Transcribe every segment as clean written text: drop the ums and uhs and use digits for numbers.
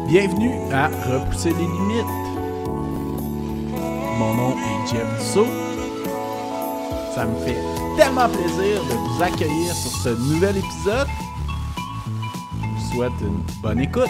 Bienvenue à Repousser les limites. Mon nom est Jeff Dussault. Ça me fait tellement plaisir de vous accueillir sur ce nouvel épisode. Je vous souhaite une bonne écoute.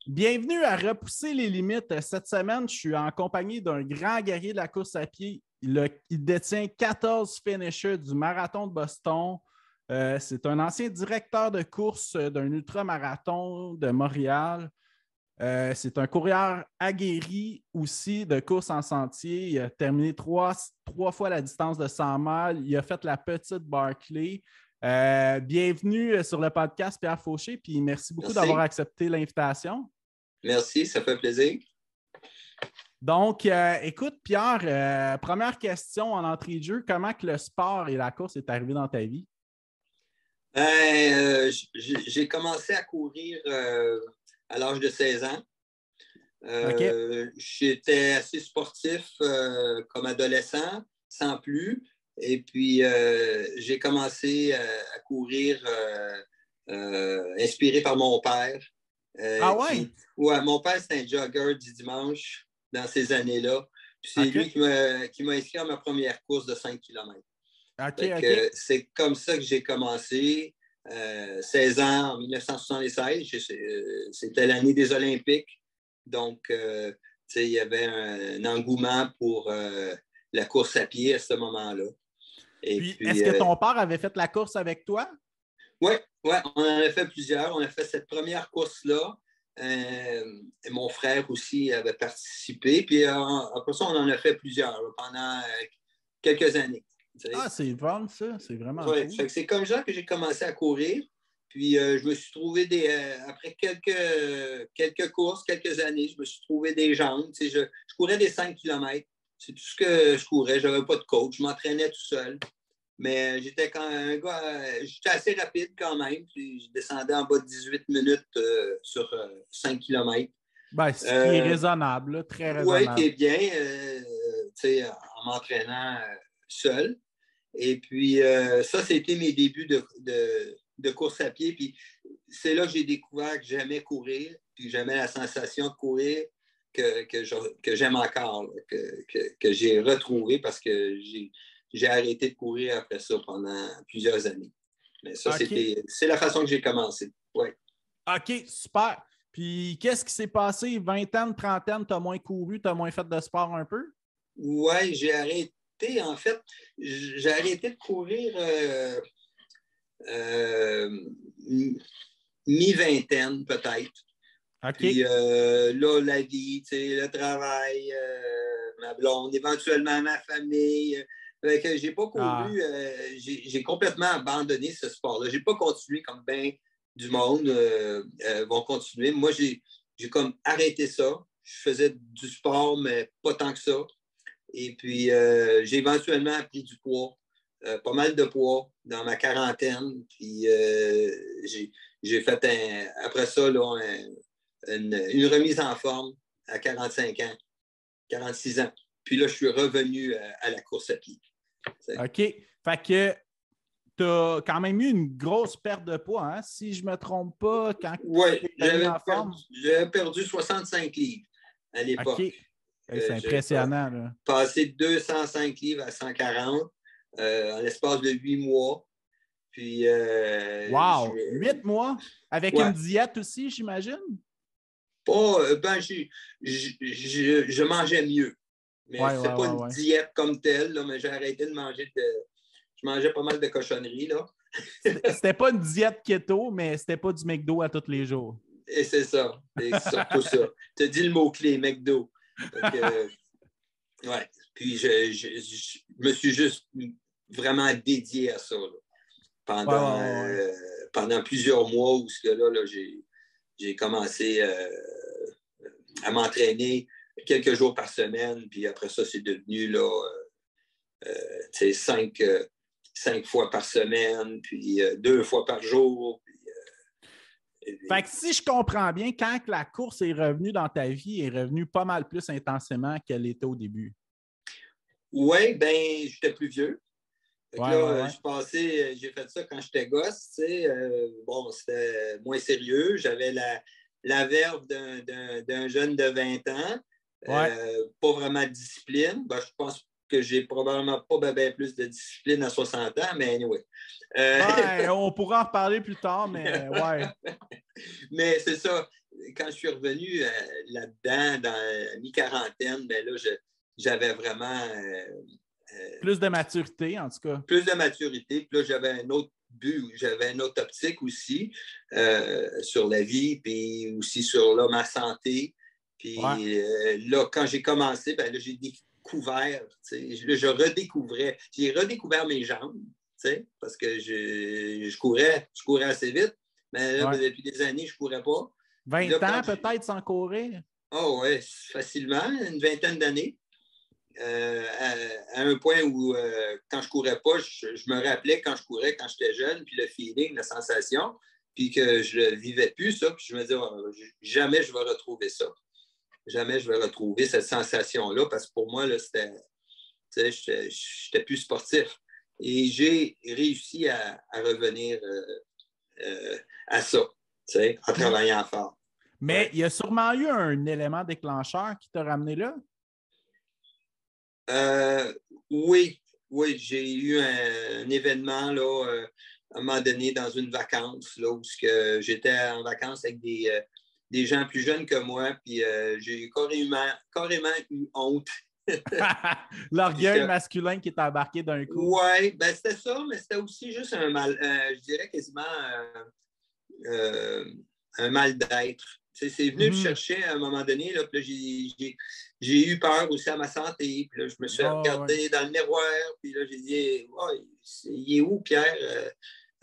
Bienvenue à Repousser les limites. Cette semaine, je suis en compagnie d'un grand guerrier de la course à pied. Il détient 14 finishers du marathon de Boston. C'est un ancien directeur de course d'un ultramarathon de Montréal. C'est un coureur aguerri aussi de course en sentier. Il a terminé trois fois la distance de 100 miles. Il a fait la petite Barclay. Bienvenue sur le podcast Pierre Fauché, puis merci beaucoup d'avoir accepté l'invitation. Merci, ça fait plaisir. Donc, écoute, Pierre, première question en entrée de jeu, comment que le sport et la course est arrivé dans ta vie? J'ai commencé à courir à l'âge de 16 ans. Okay. J'étais assez sportif comme adolescent, sans plus. Et puis, j'ai commencé à courir inspiré par mon père. Ah ouais? Mon père, c'était un jogger du dimanche dans ces années-là. Puis c'est lui qui m'a inscrit à ma première course de 5 km. C'est comme ça que j'ai commencé. 16 ans en 1976. C'était l'année des Olympiques. Donc, il y avait un engouement pour la course à pied à ce moment-là. Puis est-ce que ton père avait fait la course avec toi? Oui, on en a fait plusieurs. On a fait cette première course-là. Mon frère aussi avait participé. Puis après ça, on en a fait plusieurs pendant quelques années. Ah, c'est fun, ça. C'est vraiment cool. C'est comme ça que j'ai commencé à courir. Puis je me suis trouvé après quelques courses, quelques années, je me suis trouvé des jambes. Je courais des 5 km. C'est tout ce que je courais. Je n'avais pas de coach. Je m'entraînais tout seul. Mais j'étais quand même un gars, j'étais assez rapide quand même. Puis je descendais en bas de 18 minutes sur 5 km. Ben, ce qui est raisonnable, là, très raisonnable. Oui, qui est bien, en m'entraînant seul. Et puis, ça, c'était mes débuts de course à pied. Puis c'est là que j'ai découvert que j'aimais courir, puis que j'aimais la sensation de courir que j'aime encore, là, que j'ai retrouvé parce que j'ai arrêté de courir après ça pendant plusieurs années. Mais ça, c'est la façon que j'ai commencé. Ouais. OK, super. Puis, qu'est-ce qui s'est passé? Vingtaine, trentaine, tu as moins couru, tu as moins fait de sport un peu? Oui, j'ai arrêté. En fait, j'ai arrêté de courir mi-vingtaine, peut-être. OK. Puis là, la vie, le travail, ma blonde, éventuellement ma famille. J'ai pas couru, j'ai complètement abandonné ce sport-là. J'ai pas continué comme bien du monde vont continuer. Moi, j'ai comme arrêté ça. Je faisais du sport, mais pas tant que ça. Et puis, j'ai éventuellement pris du poids, pas mal de poids dans ma quarantaine. Puis, j'ai fait après ça là, une remise en forme à 45 ans, 46 ans. Puis là, je suis revenu à la course à pied. OK. Fait que tu as quand même eu une grosse perte de poids, hein? Si je ne me trompe pas, quand tu es revenu en forme. J'avais perdu 65 livres à l'époque. OK. C'est impressionnant. Là. Passé de 205 livres à 140 en l'espace de 8 mois. Puis, wow! 8 mois? Avec une diète aussi, j'imagine? Pas, je mangeais mieux. Mais c'est pas une diète comme telle, là, mais j'ai arrêté de manger je mangeais pas mal de cochonneries, là. C'était pas une diète keto, mais c'était pas du McDo à tous les jours. Et c'est ça. C'est surtout ça. Tu as dit le mot-clé, McDo. Ouais. Puis je me suis juste vraiment dédié à ça là, pendant plusieurs mois où là, j'ai commencé à m'entraîner quelques jours par semaine. Puis après ça, c'est devenu là, 5 fois par semaine, puis 2 fois par jour. Fait que si je comprends bien, quand la course est revenue dans ta vie, elle est revenue pas mal plus intensément qu'elle était au début. Oui, ben, j'étais plus vieux. Fait que là, Ouais. j'ai fait ça quand j'étais gosse, tu sais. Bon, c'était moins sérieux. J'avais la verve d'un jeune de 20 ans. Ouais. Pas vraiment de discipline. Ben, je pense que j'ai probablement pas bien plus de discipline à 60 ans, mais anyway. Ouais, on pourra en reparler plus tard, mais ouais. Mais c'est ça. Quand je suis revenu là-dedans, dans la mi-quarantaine, ben là, j'avais vraiment Plus de maturité, en tout cas. plus de maturité. Puis là, j'avais un autre but, j'avais une autre optique aussi sur la vie, puis aussi sur là, ma santé. Ouais. Puis là, quand j'ai commencé, ben là, j'ai découvert, je redécouvrais, j'ai redécouvert mes jambes, parce que je courais assez vite, mais là, Ouais. depuis des années, je ne courais pas. Puis 20 là, ans peut-être sans courir? oh ouais, facilement, une vingtaine d'années. À un point où, quand je courais pas, je me rappelais quand je courais, quand j'étais jeune, puis le feeling, la sensation, puis que je ne vivais plus ça, puis je me disais, oh, jamais je vais retrouver ça. Jamais je vais retrouver cette sensation-là, parce que pour moi, là, j'étais plus sportif. Et j'ai réussi à revenir à ça, en travaillant fort. Mais il y a sûrement eu un élément déclencheur qui t'a ramené là? Oui, j'ai eu un événement là, à un moment donné dans une vacance là, où j'étais en vacances avec des gens plus jeunes que moi, puis j'ai carrément eu honte. L'orgueil masculin qui est embarqué d'un coup. Oui, ben c'était ça, mais c'était aussi juste un mal, je dirais quasiment euh, un mal d'être. C'est venu me chercher à un moment donné, là, puis là, j'ai eu peur aussi à ma santé. Puis là, je me suis regardé dans le miroir, puis là, j'ai dit, oh, il est où Pierre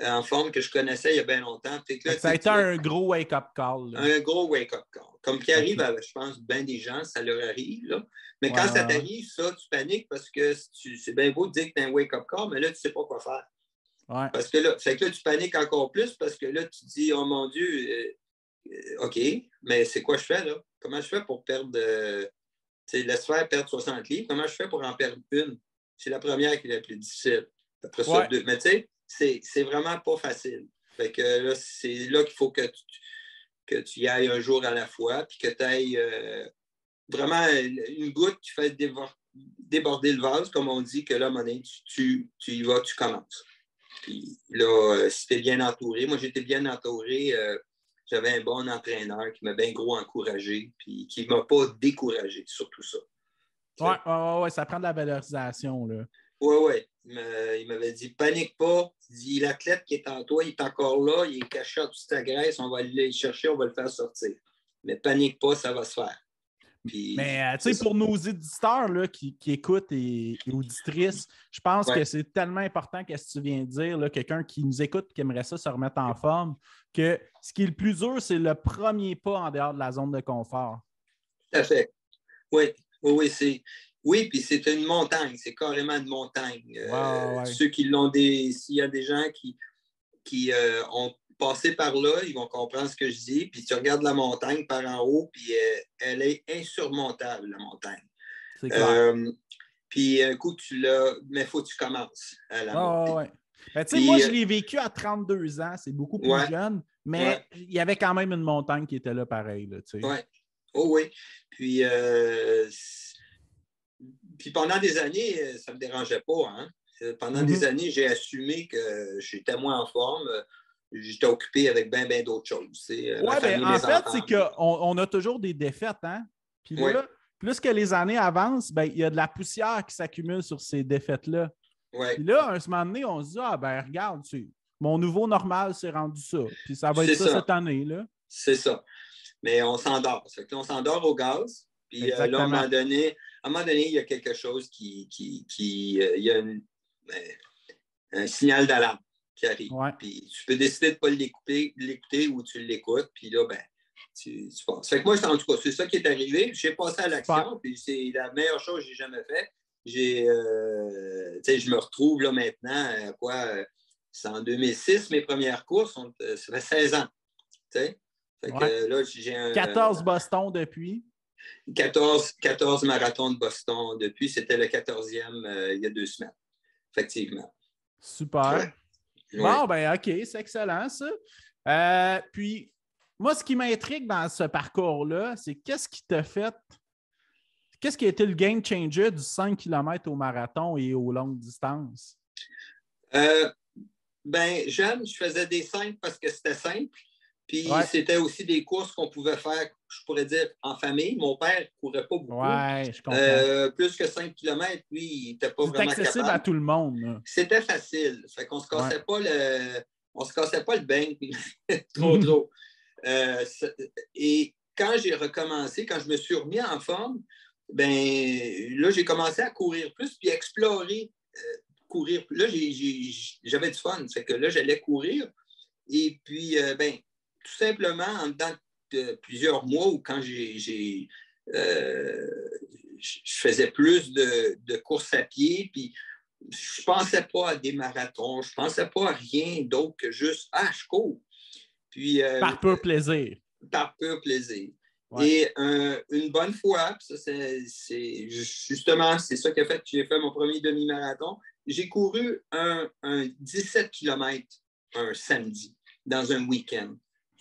en forme que je connaissais il y a bien longtemps? Puis là, ça a été un gros wake-up call. Là. Un gros wake-up call. Comme qui arrive, je pense, bien des gens, ça leur arrive. Là. Mais quand ça t'arrive, ça, tu paniques parce que c'est bien beau de dire que tu as un wake-up call, mais là, tu ne sais pas quoi faire. Ouais. Parce que là, tu paniques encore plus parce que là, tu te dis, oh mon Dieu, OK, mais c'est quoi je fais là? Comment je fais pour perdre, laisse faire perdre 60 livres, comment je fais pour en perdre une? C'est la première qui est la plus difficile. Après ça, deux. Mais tu sais, c'est vraiment pas facile. Fait que là, c'est là qu'il faut que tu y ailles un jour à la fois, puis que tu ailles vraiment une goutte qui fait déborder le vase, comme on dit, que là, à un moment donné, tu y vas, tu commences. Puis là, si tu es bien entouré, moi j'étais bien entouré, j'avais un bon entraîneur qui m'a bien gros encouragé, puis qui ne m'a pas découragé, surtout ça. Oui, ça prend de la valorisation. Oui. Il m'avait dit, panique pas. Il dit, l'athlète qui est en toi, il est encore là, il est caché en toute ta graisse, on va aller le chercher, on va le faire sortir. Mais panique pas, ça va se faire. Puis, mais tu sais, pour nos éditeurs là, qui écoutent et auditrices, je pense que c'est tellement important ce que tu viens de dire, là, quelqu'un qui nous écoute et qui aimerait ça se remettre en forme, que ce qui est le plus dur, c'est le premier pas en dehors de la zone de confort. Tout à fait. Oui, puis c'est une montagne, c'est carrément une montagne. Ceux qui l'ont s'il y a des gens qui ont passé par là, ils vont comprendre ce que je dis. Puis tu regardes la montagne par en haut, puis elle est insurmontable, la montagne. C'est clair. Puis un coup, mais il faut que tu commences à la monter. Ouais. Ben, moi, je l'ai vécu à 32 ans, c'est beaucoup plus jeune, mais il y avait quand même une montagne qui était là pareil. Oui. Oh oui. Puis pendant des années, ça ne me dérangeait pas. Hein? Pendant des années, j'ai assumé que j'étais moins en forme. J'étais occupé avec bien d'autres choses. En fait, c'est qu'on a toujours des défaites. Hein? Puis là, plus que les années avancent, il y a de la poussière qui s'accumule sur ces défaites-là. Puis là, à un moment donné, on se dit, regarde, mon nouveau normal, c'est rendu ça. Puis ça va être ça cette année. Là. C'est ça. Mais on s'endort. On s'endort au gaz. Puis là, à un moment donné, il y a quelque chose il y a un signal d'alarme qui arrive. Puis tu peux décider de ne pas l'écouter ou tu l'écoutes. Puis là, tu passes. Fait que moi, en tout cas, c'est ça qui est arrivé. J'ai passé à l'action. Puis c'est la meilleure chose que j'ai jamais faite. Je me retrouve là maintenant, c'est en 2006, mes premières courses, ça fait 16 ans. Fait que là, j'ai 14 Boston depuis. 14 marathons de Boston depuis. C'était le 14e il y a 2 semaines, effectivement. Super. Ouais. Bon, ben OK, c'est excellent, ça. Puis, moi, ce qui m'intrigue dans ce parcours-là, c'est qu'est-ce qui a été le game changer du 5 km au marathon et aux longues distances? Jeune, je faisais des 5 parce que c'était simple. Puis c'était aussi des courses qu'on pouvait faire, je pourrais dire, en famille. Mon père ne courait pas beaucoup. Ouais, je comprends. Plus que 5 km, lui, il n'était pas vraiment capable. C'est accessible à tout le monde. Là. C'était facile. Fait qu'on se cassait pas on se cassait pas le bain trop. Et quand j'ai recommencé, quand je me suis remis en forme, là, j'ai commencé à courir plus puis à explorer. Courir. Là, j'avais du fun. Fait que là, j'allais courir. Et puis, tout simplement, en dedans de plusieurs mois où quand je faisais plus de courses à pied, puis je ne pensais pas à des marathons, je ne pensais pas à rien d'autre que juste « je cours ». Puis, par pur plaisir. Par pur plaisir. Ouais. Et une bonne fois, ça, c'est justement, c'est ça qui a fait que j'ai fait mon premier demi-marathon. J'ai couru un 17 km un samedi dans un week-end.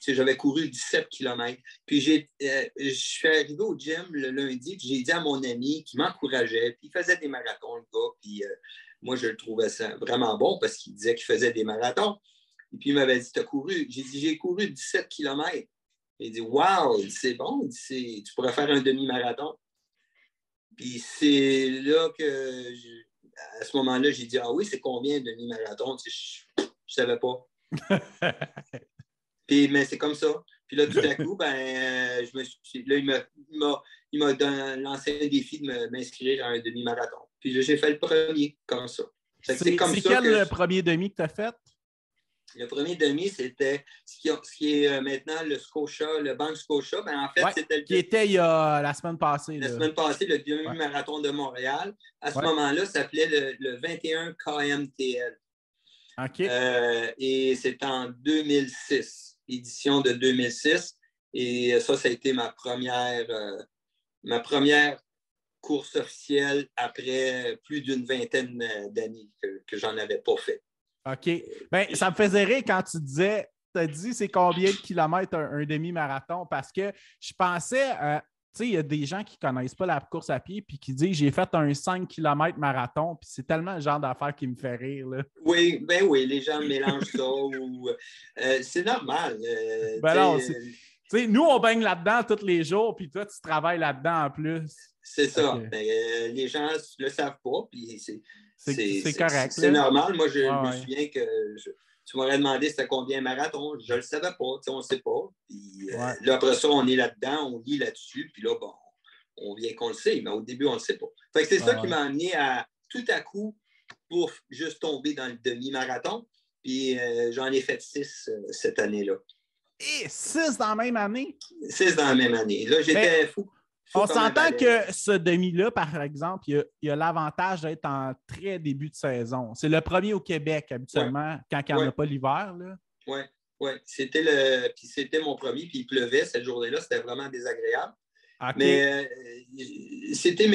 J'avais couru 17 km. Puis je suis arrivé au gym le lundi, puis j'ai dit à mon ami qui m'encourageait, puis il faisait des marathons, le gars, puis moi, je le trouvais ça vraiment bon parce qu'il disait qu'il faisait des marathons. Et puis il m'avait dit, t'as couru? J'ai dit, j'ai couru 17 km. Il dit, wow, c'est bon, tu pourrais faire un demi-marathon. Puis c'est là que, à ce moment-là, j'ai dit, ah oui, c'est combien un demi-marathon? Je ne savais pas. Puis, mais c'est comme ça. Puis là, tout à coup, il m'a lancé un défi de m'inscrire à un demi-marathon. Puis là, j'ai fait le premier comme ça. C'est quel le premier demi que tu as fait? Le premier demi, c'était ce qui est maintenant le Scotia, le Banque Scotia. En fait, c'était qui était la semaine passée. La semaine passée, le demi-marathon de Montréal. À ce moment-là, ça s'appelait le 21 KMTL. OK. Et c'est en 2006, édition de 2006. Et ça a été ma première course officielle après plus d'une vingtaine d'années que j'en avais pas fait. OK. Ça me faisait rire quand tu disais, tu as dit c'est combien de kilomètres un demi-marathon parce que je pensais, tu sais, il y a des gens qui ne connaissent pas la course à pied puis qui disent j'ai fait un 5 km marathon puis c'est tellement le genre d'affaire qui me fait rire. Là. Oui, les gens mélangent ça ou c'est normal. Nous, on baigne là-dedans tous les jours puis toi, tu travailles là-dedans en plus. C'est ça. Okay. Les gens ne le savent pas puis c'est correct. C'est normal. Moi, je me souviens que tu m'aurais demandé c'était combien un marathon. Je ne le savais pas. On ne sait pas. Puis, là, après ça, on est là-dedans, on lit là-dessus. Puis là, on vient qu'on le sait. Mais au début, on ne le sait pas. Fait que c'est ça qui m'a amené à tout à coup, pouf, juste tomber dans le demi-marathon. Puis j'en ai fait 6 cette année-là. Et 6 dans la même année? 6 dans la même année. Là, j'étais fou. On s'entend que ce demi-là, par exemple, il y a l'avantage d'être en très début de saison. C'est le premier au Québec, habituellement, quand il n'y en a pas l'hiver. Oui. C'était mon premier, puis il pleuvait cette journée-là. C'était vraiment désagréable. Okay. Mais c'était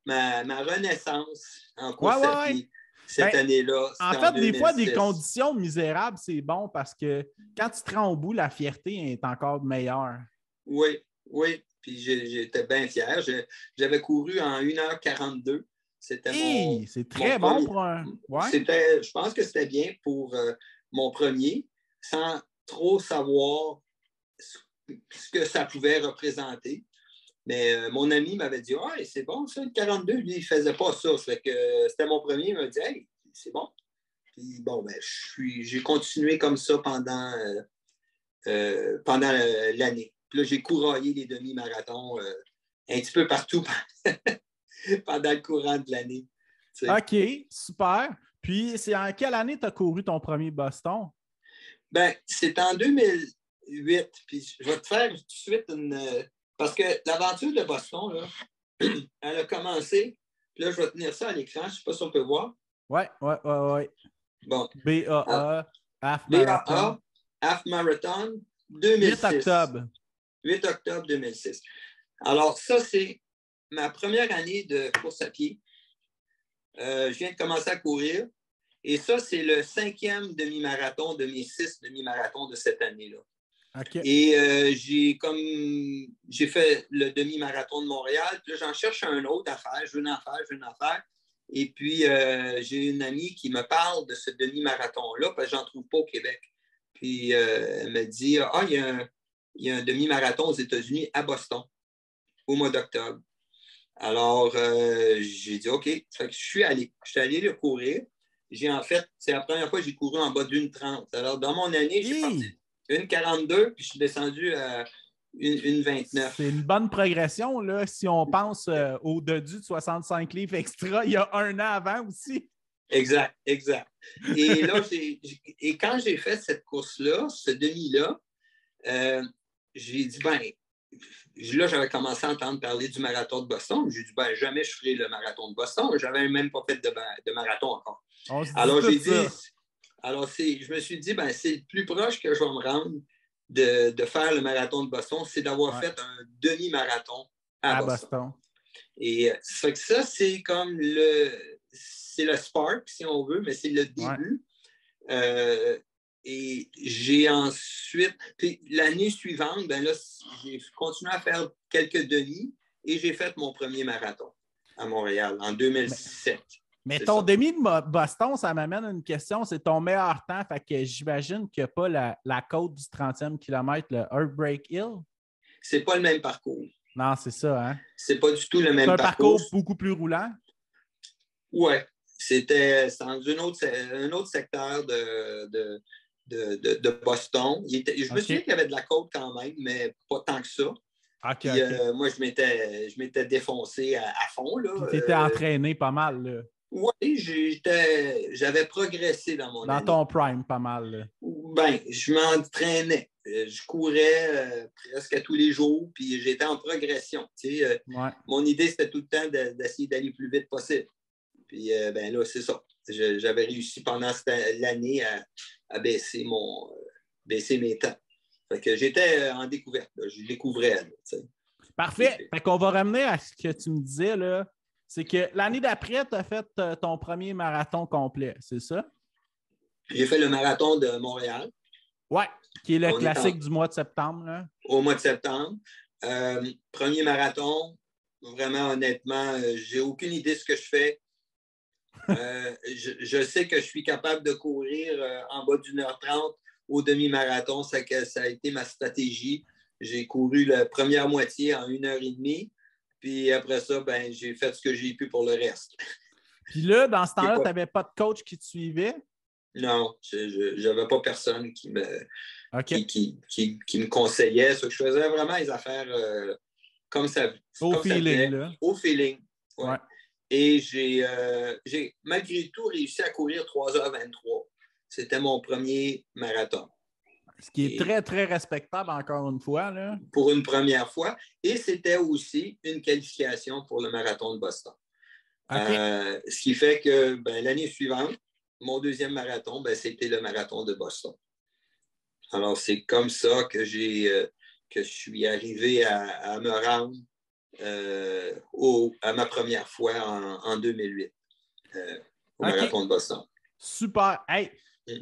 ma renaissance en course à pied cette année-là. En fait, des fois, des conditions misérables, c'est bon parce que quand tu te rends au bout, la fierté est encore meilleure. Oui, puis j'étais bien fier. J'avais couru en 1h42. C'était c'est très bon pour un... Ouais. Je pense que c'était bien pour mon premier, sans trop savoir ce que ça pouvait représenter. Mais mon ami m'avait dit « c'est bon, ça, le 42. » Lui, il ne faisait pas ça. Ça fait que c'était mon premier. Il m'a dit « Hey, c'est bon. » Puis bon, j'ai continué comme ça pendant l'année. Puis là, j'ai couraillé les demi-marathons un petit peu partout pendant le courant de l'année. T'sais. OK, super. Puis, c'est en quelle année tu as couru ton premier Boston? C'est en 2008. Puis, je vais te faire tout de suite parce que l'aventure de Boston, là, elle a commencé. Puis là, je vais tenir ça à l'écran. Je ne sais pas si on peut voir. Oui. Bon. BAA, Half Marathon. Half Marathon, 2006. 8 octobre. 8 octobre 2006. Alors, ça, c'est ma première année de course à pied. Je viens de commencer à courir. Et ça, c'est le 5e demi-marathon de mes 6 demi-marathons de cette année-là. Okay. Et j'ai fait le demi-marathon de Montréal. Puis là, j'en cherche un autre à faire. Je veux en faire. Et puis, j'ai une amie qui me parle de ce demi-marathon-là parce que je n'en trouve pas au Québec. Puis, elle me dit, il y a un demi-marathon aux États-Unis à Boston au mois d'octobre. Alors, j'ai dit, OK. Fait que je suis allé le courir. C'est la première fois que j'ai couru en bas d'1,30. Alors, dans mon année, j'ai parti 1,42 puis je suis descendu à 1,29. C'est une bonne progression, là, si on pense au-dessus de 65 livres extra, il y a un an avant aussi. Exact. Et là, quand j'ai fait cette course-là, ce demi-là, j'ai dit, là, j'avais commencé à entendre parler du marathon de Boston. J'ai dit, jamais je ferai le marathon de Boston. Je n'avais même pas fait de marathon encore. Alors, je me suis dit, c'est le plus proche que je vais me rendre de faire le marathon de Boston, c'est d'avoir fait un demi-marathon à Boston. Et ça, c'est comme c'est le spark, si on veut, mais c'est le début. Et j'ai ensuite, puis l'année suivante, là, j'ai continué à faire quelques demi et j'ai fait mon premier marathon à Montréal en 2007. Mais ton demi de Boston, ça m'amène à une question. C'est ton meilleur temps. Fait que j'imagine qu'il n'y a pas la côte du 30e kilomètre, le Heartbreak Hill. C'est pas le même parcours. Non, c'est ça, hein? C'est pas du tout le même parcours. C'est un parcours beaucoup plus roulant? Oui. C'était dans un autre secteur de Boston. Je me souviens qu'il y avait de la côte quand même, mais pas tant que ça. Okay. Moi, je m'étais défoncé à fond. Tu étais entraîné pas mal, là. Oui, j'avais progressé dans mon année. Dans ton prime, pas mal. Là. Je m'entraînais. Je courais presque à tous les jours, puis j'étais en progression. Mon idée, c'était tout le temps d'essayer d'aller le plus vite possible. Puis là, c'est ça. J'avais réussi pendant l'année à baisser mes temps. Fait que j'étais en découverte. Là. Je découvrais. Là, parfait. Fait qu'on va revenir à ce que tu me disais, là. C'est que l'année d'après, tu as fait ton premier marathon complet, c'est ça? J'ai fait le marathon de Montréal. Oui, qui est le classique du mois de septembre. Là. Au mois de septembre. Premier marathon, vraiment, honnêtement, j'ai aucune idée de ce que je fais. Je sais que je suis capable de courir en bas d'1h30 au demi-marathon. Ça a été ma stratégie. J'ai couru la première moitié en 1h30. Puis après ça, j'ai fait ce que j'ai pu pour le reste. Puis là, dans ce temps-là, tu n'avais pas de coach qui te suivait? Non, je n'avais pas personne qui me conseillait. Je faisais vraiment les affaires comme ça. Au feeling, là. Au feeling, ouais. Et j'ai malgré tout réussi à courir 3h23. C'était mon premier marathon. Ce qui est très, très respectable, encore une fois. Là. Pour une première fois. Et c'était aussi une qualification pour le marathon de Boston. Okay. Ce qui fait que l'année suivante, mon deuxième marathon, c'était le marathon de Boston. Alors, c'est comme ça que je suis arrivé à me rendre à ma première fois en 2008 au marathon de Boston. Super. Hey,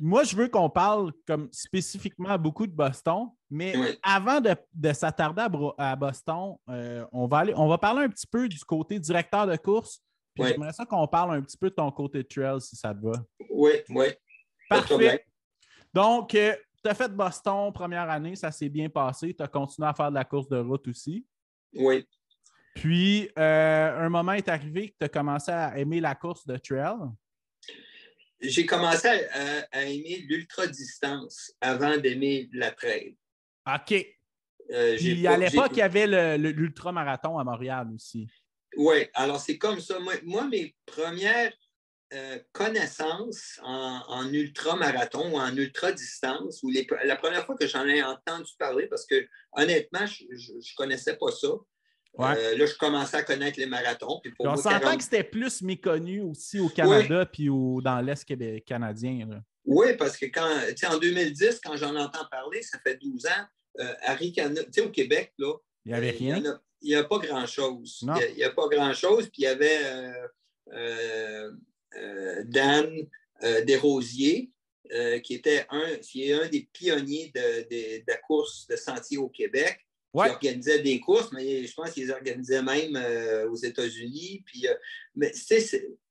moi, je veux qu'on parle comme spécifiquement beaucoup de Boston, mais avant de s'attarder à Boston, on va parler un petit peu du côté directeur de course. Puis j'aimerais ça qu'on parle un petit peu de ton côté trail, si ça te va. Oui. Parfait. Donc, tu as fait Boston première année, ça s'est bien passé. Tu as continué à faire de la course de route aussi. Oui. Puis, un moment est arrivé que tu as commencé à aimer la course de trail. J'ai commencé à aimer l'ultra-distance avant d'aimer la trail. OK. Puis à l'époque, il y avait l'ultra-marathon à Montréal aussi. Oui, alors c'est comme ça. Moi mes premières connaissances en ultra-marathon ou en ultra-distance, ou la première fois que j'en ai entendu parler, parce que honnêtement, je ne connaissais pas ça. Ouais. Là, je commençais à connaître les marathons. Puis on s'entend que c'était plus méconnu aussi au Canada puis dans l'Est canadien. Là. Oui, parce que en 2010, quand j'en entends parler, ça fait 12 ans, Arikana, tu sais, au Québec, là, il n'y avait rien. Il n'y a pas grand-chose. Non. Il n'y a pas grand-chose. Puis il y avait Dan Desrosiers, qui est un des pionniers de la course de sentier au Québec, qui organisait des courses, mais je pense qu'ils les organisaient même aux États-Unis. Puis, mais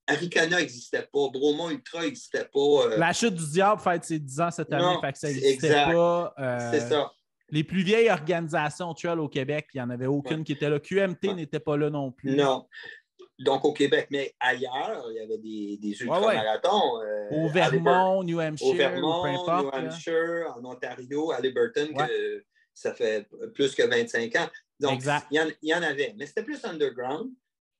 Arikana n'existait pas, Bromont Ultra n'existait pas. La chute du diable fête ses 10 ans cette année, non, fait que ça n'existait pas. C'est ça. Les plus vieilles organisations trail au Québec, il n'y en avait aucune qui était là. QMT n'était pas là non plus. Non. Donc, au Québec, mais ailleurs, il y avait des ultramarathons. Au Vermont, New Hampshire, au Vermont, peu importe, New Hampshire, en Ontario, à Liberton, que ça fait plus que 25 ans. Donc, il y en avait. Mais c'était plus underground.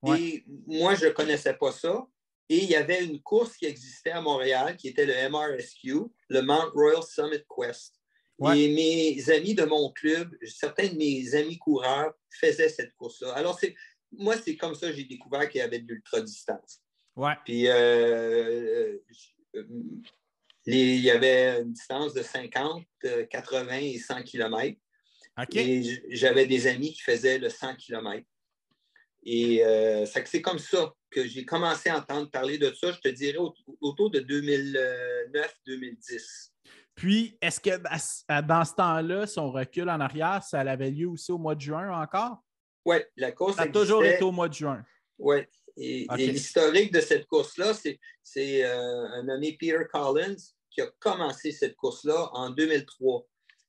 Ouais. Et moi, je ne connaissais pas ça. Et il y avait une course qui existait à Montréal, qui était le MRSQ, le Mount Royal Summit Quest. Ouais. Et mes amis de mon club, certains de mes amis coureurs faisaient cette course-là. Alors, moi, c'est comme ça que j'ai découvert qu'il y avait de l'ultra-distance. Ouais. Puis, il y avait une distance de 50, 80 et 100 km. Okay. Et j'avais des amis qui faisaient le 100 km. Et c'est comme ça que j'ai commencé à entendre parler de ça, je te dirais, autour de 2009-2010. Puis, est-ce que dans ce temps-là, si on recule en arrière, ça avait lieu aussi au mois de juin encore? Oui, la course ça a toujours été au mois de juin. Oui. Et l'historique de cette course-là, c'est un nommé Peter Collins qui a commencé cette course-là en 2003.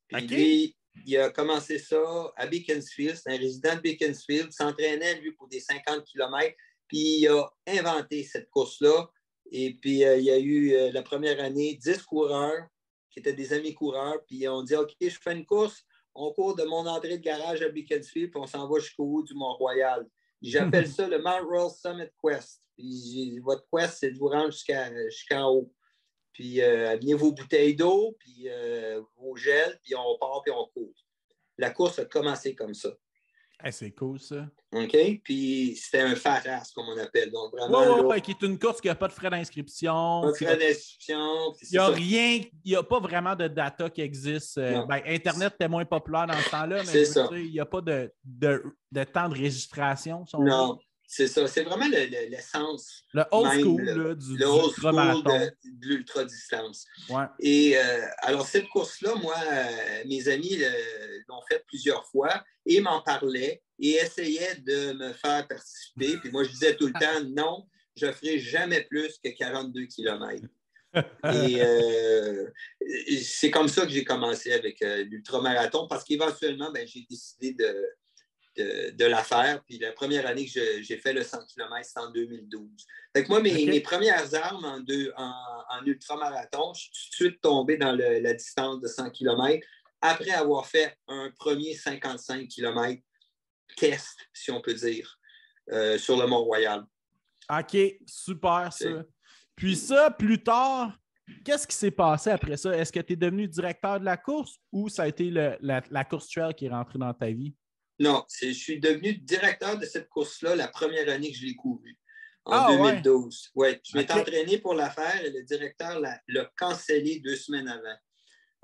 Puis lui, il a commencé ça à Beaconsfield. C'est un résident de Beaconsfield. Il s'entraînait, lui, pour des 50 km. Puis il a inventé cette course-là. Et puis, il y a eu la première année 10 coureurs qui étaient des amis coureurs. Puis on dit, OK, je fais une course. On court de mon entrée de garage à Beaconsfield, puis on s'en va jusqu'au haut du Mont-Royal. J'appelle ça le Mount Royal Summit Quest. Puis votre quest, c'est de vous rendre jusqu'en haut. Puis amenez vos bouteilles d'eau, puis vos gels, puis on part, puis on court. La course a commencé comme ça. Hey, c'est cool, ça. OK? Puis c'était un pharas, comme on appelle. Donc vraiment. Oui, qui est une course qui n'a pas de frais d'inscription. Pas de frais d'inscription. Il n'y a rien, il n'y a pas vraiment de data qui existe. Internet était moins populaire dans ce temps-là, mais il n'y a pas de temps de registration. Non. C'est ça. C'est vraiment l'essence. Le old school du ultramarathon. De l'ultra-distance. Ouais. Et alors, cette course-là, moi, mes amis l'ont faite plusieurs fois et m'en parlaient et essayaient de me faire participer. Puis moi, je disais tout le temps, non, je ne ferai jamais plus que 42 km. Et c'est comme ça que j'ai commencé avec l'ultramarathon parce qu'éventuellement, j'ai décidé de la faire. Puis la première année que j'ai fait le 100 km, c'était en 2012. Fait que moi, mes premières armes en ultramarathon, je suis tout de suite tombé dans la distance de 100 km après avoir fait un premier 55 km test, si on peut dire, sur le Mont-Royal. OK, super ça. Puis ça, plus tard, qu'est-ce qui s'est passé après ça? Est-ce que tu es devenu directeur de la course ou ça a été la course trail qui est rentrée dans ta vie? Non, je suis devenu directeur de cette course-là la première année que je l'ai courue, en 2012. Ouais. Je m'étais entraîné pour la faire et le directeur l'a cancellé 2 semaines avant.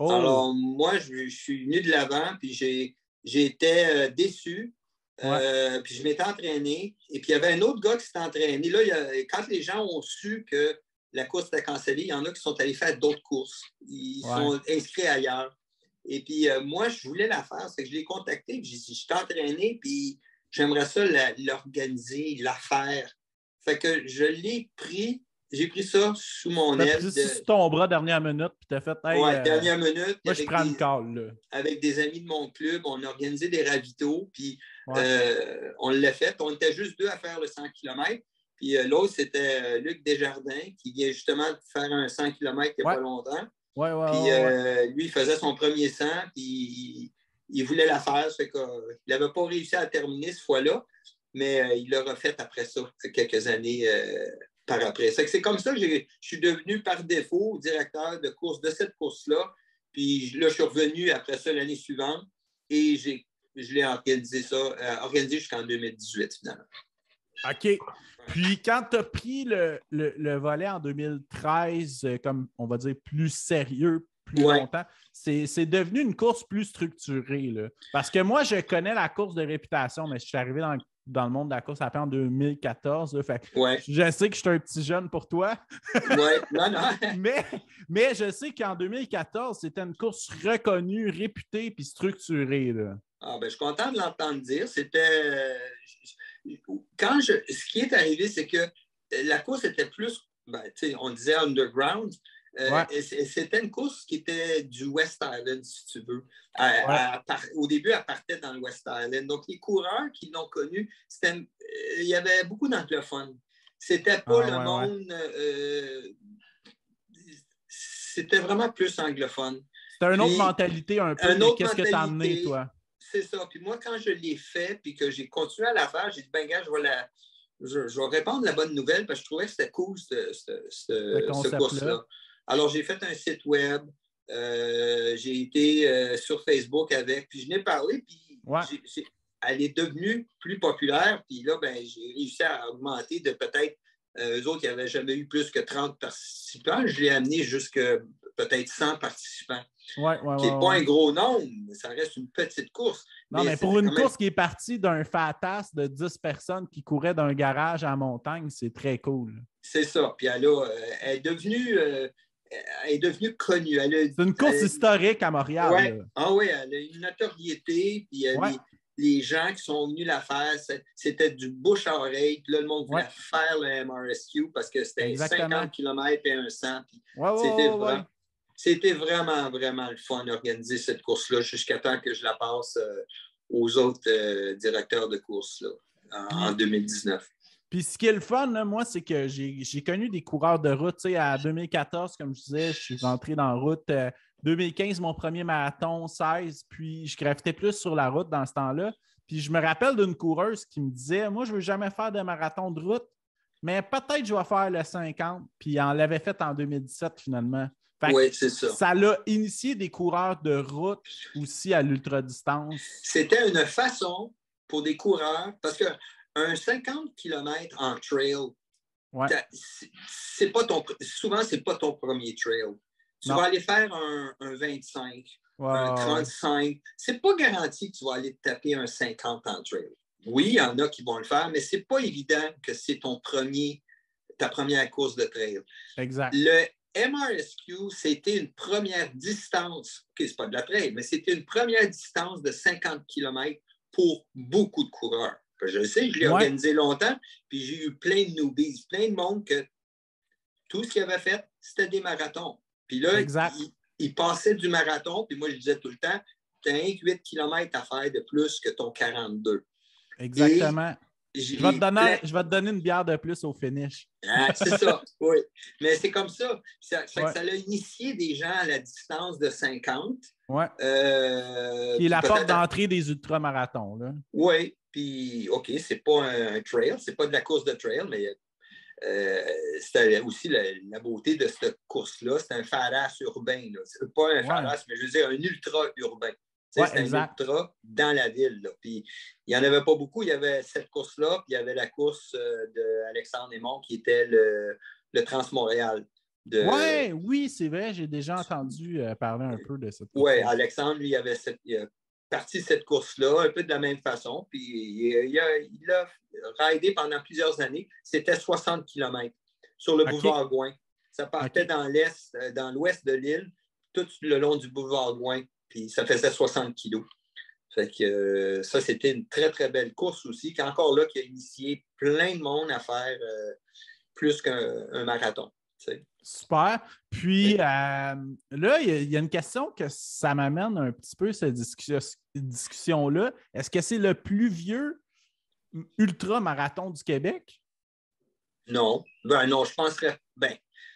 Oh. Alors, moi, je suis venu de l'avant, puis j'ai été déçu. Puis je m'étais entraîné. Et puis, il y avait un autre gars qui s'était entraîné. Là, quand les gens ont su que la course était cancellée, il y en a qui sont allés faire d'autres courses. Ils sont inscrits ailleurs. Et puis, moi, je voulais la faire. C'est que je l'ai contacté. Puis, j'ai dit, je t'ai entraîné, puis j'aimerais ça l'organiser, la faire. Fait que je l'ai pris. J'ai pris ça sous mon aile. Sous ton bras, dernière minute, puis t'as fait... dernière minute. Moi, je prends le call, là. Avec des amis de mon club, on a organisé des ravitaux, puis on l'a fait. On était juste 2 à faire le 100 km. Puis l'autre, c'était Luc Desjardins, qui vient justement de faire un 100 km il n'y a pas longtemps. Puis lui, il faisait son premier 100, puis il voulait la faire. Il n'avait pas réussi à terminer cette fois-là, mais il l'a refait après ça, quelques années par après. C'est comme ça que je suis devenu par défaut directeur de course de cette course-là. Puis là, je suis revenu après ça l'année suivante et je l'ai organisé jusqu'en 2018 finalement. OK. Puis, quand tu as pris le volet en 2013, comme on va dire plus sérieux, plus longtemps. C'est devenu une course plus structurée. Là. Parce que moi, je connais la course de réputation, mais je suis arrivé dans le monde de la course à pied en 2014. Là, fait je sais que je suis un petit jeune pour toi. Non. mais je sais qu'en 2014, c'était une course reconnue, réputée puis structurée. Là. Je suis content de l'entendre dire. C'était. Ce qui est arrivé, c'est que la course était plus, on disait underground. C'était une course qui était du West Island, si tu veux. Au début, elle partait dans le West Island. Donc, les coureurs qui l'ont connue, il y avait beaucoup d'anglophones. C'était pas le monde. C'était vraiment plus anglophone. C'était une autre mentalité un peu. Qu'est-ce que tu as amené, toi? C'est ça. Puis moi, quand je l'ai fait, puis que j'ai continué à la faire, j'ai dit, gars, je vais répandre la bonne nouvelle parce que je trouvais que c'était cool, ce course-là. Alors, j'ai fait un site web. J'ai été sur Facebook avec. Puis, je n'ai parlé. Puis, elle est devenue plus populaire. Puis là, j'ai réussi à augmenter de peut-être eux autres qui n'avaient jamais eu plus que 30 participants. Je l'ai amené jusqu'à peut-être 100 participants. Qui n'est pas un gros nombre, mais ça reste une petite course. Non, mais pour une course qui est partie d'un fatas de 10 personnes qui couraient d'un garage à la montagne, c'est très cool. C'est ça. Puis elle est devenue connue. C'est une course historique à Montréal. Elle a une notoriété. Puis les gens qui sont venus la faire, c'était du bouche à oreille. Puis là, le monde voulait faire le MRSQ parce que c'était 50 km et un 100. Puis c'était vraiment, vraiment le fun d'organiser cette course-là jusqu'à temps que je la passe aux autres directeurs de course là, en 2019. Puis ce qui est le fun, là, moi, c'est que j'ai connu des coureurs de route. À 2014, comme je disais, je suis rentré dans la route. 2015, mon premier marathon, 16, puis je gravitais plus sur la route dans ce temps-là. Puis je me rappelle d'une coureuse qui me disait, moi, je ne veux jamais faire de marathon de route, mais peut-être je vais faire le 50. Puis elle l'avait fait en 2017 finalement. C'est ça. Ça l'a initié des coureurs de route aussi à l'ultra-distance. C'était une façon pour des coureurs, parce qu'un 50 km en trail, souvent, ce n'est pas ton premier trail. Tu vas aller faire un 25, un 35. Ce n'est pas garanti que tu vas aller te taper un 50 en trail. Oui, il y en a qui vont le faire, mais ce n'est pas évident que c'est ta première course de trail. Exact. Le MRSQ, c'était une première distance, ce n'est pas de la trail, mais c'était une première distance de 50 km pour beaucoup de coureurs. Je le sais, je l'ai organisé longtemps, puis j'ai eu plein de newbies, plein de monde que tout ce qu'ils avaient fait, c'était des marathons. Puis là, ils passaient du marathon, puis moi, je disais tout le temps, tu as 8 km à faire de plus que ton 42. Exactement. Je vais te donner une bière de plus au finish. C'est ça, oui. Mais c'est comme ça. Ça a initié des gens à la distance de 50. Qui est la porte d'entrée des ultramarathons. Oui, puis OK, c'est pas un trail, c'est pas de la course de trail, mais c'était aussi la beauté de cette course-là. C'est un faras urbain. C'est pas un faras, mais je veux dire un ultra-urbain. C'est un ultra dans la ville. Là. Puis il n'y en avait pas beaucoup. Il y avait cette course-là, puis il y avait la course d'Alexandre Aymon qui était le Trans-Montréal. Oui, c'est vrai. J'ai déjà entendu parler un peu de cette course. Oui, Alexandre, lui, il a parti cette course-là un peu de la même façon. Puis il a raidé pendant plusieurs années. C'était 60 km sur le boulevard Gouin. Ça partait dans l'ouest de l'île, tout le long du boulevard Gouin. Puis ça faisait 60 kilos. Fait que ça, c'était une très, très belle course aussi, qui est encore là, qui a initié plein de monde à faire plus qu'un marathon. T'sais. Super. Puis là, il y a une question que ça m'amène un petit peu, cette discussion-là. Est-ce que c'est le plus vieux ultra-marathon du Québec? Non. Non, je penserais.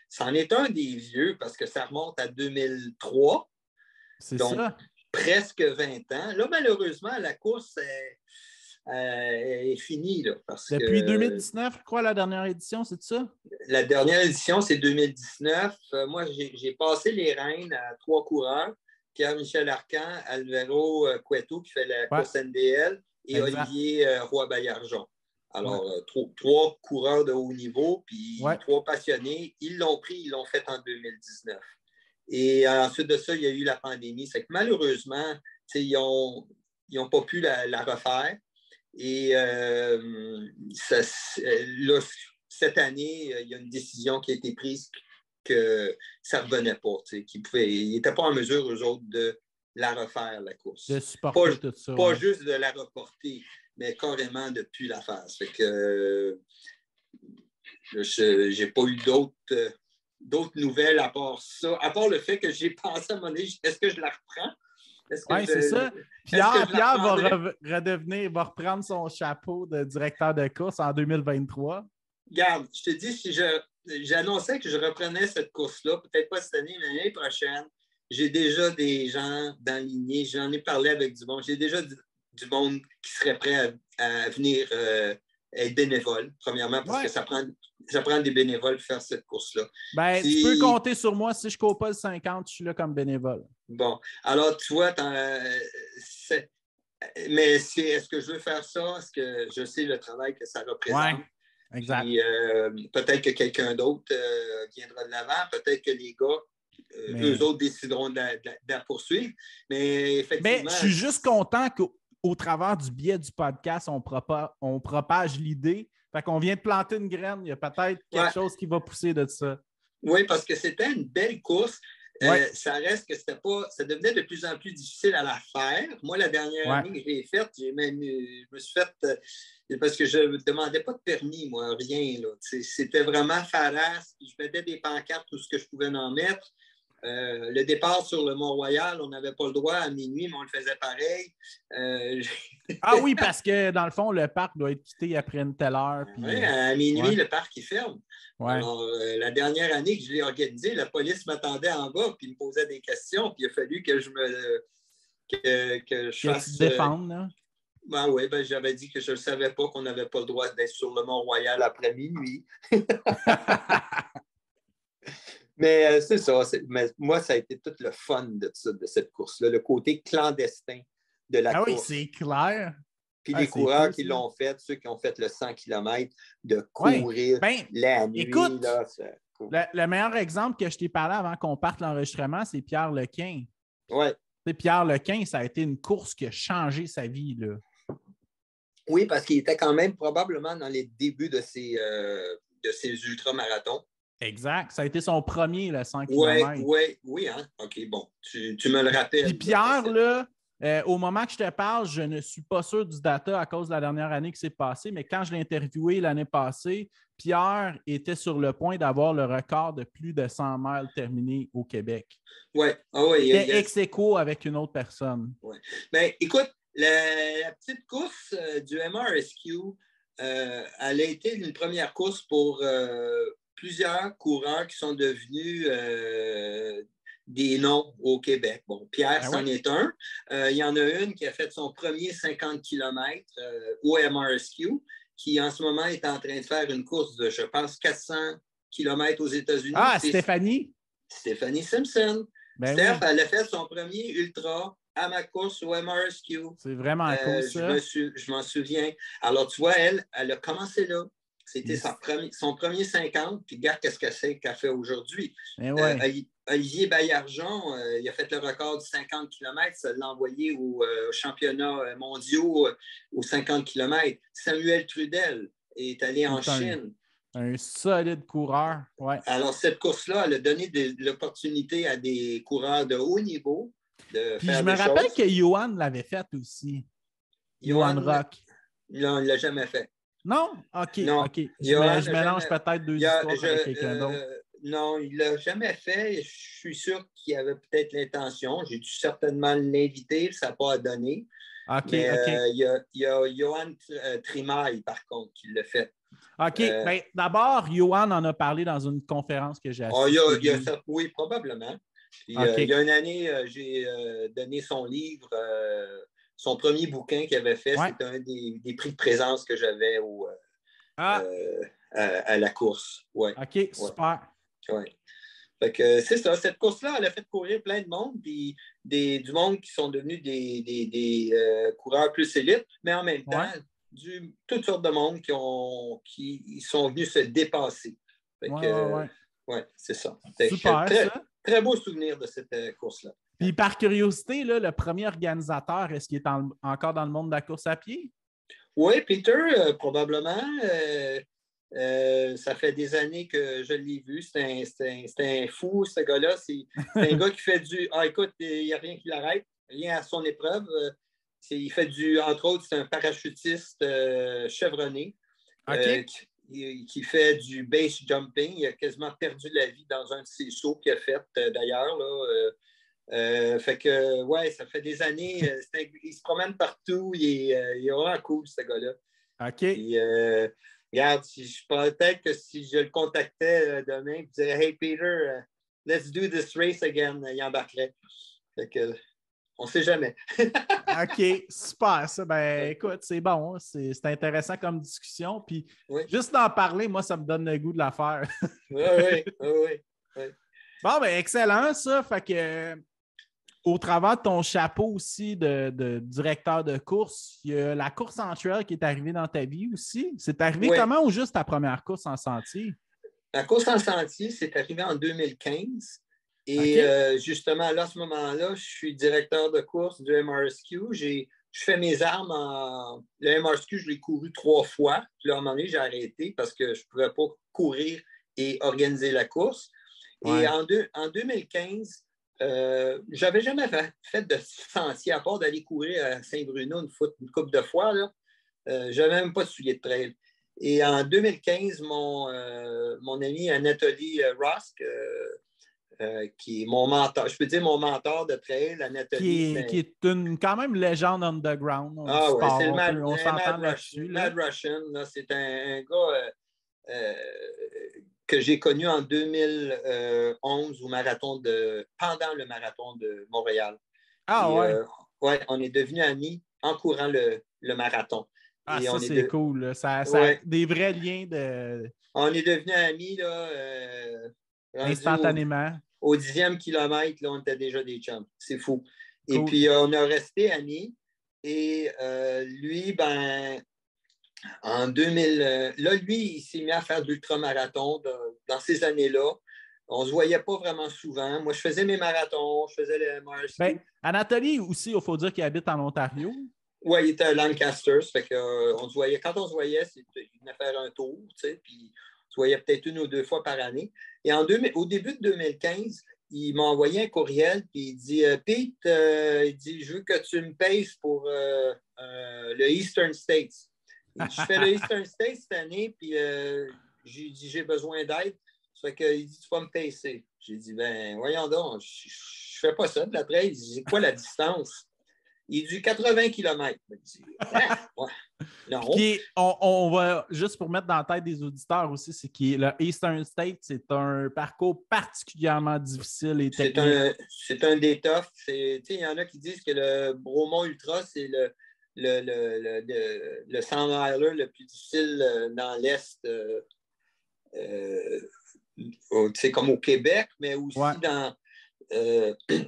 C'en est un des vieux parce que ça remonte à 2003. C'est donc, ça. Presque 20 ans. Là, malheureusement, la course est finie. Là, Depuis 2019, je crois, la dernière édition, c'est ça? La dernière édition, c'est 2019. Moi, j'ai passé les rênes à 3 coureurs. Pierre-Michel Arcan, Alvaro Cueto, qui fait la course NDL, et Olivier Roy-Baillargeon. Alors, 3 coureurs de haut niveau, puis 3 passionnés. Ils l'ont pris, ils l'ont fait en 2019. Et ensuite de ça, il y a eu la pandémie. C'est que malheureusement, ils n'ont pas pu la refaire. Et là, cette année, il y a une décision qui a été prise que ça ne revenait pas. Ils n'étaient pas en mesure, eux autres, de la refaire, la course. De supporter tout ça. Pas juste de la reporter, mais carrément de ne plus la faire. Ça fait que je n'ai pas eu d'autres nouvelles à part ça, à part le fait que j'ai pensé à mon âge, est-ce que je la reprends? Oui, c'est ça. Pierre va reprendre son chapeau de directeur de course en 2023. Regarde, je te dis, si j'annonçais que je reprenais cette course-là, peut-être pas cette année, mais l'année prochaine, j'ai déjà des gens d'enligner, j'en ai parlé avec du monde, j'ai déjà du monde qui serait prêt à venir être bénévole, premièrement, parce que ça prend des bénévoles pour faire cette course-là. Ben, tu peux compter sur moi. Si je ne cours pas le 50, je suis là comme bénévole. Bon. Alors, tu vois, mais est-ce que je veux faire ça? Est-ce que je sais le travail que ça représente? Oui, exact. Puis, peut-être que quelqu'un d'autre viendra de l'avant. Peut-être que les gars, eux autres, décideront de la poursuivre. Mais effectivement... Mais je suis juste content qu'au travers du biais du podcast, on propage l'idée. Fait qu'on vient de planter une graine. Il y a peut-être quelque chose qui va pousser de ça. Oui, parce que c'était une belle course. Ça reste que ça devenait de plus en plus difficile à la faire. Moi, la dernière année que j'ai faite, je me suis faite parce que je ne demandais pas de permis, moi, rien. Là. C'était vraiment farasse. Je mettais des pancartes, tout ce que je pouvais en mettre. Le départ sur le Mont-Royal, on n'avait pas le droit à minuit, mais on le faisait pareil. Ah oui, parce que dans le fond, le parc doit être quitté après une telle heure. Oui, à minuit, le parc, il ferme. Ouais. Alors, la dernière année que je l'ai organisé, la police m'attendait en bas puis me posait des questions. Puis il a fallu que je fasse... Que tu te défendes, là? Ben oui, j'avais dit que je ne savais pas qu'on n'avait pas le droit d'être sur le Mont-Royal après minuit. Mais c'est ça. Mais moi, ça a été tout le fun de cette course-là, le côté clandestin de la course. Ah oui, c'est clair. Puis les coureurs qui l'ont fait, ceux qui ont fait le 100 km, de courir la nuit. Écoute, là, cool. Le meilleur exemple que je t'ai parlé avant qu'on parte l'enregistrement, c'est Pierre Lequin. Oui. Pierre Lequin, ça a été une course qui a changé sa vie, là. Oui, parce qu'il était quand même probablement dans les débuts de ses ultramarathons. Exact. Ça a été son premier, le 100 km. Oui, hein? OK, bon. Tu me le rappelles. Puis Pierre, là, au moment que je te parle, je ne suis pas sûr du data à cause de la dernière année qui s'est passée, mais quand je l'ai interviewé l'année passée, Pierre était sur le point d'avoir le record de plus de 100 miles terminés au Québec. Oui. Il était ex-aequo avec une autre personne. Oui. Bien, écoute, la petite course du MRSQ, elle a été une première course pour plusieurs coureurs qui sont devenus des noms au Québec. Bon, Pierre, c'en est un. Il y en a une qui a fait son premier 50 km au MRSQ, qui en ce moment est en train de faire une course de, je pense, 400 km aux États-Unis. Ah, Stéphanie? Stéphanie Simpson. Ben Steph, elle a fait son premier ultra à ma course au MRSQ. C'est vraiment cool, ça. Je m'en souviens. Alors, tu vois, elle a commencé là. C'était son premier 50, puis regarde qu'est-ce qu'elle fait aujourd'hui. Olivier Baillargeon, il a fait le record du 50 km, ça l'a envoyé au championnat mondiaux aux 50 km. Samuel Trudel est allé en Chine. Un solide coureur, ouais. Alors, cette course-là, elle a donné l'opportunité à des coureurs de haut niveau de Puis faire je me des rappelle choses. que Johan l'avait fait aussi. Johan Rock. Non, il ne l'a jamais fait. Non? OK. Non. OK. Je mélange peut-être deux histoires avec quelqu'un d'autre. Non, il ne l'a jamais fait. Je suis sûr qu'il avait peut-être l'intention. J'ai dû certainement l'inviter, ça n'a pas donné. OK, Mais, OK. Il y a Johan Trimaille, par contre, qui l'a fait. OK. Ben, d'abord, Johan en a parlé dans une conférence que j'ai assistée. Oui, probablement. Puis, OK. il y a une année, j'ai donné son livre, son premier bouquin qu'il avait fait. C'était un des prix de présence que j'avais à la course. Ouais. OK, super. Ouais. Fait que c'est ça. Cette course-là, elle a fait courir plein de monde, puis du monde qui sont devenus des coureurs plus élites, mais en même temps, toutes sortes de monde qui sont venus se dépasser. Fait que, ouais, c'est ça. Super, très, ça. très beau souvenir de cette course-là. Puis par curiosité, là, le premier organisateur, est-ce qu'il est encore dans le monde de la course à pied? Oui, Peter, probablement. Ça fait des années que je l'ai vu. C'est un fou, ce gars-là. C'est un gars qui fait du... Ah, écoute, il n'y a rien qui l'arrête, rien à son épreuve. Il fait entre autres, c'est un parachutiste chevronné qui fait du base jumping. Il a quasiment perdu la vie dans un de ses sauts qu'il a fait, d'ailleurs. Fait que, ouais, ça fait des années. Il se promène partout. Il est vraiment cool, ce gars-là. OK. Puis, regarde, peut-être que si je le contactais demain, je dirais Hey Peter, let's do this race again, il embarquerait. Fait que, on ne sait jamais. OK, super. Ça, ben, écoute, c'est bon. C'est intéressant comme discussion. Puis, juste d'en parler, moi, ça me donne le goût de la faire. Oui. Bon, ben, excellent, ça. Fait que, au travers de ton chapeau aussi de directeur de course, il y a la course en trail qui est arrivée dans ta vie aussi. C'est arrivé comment ou juste ta première course en sentier? La course en sentier, c'est arrivé en 2015. Et justement, là, à ce moment-là, je suis directeur de course du MRSQ. Je fais mes armes Le MRSQ, je l'ai couru 3 fois. Puis là, à un moment donné, j'ai arrêté parce que je ne pouvais pas courir et organiser la course. Ouais. Et en 2015, j'avais jamais fait de sentier à part d'aller courir à Saint-Bruno une couple de fois. Je n'avais même pas de souliers de trail. Et en 2015, mon ami Anatoly Rosk, qui est mon mentor, je peux dire mon mentor de trail, Anatoly. Qui est quand même légende underground. Oui, c'est le Mad Russian. C'est un gars que j'ai connu en 2011 pendant le marathon de Montréal. Ouais, on est devenus amis en courant le marathon. Ah, et ça, c'est cool. Ça a des vrais liens de... On est devenus amis, là, instantanément. Au 10e kilomètre, là, on était déjà des chums. C'est fou. Cool. Et puis, on a resté amis. Et lui, ben, en 2000, là, lui, il s'est mis à faire de l'ultramarathon dans ces années-là. On ne se voyait pas vraiment souvent. Moi, je faisais mes marathons, je faisais les MRSQ. Ben, Anatoly aussi, il faut dire qu'il habite en Ontario. Oui, il était à Lancaster. Ça fait que, on se voyait, quand on se voyait, il venait faire un tour, tu sais, puis on se voyait peut-être 1 ou 2 fois par année. Et au début de 2015, il m'a envoyé un courriel, puis il dit Pete, il dit, je veux que tu me payes pour le Eastern States. Je fais le Eastern States cette année, puis j'ai dit j'ai besoin d'aide. Ça fait qu'il dit tu vas me pacer. J'ai dit ben voyons donc, je fais pas ça de la trail. Il dit c'est quoi la distance? Il dit 80 km. Il dit ouais. Non. On va juste pour mettre dans la tête des auditeurs aussi, c'est que le Eastern State, c'est un parcours particulièrement difficile et technique. C'est un des toughs. Il y en a qui disent que le Bromont Ultra, c'est le 100 miler le plus difficile dans l'Est, c'est comme au Québec, mais aussi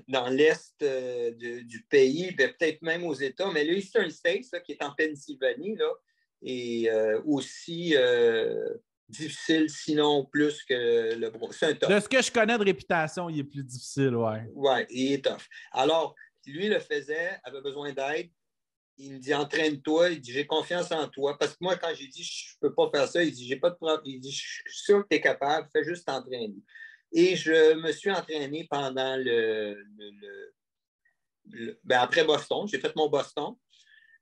dans l'Est du pays, peut-être même aux États. Mais le Eastern States, là, qui est en Pennsylvanie, là, est aussi difficile, sinon plus que le Bromont. C'est un tough. De ce que je connais de réputation, il est plus difficile, ouais. Oui, il est tough. Alors, lui le faisait, avait besoin d'aide. Il me dit entraîne-toi, il dit j'ai confiance en toi. Parce que moi, quand j'ai dit je ne peux pas faire ça, il dit j'ai pas de problème. Il dit je suis sûr que tu es capable, fais juste t'entraîner. Et je me suis entraîné pendant après Boston. J'ai fait mon Boston.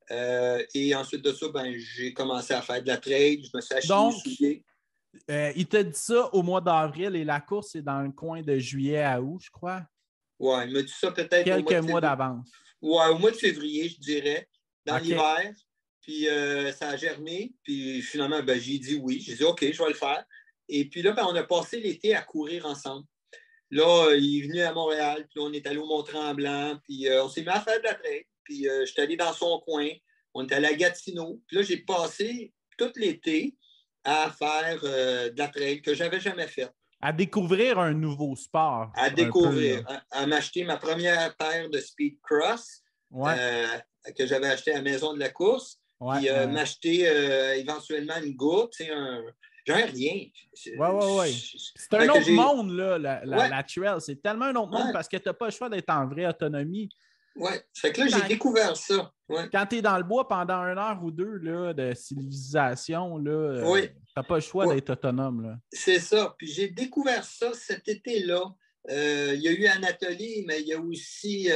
Et ensuite de ça, j'ai commencé à faire de la trail. Je me suis acheté des souliers. Il t'a dit ça au mois d'avril et la course est dans le coin de juillet à août, je crois. Oui, il m'a dit ça peut-être quelques mois d'avance. Oui, au mois de février, je dirais. Dans l'hiver, puis ça a germé, puis finalement, j'ai dit oui. J'ai dit OK, je vais le faire. Et puis là, on a passé l'été à courir ensemble. Là, il est venu à Montréal, puis on est allé au Mont-Tremblant, puis on s'est mis à faire de la trail. Puis je suis allé dans son coin, on est allé à Gatineau. Puis là, j'ai passé tout l'été à faire de la trail que je n'avais jamais fait. À découvrir un nouveau sport. À découvrir, à m'acheter ma première paire de Speed Cross. Que j'avais acheté à la maison de la course, puis m'acheter éventuellement une gourde, rien. Ouais. C'est un autre monde, là, la trail. C'est tellement un autre monde parce que tu n'as pas le choix d'être en vraie autonomie. Oui, fait que là, j'ai découvert ça. Ouais. Quand tu es dans le bois pendant 1 heure ou 2 là, de civilisation, tu n'as pas le choix d'être autonome. Là. C'est ça. Puis j'ai découvert ça cet été-là. Il y a eu Anatoly, mais il y a aussi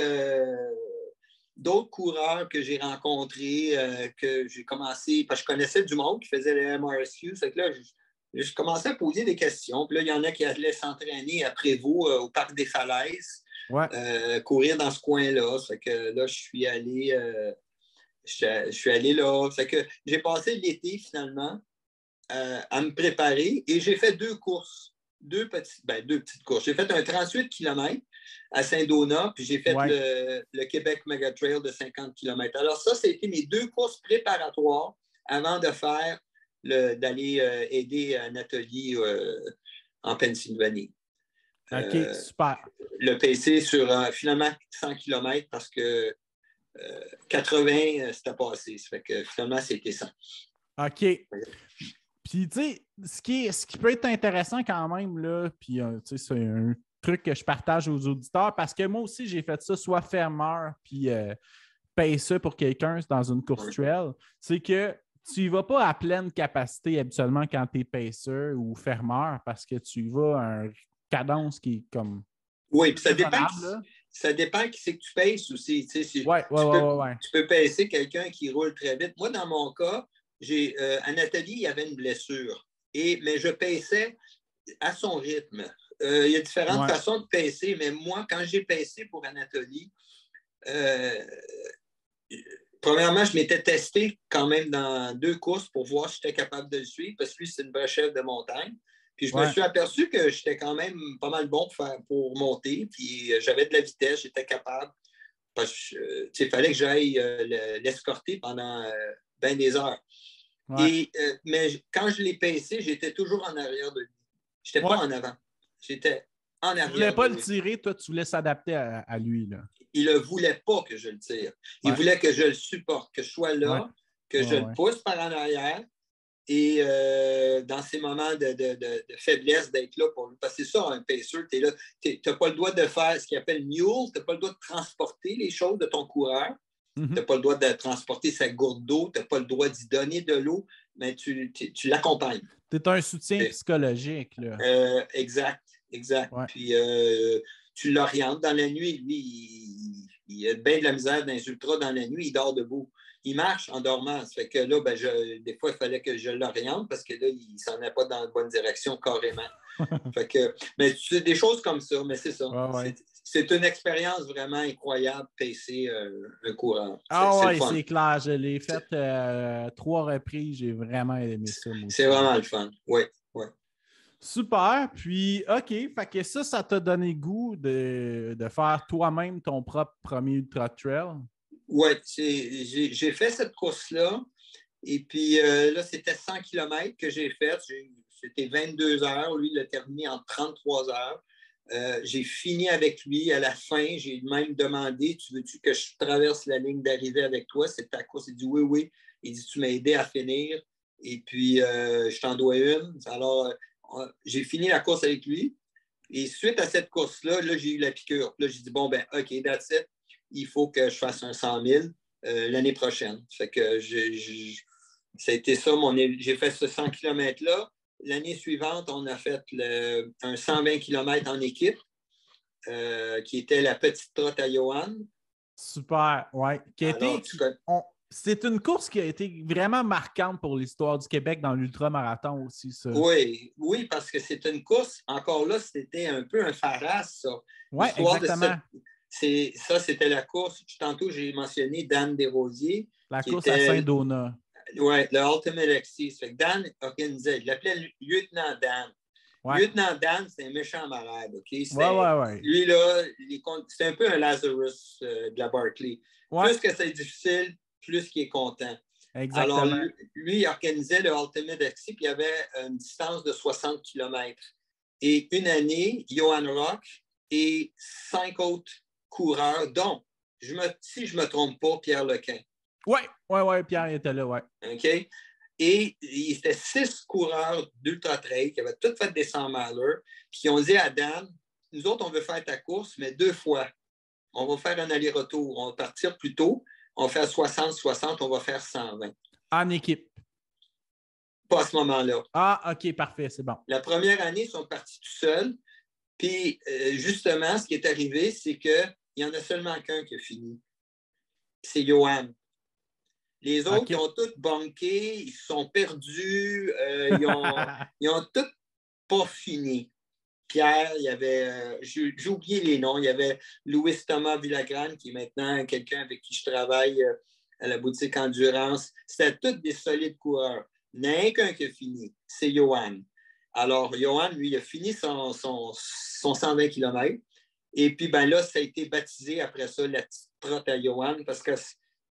d'autres coureurs que j'ai rencontrés, que j'ai commencé, parce que je connaissais du monde qui faisait le MRSQ. Fait que là, je commençais à poser des questions. Puis là, il y en a qui allaient s'entraîner à Prévost, au Parc des Falaises. Courir dans ce coin-là. Fait que là, je suis allé là. Fait que j'ai passé l'été, finalement, à me préparer et j'ai fait 2 courses. 2 petites courses. J'ai fait un 38 km à Saint-Donat, puis j'ai fait le Québec Mega Trail de 50 km. Alors ça a été mes 2 courses préparatoires avant de d'aller aider Anatoly en Pennsylvanie. OK, super. Le PC sur finalement 100 km parce que 80, c'était pas assez. Ça fait que finalement, c'était 100. OK. Puis, tu sais, ce qui peut être intéressant quand même, là, puis, tu sais, c'est un truc que je partage aux auditeurs parce que moi aussi, j'ai fait ça, soit fermeur, puis paye ça pour quelqu'un dans une course trail. C'est que tu y vas pas à pleine capacité habituellement quand tu es pacer ou fermeur parce que tu y vas à une cadence qui est comme. Oui, puis ça dépend qui c'est que tu paces aussi. Tu sais, tu peux pacer quelqu'un qui roule très vite. Moi, dans mon cas, Anatoly, il y avait une blessure. Mais je paçais à son rythme. Il y a différentes façons de pacer, mais moi, quand j'ai pacé pour Anatoly, premièrement, je m'étais testé quand même dans 2 courses pour voir si j'étais capable de le suivre, parce que lui, c'est une vraie chef de montagne. Puis je me suis aperçu que j'étais quand même pas mal bon pour monter, puis j'avais de la vitesse, j'étais capable. Parce que il fallait que j'aille l'escorter pendant bien des heures. Mais quand je l'ai paissé, j'étais toujours en arrière de lui. Je n'étais pas en avant. J'étais en arrière. Tu ne voulais pas le tirer, toi, tu voulais s'adapter à lui. Là. Il ne voulait pas que je le tire. Il voulait que je le supporte, que je sois là, que je le pousse par en arrière. Et dans ces moments de faiblesse, d'être là pour lui. Parce que c'est ça, un pacer, tu es là. Tu n'as pas le droit de faire ce qu'il appelle mule, tu n'as pas le droit de transporter les choses de ton coureur. Tu n'as pas le droit de transporter sa gourde d'eau, tu n'as pas le droit d'y donner de l'eau, mais tu l'accompagnes. Tu es un soutien psychologique. Là. Exact. Ouais. Puis tu l'orientes dans la nuit. Lui, il a bien de la misère dans les ultras dans la nuit, il dort debout. Il marche en dormant. Ça fait que là, des fois, il fallait que je l'oriente parce que là, il ne s'en allait pas dans la bonne direction carrément. Fait que, mais c'est des choses comme ça, mais c'est ça. C'est une expérience vraiment incroyable, pacer un coureur. C'est clair. Je l'ai fait 3 reprises. J'ai vraiment aimé ça. C'est vraiment le fun. Oui. Super. Puis, OK. Fait que ça t'a donné goût de faire toi-même ton propre premier Ultra Trail? Oui. J'ai fait cette course-là. Et puis là, c'était 100 km que j'ai fait. C'était 22 heures. Lui, il l'a terminé en 33 heures. J'ai fini avec lui à la fin. J'ai même demandé, tu veux-tu que je traverse la ligne d'arrivée avec toi? C'est ta course. Il dit oui. Il dit, tu m'as aidé à finir. Et puis, je t'en dois une. Alors, j'ai fini la course avec lui. Et suite à cette course-là, j'ai eu la piqûre. Là, j'ai dit, bon, OK, that's it. Il faut que je fasse un 100 000 l'année prochaine. Fait que ça a été ça. J'ai fait ce 100 km-là. L'année suivante, on a fait un 120 km en équipe, qui était la petite trotte à Johan. Super, oui. C'est une course qui a été vraiment marquante pour l'histoire du Québec dans l'ultramarathon aussi, ça. Oui, parce que c'est une course, encore là, c'était un peu un pharas, ça. Oui, exactement. C'était la course, tantôt j'ai mentionné Dan Desrosiers. La course à Saint-Donat. Oui, le Ultimate XC. Fait que Dan organisait, il l'appelait Lieutenant Dan. Ouais. Lieutenant Dan, c'est un méchant malade, OK? Lui, là, c'est un peu un Lazarus de la Barclay. Plus que c'est difficile, plus qu'il est content. Exactement. Alors, lui, il organisait le Ultimate XC, puis il y avait une distance de 60 km. Et une année, Johan Rock et 5 autres coureurs, dont, si je ne me trompe pas, Pierre Lequin. Oui, Pierre était là, oui. OK? Et il était 6 coureurs d'ultra-trail qui avaient tous fait des 100 milers, puis qui ont dit à Dan, nous autres, on veut faire ta course, mais 2 fois. On va faire un aller-retour. On va partir plus tôt. On va faire 60-60, on va faire 120. En équipe. Pas à ce moment-là. Ah, OK, parfait, c'est bon. La première année, ils sont partis tout seuls. Puis, justement, ce qui est arrivé, c'est qu'il y en a seulement qu'un qui a fini. C'est Johan. Les autres, ils ont tous bunké, ils se sont perdus, ils ont tous pas fini. Pierre, il y avait, j'ai oublié les noms, il y avait Louis Thomas Villagrane, qui est maintenant quelqu'un avec qui je travaille à la boutique Endurance. C'était tous des solides coureurs. Il n'y en a qu'un qui a fini, c'est Johan. Alors, Johan, lui, il a fini son 120 km. Et puis, ben là, ça a été baptisé après ça, la petite trotte à Johan, parce que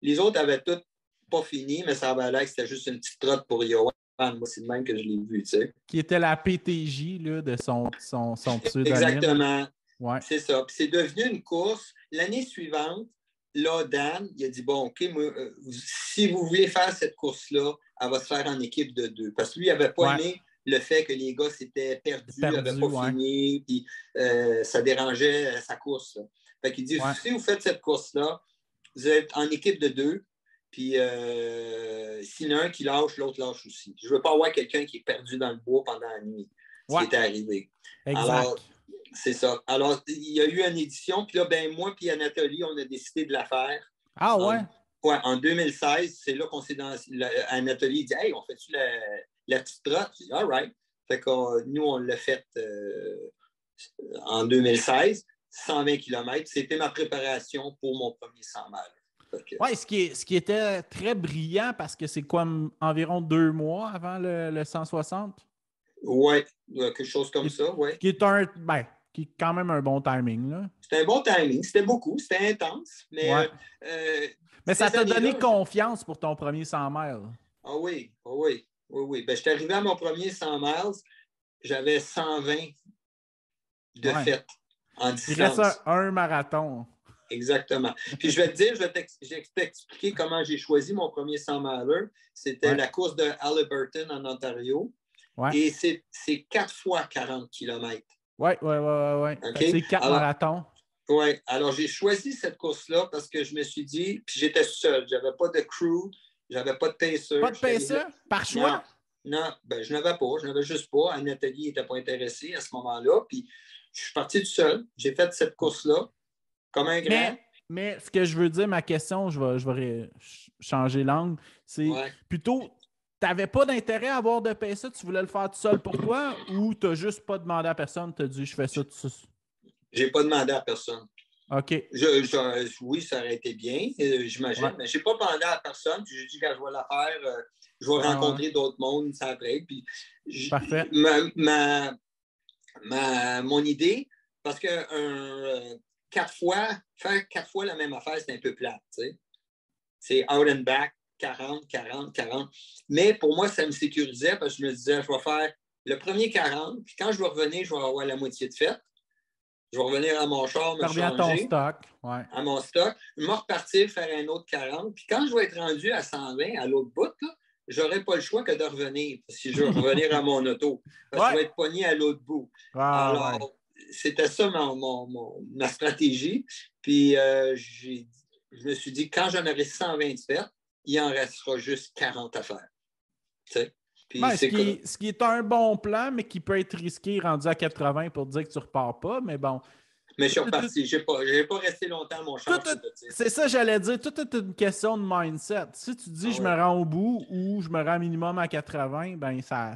les autres avaient tous pas fini, mais ça avait l'air que c'était juste une petite trotte pour Johan. Moi, c'est le même que je l'ai vu, tu sais. Qui était la PTJ là, de son pseudonyme. Exactement. Ouais. C'est ça. Puis c'est devenu une course. L'année suivante, là, Dan, il a dit, bon, OK, moi, si vous voulez faire cette course-là, elle va se faire en équipe de 2. Parce que lui, il n'avait pas aimé le fait que les gars s'étaient perdus, n'avaient pas fini, puis ça dérangeait sa course. Là. Fait qu'il dit, si vous faites cette course-là, vous êtes en équipe de 2. Puis, s'il y en a un qui lâche, l'autre lâche aussi. Je ne veux pas avoir quelqu'un qui est perdu dans le bois pendant la nuit, ce qui était arrivé. Exact. Alors, c'est ça. Alors, il y a eu une édition, puis là, ben moi puis Anatoly, on a décidé de la faire. Ah ouais? En 2016, c'est là qu'on s'est dans... Anatoly dit « Hey, on fait-tu la petite trotte? » J'ai dit « All right. » Fait que nous, on l'a fait en 2016, 120 km. C'était ma préparation pour mon premier 100 miles. Oui, ce qui était très brillant parce que c'est quoi, environ 2 mois avant le 160? Oui, quelque chose comme ça, oui. Qui est quand même un bon timing. Là. C'était un bon timing, c'était beaucoup, c'était intense, mais... mais ça t'a donné confiance pour ton premier 100 miles. Ah oui. Ben, j'étais arrivé à mon premier 100 miles, j'avais 120 de fait en distance. Il reste un marathon. Exactement. Puis je vais te dire, je vais t'expliquer comment j'ai choisi mon premier 100 miler. C'était la course de Haliburton en Ontario. Et c'est 4 fois 40 km. Oui. Okay? C'est 4 marathons. Oui. Alors, j'ai choisi cette course-là parce que je me suis dit, puis j'étais seul. Je n'avais pas de crew, je n'avais pas de pacer. Pas de pacer? Par choix? Non, ben, je n'avais pas. Je n'avais juste pas. Anatoly n'était pas intéressé à ce moment-là. Puis, je suis parti tout seul. J'ai fait cette course-là. Comme un grand. Mais ce que je veux dire, ma question, je vais changer l'angle, c'est plutôt, tu n'avais pas d'intérêt à avoir de pacer, tu voulais le faire tout seul pour toi ou tu n'as juste pas demandé à personne, tu as dit je fais ça tout seul? J'ai pas demandé à personne. OK. Oui, ça aurait été bien, j'imagine, mais je n'ai pas demandé à personne. Puis j'ai dit quand je vais la faire, je vais rencontrer d'autres mondes, ça après. Puis parfait. Mon idée, parce que faire 4 fois la même affaire, c'est un peu plate. Tu sais. C'est out and back, 40. Mais pour moi, ça me sécurisait parce que je me disais, je vais faire le premier 40, puis quand je vais revenir, je vais avoir la moitié de fête. Je vais revenir à mon char, me changer. À ton stock. À mon stock. Je vais repartir, faire un autre 40. Puis quand je vais être rendu à 120, à l'autre bout, je n'aurai pas le choix que de revenir si je veux revenir à mon auto. Parce que je vais être pogné à l'autre bout. Alors, c'était ça ma stratégie. Puis, je me suis dit, quand j'en aurai 120 faites, il en restera juste 40 à faire. Tu sais? Puis ce qui est un bon plan, mais qui peut être risqué rendu à 80 pour dire que tu ne repars pas, mais bon. Mais je suis reparti. Je n'ai pas resté longtemps à mon char. C'est ça, j'allais dire. Tout est une question de mindset. Si tu dis je me rends au bout ou je me rends minimum à 80, ben ça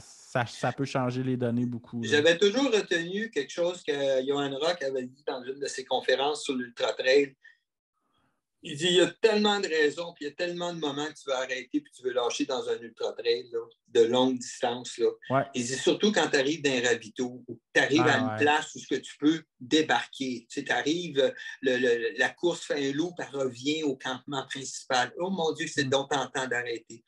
peut changer les données beaucoup. Là. J'avais toujours retenu quelque chose que Johan Rock avait dit dans une de ses conférences sur l'Ultra Trail. Il dit, il y a tellement de raisons, puis il y a tellement de moments que tu vas arrêter puis tu veux lâcher dans un ultra-trail de longue distance. Là. Ouais. Il dit surtout quand tu arrives dans un ravito ou tu arrives à une place où tu peux débarquer. Tu arrives, la course fait un loop, elle revient au campement principal. Oh mon Dieu, c'est donc tentant d'arrêter.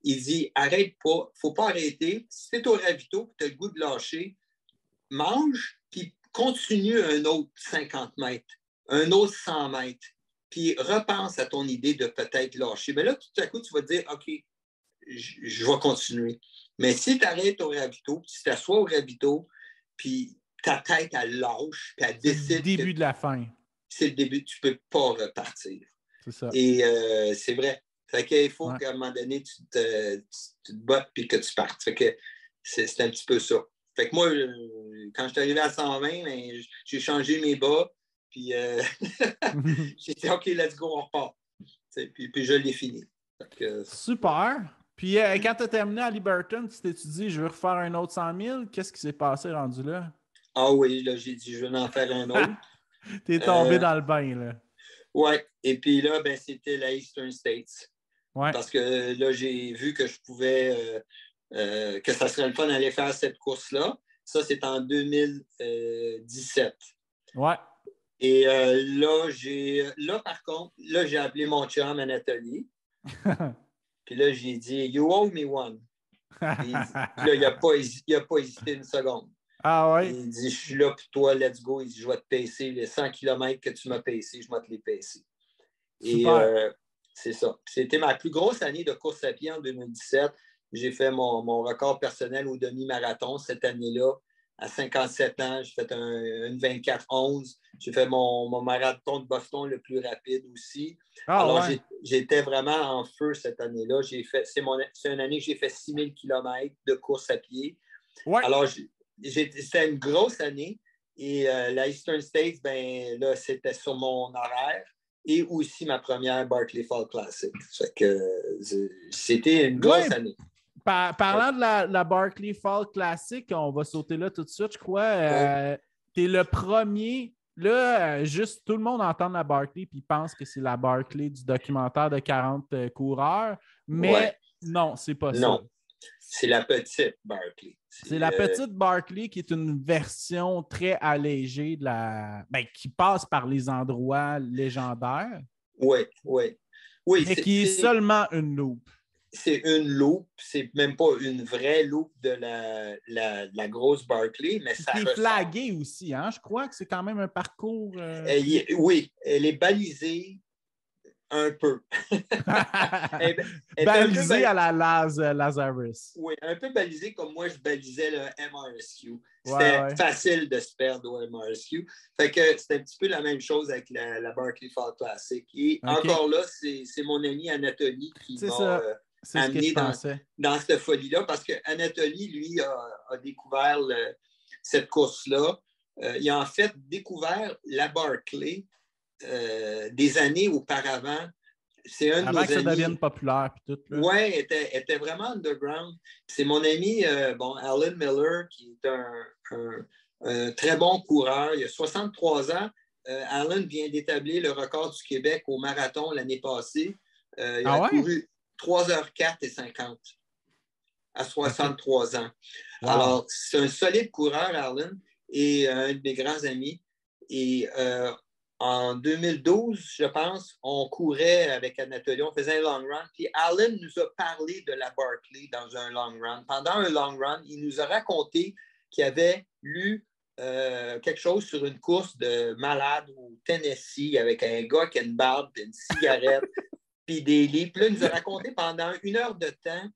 Il dit, arrête pas, il ne faut pas arrêter. Si tu es au ravito et tu as le goût de lâcher, mange, puis continue un autre 50 mètres, un autre 100 mètres. Puis repense à ton idée de peut-être lâcher. Mais là, tout à coup, tu vas te dire, OK, je vais continuer. Mais si tu arrêtes au ravito, tu t'assois au ravito, puis ta tête, elle lâche, puis elle décide. C'est le début de la fin. C'est le début, tu ne peux pas repartir. C'est ça. Et c'est vrai. Fait qu'il faut qu'à un moment donné, tu te battes puis que tu partes. Fait que c'est un petit peu ça. Fait que moi, quand je suis arrivé à 120, ben, j'ai changé mes bas, puis j'ai dit OK, let's go, on repart. Puis je l'ai fini. Super. Puis quand tu as terminé à Liberton, tu t'es dit, je veux refaire un autre 100 000. Qu'est-ce qui s'est passé rendu là? Ah oui, là, j'ai dit, je vais en faire un autre. T'es tombé dans le bain, là. Oui. Et puis là, ben, c'était la Eastern States. Ouais. Parce que là, j'ai vu que je pouvais, que ça serait le fun d'aller faire cette course-là. Ça, c'est en 2017. Ouais. Et là, par contre, là, j'ai appelé mon chum Anatoly. Puis là, j'ai dit, You owe me one. Puis là, il n'a pas hésité une seconde. Ah ouais? Il dit, je suis là pour toi, let's go. Il dit, je vais te pacer les 100 km que tu m'as pacé, je vais te les pacer. Super. Et c'est ça. C'était ma plus grosse année de course à pied en 2017. J'ai fait mon record personnel au demi-marathon cette année-là. À 57 ans, j'ai fait une 24-11. J'ai fait mon marathon de Boston le plus rapide aussi. Alors, ouais. j'étais vraiment en feu cette année-là. C'est une année que j'ai fait 6000 km de course à pied. Ouais. Alors, c'était une grosse année. Et la Eastern States, ben là, c'était sur mon horaire. Et aussi ma première Barkley Fall Classic. Fait que c'était une grosse année. Parlant de la Barkley Fall Classic, on va sauter là tout de suite, je crois. Tu es le premier. Là, juste tout le monde entend la Barkley puis pense que c'est la Barkley du documentaire de 40 coureurs. Mais non, c'est pas ça. C'est la petite Barkley. C'est la petite Barkley qui est une version très allégée de qui passe par les endroits légendaires. Oui. Mais qui est seulement une loupe. C'est une loupe, c'est même pas une vraie loupe de la grosse Barkley, mais ça ressemble. Qui est flaguée aussi, hein? Je crois que c'est quand même un parcours... Oui, elle est balisée un peu. Balisée à la Lazarus. Oui, un peu balisée comme moi, je balisais le MRSQ. C'était facile de se perdre au MRSQ. Fait que c'était un petit peu la même chose avec la Barkley Fall Classic. Et encore là, c'est mon ami Anatoly qui m'a amené dans cette folie-là parce qu'Anatoly, lui, a découvert cette course-là. Il a en fait découvert la Barkley des années auparavant. C'est un avant de nos que ça amis. devienne populaire. Oui, était vraiment underground. C'est mon ami Alan Miller, qui est un très bon coureur. Il a 63 ans. Alan vient d'établir le record du Québec au marathon l'année passée. Il a couru 3h04 et 50 à 63 ans. Wow. Alors, c'est un solide coureur, Alan, et un de mes grands amis. Et en 2012, je pense, on courait avec Anatoly, on faisait un long run. Puis Alan nous a parlé de la Barkley dans un long run. Pendant un long run, il nous a raconté qu'il avait lu quelque chose sur une course de malade au Tennessee avec un gars qui a une barbe, une cigarette, puis des livres. Puis là, il nous a raconté pendant 1 heure de temps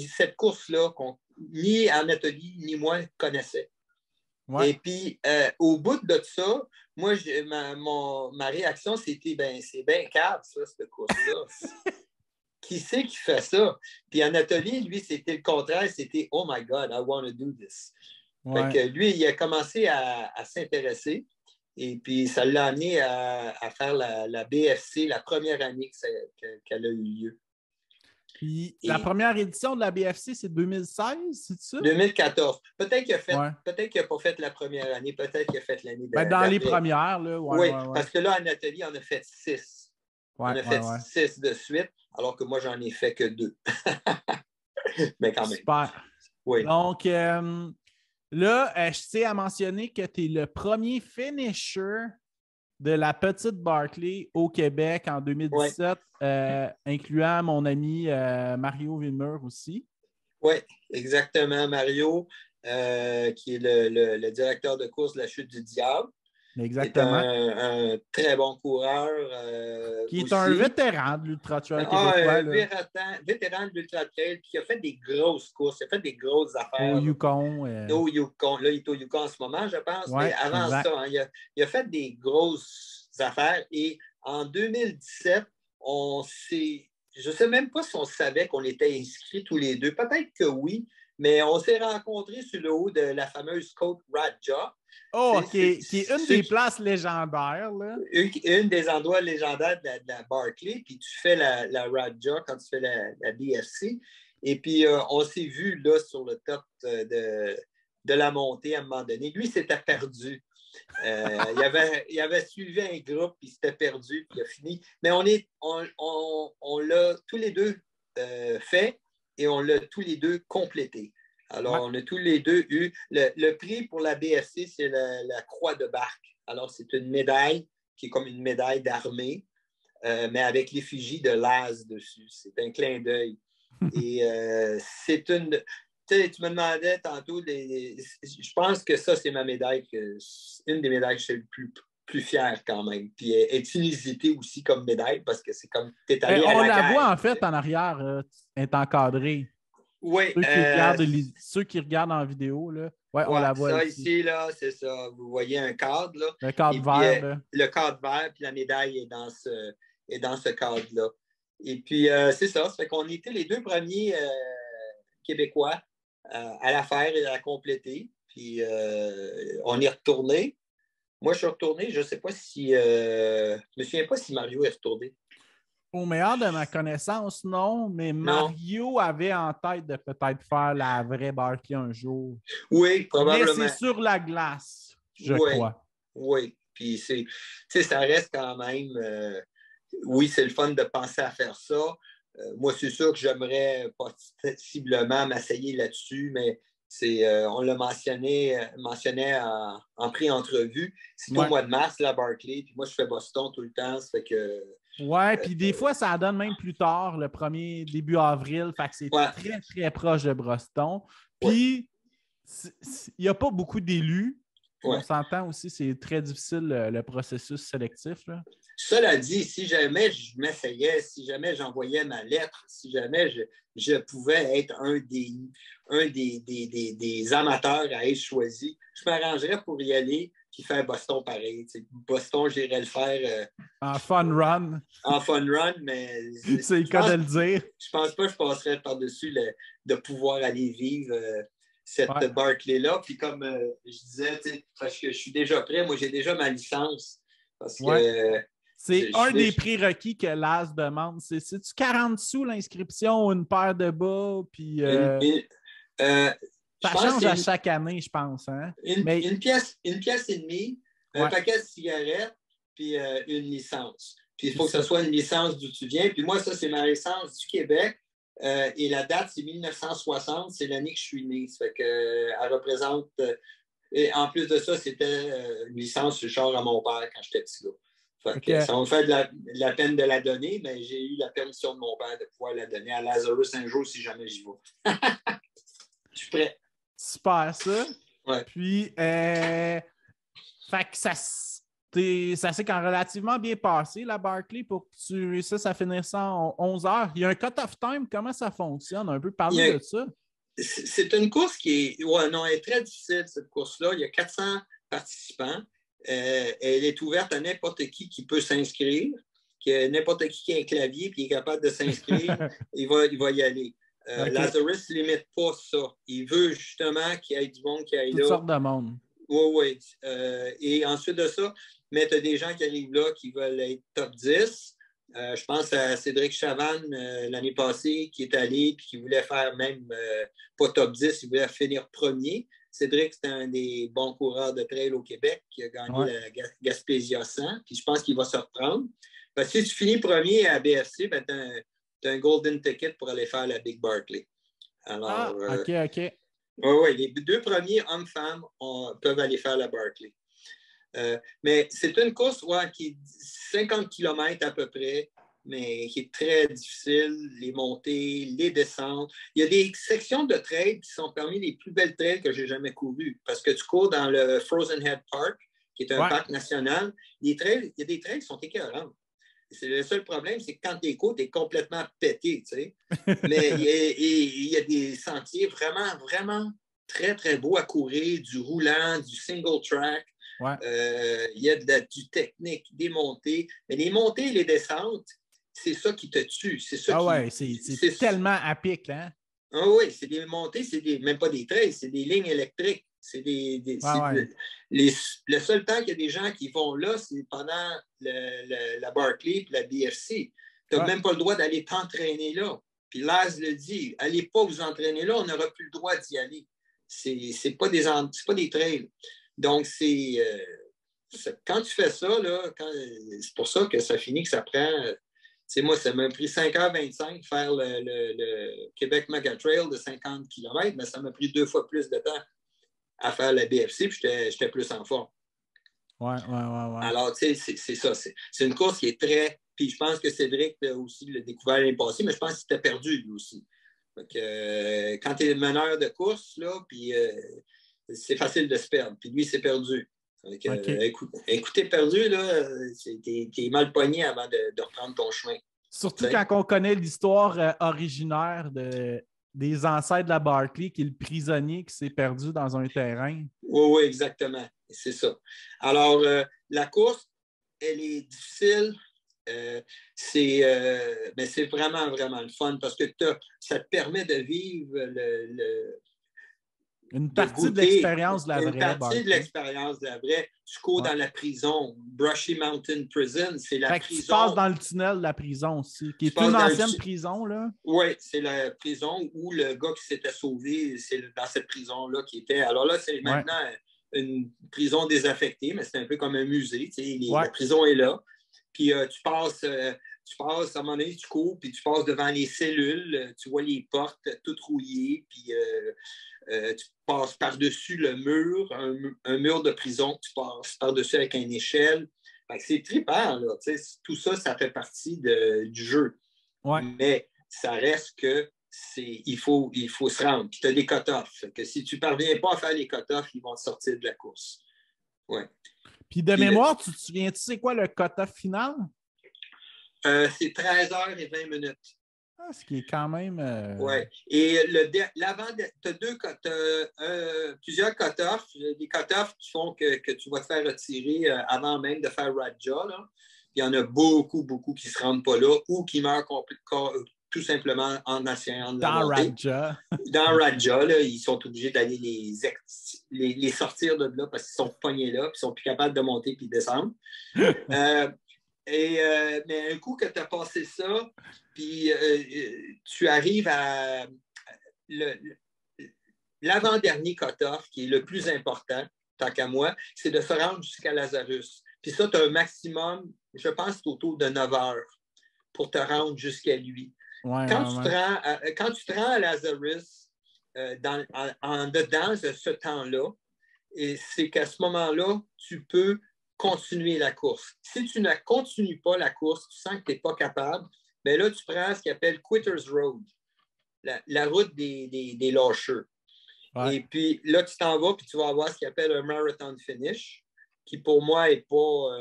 cette course-là ni Anatoly ni moi connaissait. Ouais. Et puis, au bout de ça, moi, ma réaction, c'était, c'est bien cave, ça, cette course-là. Qui c'est qui fait ça? Puis Anatoly, lui, c'était le contraire. C'était, oh my God, I want to do this. Ouais. Fait que lui, il a commencé à s'intéresser. Et puis, ça l'a amené à faire la BFC la première année qu'elle a eu lieu. Puis la première édition de la BFC, c'est 2016, c'est ça? 2014. Peut-être qu'il n'a pas fait la première année, peut-être qu'il a fait l'année dans les premières, là. Oui, parce que là, Anatoly en a fait 6. On a fait 6 de suite, alors que moi, j'en ai fait que 2. Mais quand même. Super. Oui. Donc, là, je tiens à mentionner que tu es le premier finisher de la petite Barkley au Québec en 2017, incluant mon ami Mario Villemur aussi. Oui, exactement. Mario, qui est le directeur de course de la Chute du Diable. est Exactement. un très bon coureur. Qui est aussi. un vétéran de l'Ultra-Trail québécois. Un Là. vétéran de l'Ultra-Trail qui a fait des grosses courses, il a fait des grosses Au affaires. Yukon. Au Yukon. Là, il est au Yukon en ce moment, je pense. Oui, Mais avant exact. ça, hein, il a fait des grosses affaires. Et en 2017, je ne sais même pas si on savait qu'on était inscrits tous les deux. Peut-être que oui, mais on s'est rencontrés sur le haut de la fameuse côte Radja. Oh, qui est une des places légendaires. Là. Une des endroits légendaires de la Barclay, puis tu fais la Radja quand tu fais la BFC. Et puis, on s'est vu là sur le top de la montée à un moment donné. Lui, s'était perdu. Il avait suivi un groupe, puis il s'était perdu, puis il a fini. Mais on l'a tous les deux fait et on l'a tous les deux complété. Alors, on a tous les deux eu le prix pour la BFC, c'est la Croix de Barque. Alors, c'est une médaille qui est comme une médaille d'armée, mais avec l'effigie de Laz dessus. C'est un clin d'œil. Et c'est une. Tu me demandais tantôt, je pense que ça, c'est ma médaille, une des médailles que je suis le plus fier quand même. Puis elle est inusitée aussi comme médaille parce que c'est comme tu es allé à on la la guerre. voit en fait en arrière, est encadrée. Oui. Ceux qui regardent en vidéo, là, on Ouais, la voit ça ici. ici, là, c'est ça. Vous voyez un cadre, là. Le cadre vert. Là. Le cadre vert, puis la médaille est dans ce cadre-là. Et puis, c'est ça. Ça fait qu'on était les deux premiers Québécois à la faire et à la compléter. Puis, on est retourné. Moi, je suis retourné. Je ne sais pas si... je ne me souviens pas si Mario est retourné. Au meilleur de ma connaissance, non, mais Mario avait en tête de peut-être faire la vraie Barclay un jour. Oui, probablement. Mais c'est sur la glace, je crois. Oui, puis ça reste quand même... oui, c'est le fun de penser à faire ça. Moi, c'est sûr que j'aimerais possiblement m'essayer là-dessus, mais on l'a mentionnait en pré-entrevue. C'est au mois de mars, la Barclay, puis moi, je fais Boston tout le temps, ça fait que... Ouais, puis des fois, ça donne même plus tard, le début avril, fait que c'est très, très proche de Boston. Puis, il n'y a pas beaucoup d'élus. On s'entend aussi, c'est très difficile le processus sélectif. Là. Cela dit, si jamais je m'essayais, si jamais j'envoyais ma lettre, si jamais je pouvais être un des amateurs à être choisi, je m'arrangerais pour y aller puis faire Boston pareil. T'sais. Boston, j'irais le faire... en fun run. En fun run, mais... c'est le cas de le dire. Je pense pas que je passerais par-dessus de pouvoir aller vivre... cette Barclay-là. Puis comme je disais, parce que je suis déjà prêt, moi j'ai déjà ma licence. Parce que c'est un des prérequis que l'AS demande. C'est-tu 40 sous l'inscription ou une paire de bas? Puis, ça change à chaque année, je pense. Hein? Une pièce et demie, un paquet de cigarettes, puis une licence. Puis il faut que ce soit une licence d'où tu viens. Puis moi, ça, c'est ma licence du Québec. Et la date, c'est 1960, c'est l'année que je suis né. Ça fait qu'elle représente... et en plus de ça, c'était une licence sur le char à mon père quand j'étais petit gars. Fait que ça m'a fait de la peine de la donner, mais j'ai eu la permission de mon père de pouvoir la donner à Lazarus un jour si jamais j'y vais. Je suis prêt. Super, ça. Ouais. Puis, fait que ça s'est quand relativement bien passé, la Barclay, pour que tu réussisses à finir ça en 11 heures. Il y a un cut-off time. Comment ça fonctionne? Un peu parler de ça. C'est une course qui est... Ouais, non, elle est très difficile, cette course-là. Il y a 400 participants. Elle est ouverte à n'importe qui peut s'inscrire. N'importe qui a un clavier et est capable de s'inscrire, il va y aller. Lazarus ne limite pas ça. Il veut justement qu'il y ait du monde qui aille là. Toutes sortes de monde. Oui. Et ensuite de ça, mais tu as des gens qui arrivent là qui veulent être top 10. Je pense à Cédric Chavannes l'année passée qui est allé et qui voulait faire même pas top 10, il voulait finir premier. Cédric, c'est un des bons coureurs de trail au Québec qui a gagné la Gaspésia 100. Puis je pense qu'il va se reprendre. Parce que si tu finis premier à BFC, ben, tu as un golden ticket pour aller faire la Big Barclay. Alors, OK. Oui, les deux premiers hommes-femmes peuvent aller faire la Barclay. Mais c'est une course qui est 50 km à peu près, mais qui est très difficile, les montées, les descentes. Il y a des sections de trail qui sont parmi les plus belles trails que j'ai jamais courues, parce que tu cours dans le Frozen Head Park, qui est un parc national. Il y a des trails qui sont écœurants. Le seul problème, c'est que quand tu es côte, tu es complètement pété, tu sais. Mais il y a des sentiers vraiment, vraiment très, très beaux à courir, du roulant, du single track. Ouais. Il y a du technique, des montées. Mais les montées et les descentes, c'est ça qui te tue. C'est ça c'est tellement à pic, hein? Ah oui, c'est des montées, même pas des trails, c'est des lignes électriques. C'est le seul temps qu'il y a des gens qui vont là, c'est pendant la Barclay et la BFC. Tu n'as même pas le droit d'aller t'entraîner là. Puis Laz le dit, allez pas vous entraîner là, on n'aura plus le droit d'y aller. C'est pas des trails. Donc, quand tu fais ça, là, c'est pour ça que ça finit que ça prend. Moi, ça m'a pris 5h25 de faire le Québec Mega Trail de 50 km, mais ça m'a pris 2 fois plus de temps à faire la BFC, puis j'étais plus en forme. Ouais. Alors, tu sais, c'est ça. C'est une course qui est très. Puis je pense que Cédric aussi l'a découvert l'année passée, mais je pense qu'il était perdu lui aussi. Donc, quand tu es meneur de course, là, puis c'est facile de se perdre. Puis lui, il s'est perdu. Donc, écoutez, perdu, là, t'es mal pogné avant de reprendre ton chemin. Surtout quand on connaît l'histoire originaire des ancêtres de la Barclay, qui est le prisonnier qui s'est perdu dans un terrain. Oui, exactement. C'est ça. Alors, la course, elle est difficile. C'est vraiment, vraiment le fun parce que ça te permet de vivre une partie de l'expérience de la vraie. Une partie de l'expérience de la vraie. Tu cours dans la prison. Brushy Mountain Prison, c'est la prison. Tu passes dans le tunnel de la prison aussi, qui est une ancienne prison, là. Oui, c'est la prison où le gars qui s'était sauvé, c'est dans cette prison-là qui était. Alors là, c'est maintenant une prison désaffectée, mais c'est un peu comme un musée. La prison est là. Puis tu passes, à un moment donné, tu cours, puis tu passes devant les cellules, tu vois les portes toutes rouillées, puis tu passes par-dessus le mur, un mur de prison, tu passes par-dessus avec une échelle. C'est trippant, là. Tout ça, ça fait partie du jeu. Ouais. Mais ça reste que il faut se rendre. Puis tu as des cut-offs. Que si tu ne parviens pas à faire les cut-offs, ils vont te sortir de la course. Ouais. Puis de mémoire, tu te souviens-tu c'est quoi le cut-off final? C'est 13h20. Ce qui est quand même... Oui. Et tu as plusieurs cut-offs. Des cut-offs qui font que tu vas te faire retirer avant même de faire Radja. Là. Il y en a beaucoup, beaucoup qui ne se rendent pas là ou qui meurent tout simplement en essayant de la monter. Radja. Dans Radja, là, ils sont obligés d'aller les sortir de là parce qu'ils sont pognés là et ils sont plus capables de monter puis de descendre. Mais un coup que tu as passé ça, puis tu arrives à l'avant-dernier cut-off, qui est le plus important, tant qu'à moi, c'est de se rendre jusqu'à Lazarus. Puis ça, tu as un maximum, je pense, autour de 9 heures pour te rendre jusqu'à lui. Quand tu te rends à Lazarus, en dedans de ce temps-là, c'est qu'à ce moment-là, tu peux continuer la course. Si tu ne continues pas la course, tu sens que tu n'es pas capable, bien là, tu prends ce qu'on appelle Quitter's Road, la route des lâcheux. Ouais. Et puis là, tu t'en vas, puis tu vas avoir ce qu'on appelle un marathon finish, qui pour moi n'est pas,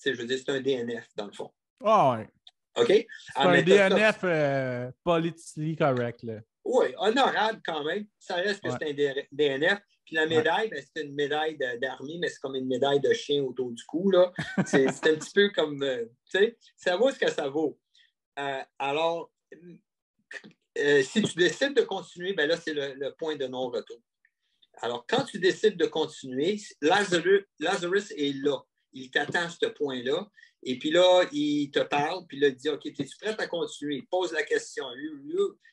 je veux dire, c'est un DNF, dans le fond. Ah ouais. OK? C'est un DNF politically correct, là. Oui, honorable quand même. Ça reste que c'est un DNF. Puis la médaille, c'est une médaille d'armée, mais c'est comme une médaille de chien autour du cou. Là. C'est un petit peu comme, tu sais, ça vaut ce que ça vaut. Alors, si tu décides de continuer, ben là, c'est le point de non-retour. Alors, quand tu décides de continuer, Lazarus est là. Il t'attend à ce point-là. Et puis là, il te parle, puis là, il dit, OK, es-tu prêt à continuer? Il pose la question.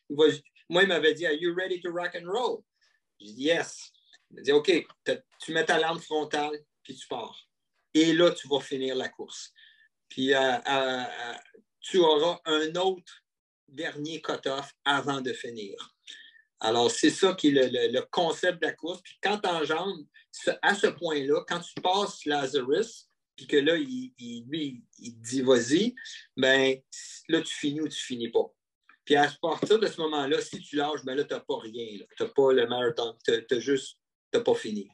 Moi, il m'avait dit, Are you ready to rock and roll? Je dis, Yes. Il m'a dit, OK, tu mets ta lampe frontale, puis tu pars. Et là, tu vas finir la course. Puis tu auras un autre dernier cut-off avant de finir. Alors, c'est ça qui est le concept de la course. Puis quand tu enjambes à ce point-là, quand tu passes Lazarus, puis que là, lui, il dit vas-y, bien là, tu finis ou tu finis pas. Puis à partir de ce moment-là, si tu lâches, bien là, tu n'as pas rien. Tu n'as pas le marathon. Tu n'as pas fini.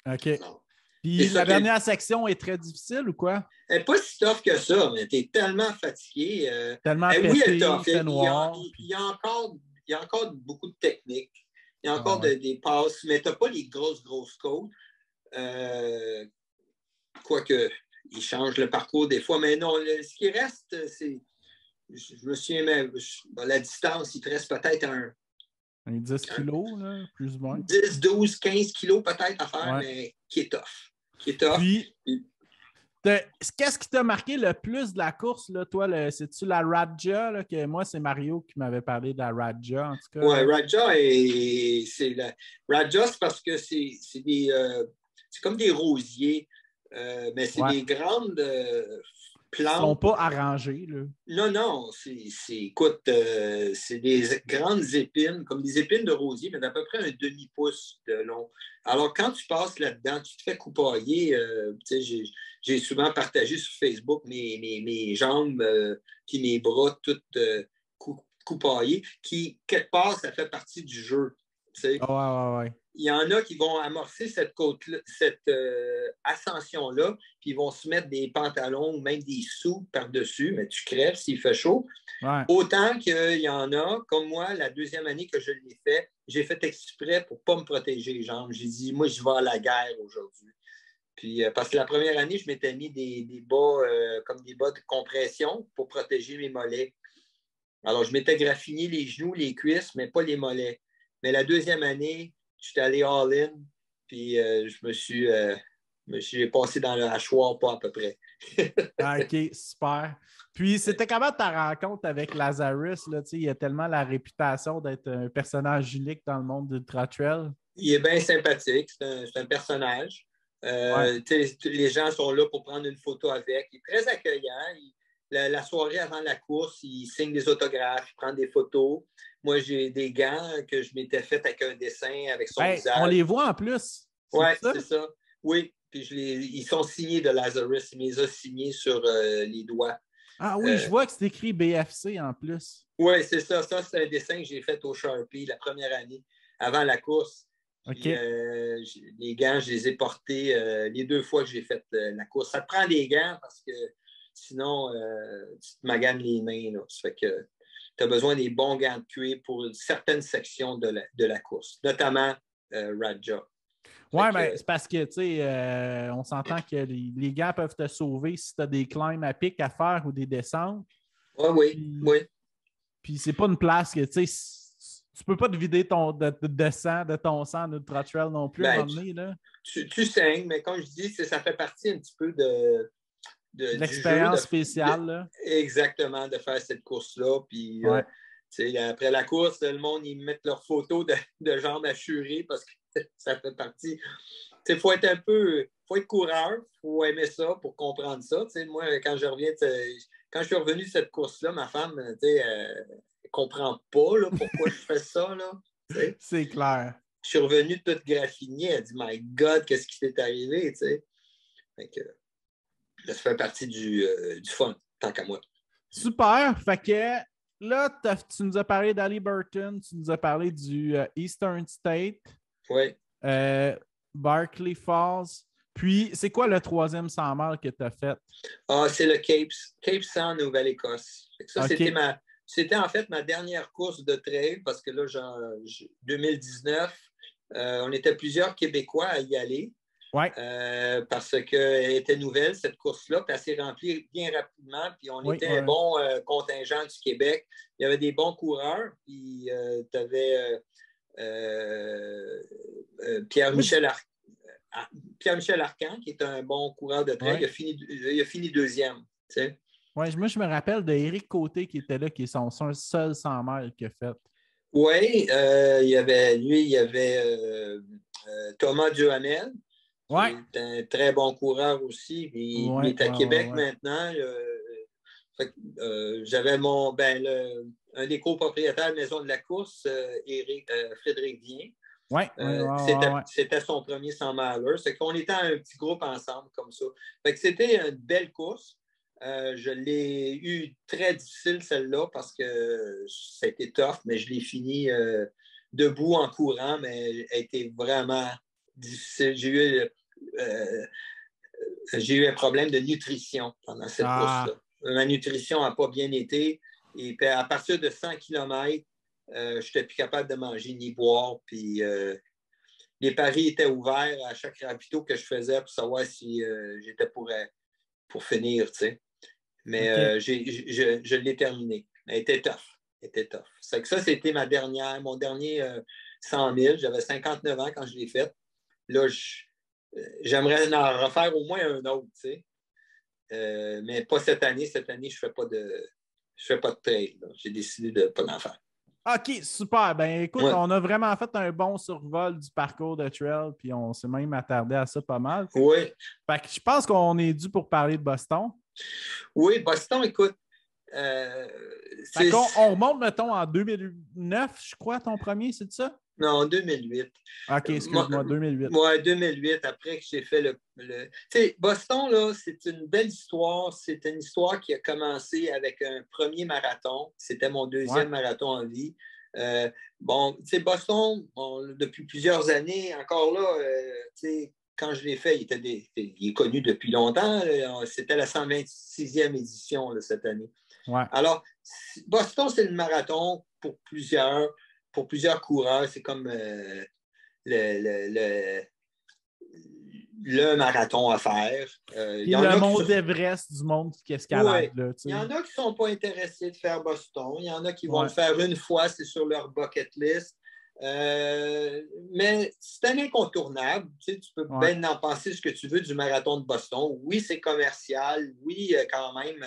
OK. Non. Puis la dernière section est très difficile ou quoi? Elle n'est pas si tough que ça, mais tu es tellement fatigué. Tellement Oui, elle pété, est tough. il fait noir. Il y a encore beaucoup de techniques. Il y a encore ouais. des passes, mais tu n'as pas les grosses côtes. Quoique, ils changent le parcours des fois. Mais non, ce qui reste, c'est. Je me souviens même, la distance, il te reste peut-être un 10 kilos, là, plus ou moins. 10, 12, 15 kilos peut-être à faire, ouais. mais qui est tough. Qui est tough. Puis, qu'est-ce qui t'a marqué le plus de la course, là, toi? C'est-tu la Radja? Là, que moi, c'est Mario qui m'avait parlé de la Radja, en tout cas. Oui, Radja, Radja, c'est parce que c'est comme des rosiers, mais c'est des grandes plantes. Ils ne sont pas arrangés. Là. Non, écoute, c'est des grandes épines, comme des épines de rosier, mais d'à peu près un demi-pouce de long. Alors, quand tu passes là-dedans, tu te fais coupailler. J'ai souvent partagé sur Facebook mes jambes puis mes bras toutes coupaillés, qui, quelque part, ça fait partie du jeu. Ouais. Il y en a qui vont amorcer cette ascension-là, puis ils vont se mettre des pantalons ou même des sous par-dessus, mais tu crèves s'il fait chaud. Ouais. Autant qu'il y en a, comme moi, la deuxième année que je l'ai fait, j'ai fait exprès pour ne pas me protéger les jambes. J'ai dit, moi, je vais à la guerre aujourd'hui. Puis, parce que la première année, je m'étais mis des bas, comme des bas de compression pour protéger mes mollets. Alors, je m'étais graffiné les genoux, les cuisses, mais pas les mollets. Mais la deuxième année, je suis allé all-in, puis j'ai passé dans le hachoir, pas à peu près. OK, super. Puis, c'était comment ta rencontre avec Lazarus? Là, il a tellement la réputation d'être un personnage unique dans le monde du trail. Il est bien sympathique, c'est un personnage. Les gens sont là pour prendre une photo avec. Il est très accueillant. La soirée avant la course, il signe des autographes, il prend des photos. Moi, j'ai des gants que je m'étais fait avec un dessin avec son visage. On les voit en plus. Oui, c'est ça. Oui, puis ils sont signés de Lazarus. Il me les a signés sur les doigts. Ah oui, je vois que c'est écrit BFC en plus. Oui, c'est ça. Ça, c'est un dessin que j'ai fait au Sharpie la première année, avant la course. Puis, les gants, je les ai portés les 2 fois que j'ai fait la course. Ça te prend des gants parce que sinon, tu te maganes les mains. Là. Ça fait que tu as besoin des bons gants de cuir pour certaines sections de la course, notamment Radja. Oui, mais c'est parce que, tu sais, on s'entend que les gants peuvent te sauver si tu as des climbs à pic à faire ou des descentes. Oui. Puis c'est pas une place que, tu sais, tu peux pas te vider de ton sang de trail non plus à un moment donné, là. Tu saignes, mais comme je dis, ça fait partie un petit peu de l'expérience spéciale. Là. Exactement, de faire cette course-là. Puis, après la course, le monde, ils mettent leurs photos de jambes assurées parce que ça fait partie. Il faut être coureur, il faut aimer ça pour comprendre ça. Moi, quand je suis revenu de cette course-là, ma femme, elle ne comprend pas là, pourquoi je fais ça. Là, c'est clair. Je suis revenu toute graffinée. Elle dit, My God, qu'est-ce qui t'est arrivé? Fait que, ça fait partie du fun, tant qu'à moi. Super. Fait que là, tu nous as parlé d'Ali Burton, tu nous as parlé du Eastern State. Oui. Barkley Falls. Puis, c'est quoi le 3e 100 miles que tu as fait? C'est le Cape San, Nouvelle-Écosse. Ça, c'était en fait ma dernière course de trail parce que là, 2019, on était plusieurs Québécois à y aller. Ouais. Parce qu'elle était nouvelle, cette course-là, puis elle s'est remplie bien rapidement, puis on était un bon contingent du Québec. Il y avait des bons coureurs, puis tu avais Pierre-Michel Arcan, qui est un bon coureur de trail. Il a fini 2e. Oui, moi, je me rappelle d'Éric Côté qui était là, qui est son seul 100 miles qu'il a fait. Oui, il y avait Thomas Duhamel. Ouais. Il est un très bon coureur aussi. Il est à Québec maintenant. J'avais un des copropriétaires de la Maison de la course, Frédéric Vien. C'était son premier 100 miler. C'est qu'on était un petit groupe ensemble comme ça. C'était une belle course. Je l'ai eu très difficile, celle-là, parce que ça a été tough, mais je l'ai fini debout en courant, mais elle a été vraiment difficile. J'ai eu j'ai eu un problème de nutrition pendant cette course-là. Ma nutrition n'a pas bien été. Et puis à partir de 100 km, je n'étais plus capable de manger ni boire. Puis les paris étaient ouverts à chaque ravito que je faisais pour savoir si j'étais pour finir, tu sais. Mais je l'ai terminé. Elle était tough. C'est que ça, c'était mon dernier 100 000. J'avais 59 ans quand je l'ai fait. Là, j'aimerais en refaire au moins un autre, tu sais. Mais pas cette année. Cette année, je ne fais pas de trail. Là. J'ai décidé de ne pas en faire. OK, super. Ben écoute, on a vraiment fait un bon survol du parcours de trail, puis on s'est même attardé à ça pas mal. Oui. Fait que je pense qu'on est dû pour parler de Boston. Oui, Boston, écoute. On remonte, mettons, en 2009, je crois, ton premier, c'est ça? Non, en 2008. OK, excuse-moi, 2008. Oui, 2008, après que j'ai fait le... Tu sais, Boston, là, c'est une belle histoire. C'est une histoire qui a commencé avec un premier marathon. C'était mon deuxième marathon en vie. Bon, tu sais, Boston, depuis plusieurs années, encore là, tu sais, quand je l'ai fait, il est connu depuis longtemps. C'était la 126e édition là, cette année. Ouais. Alors, Boston, c'est le marathon pour plusieurs coureurs. C'est comme le marathon à faire. Puis le mont d'Everest du monde qui escalade. Ouais. Il y en a qui ne sont pas intéressés de faire Boston. Il y en a qui vont le faire une fois, c'est sur leur bucket list. Mais c'est un incontournable. Tu peux bien en penser ce que tu veux du marathon de Boston. Oui, c'est commercial. Oui, quand même,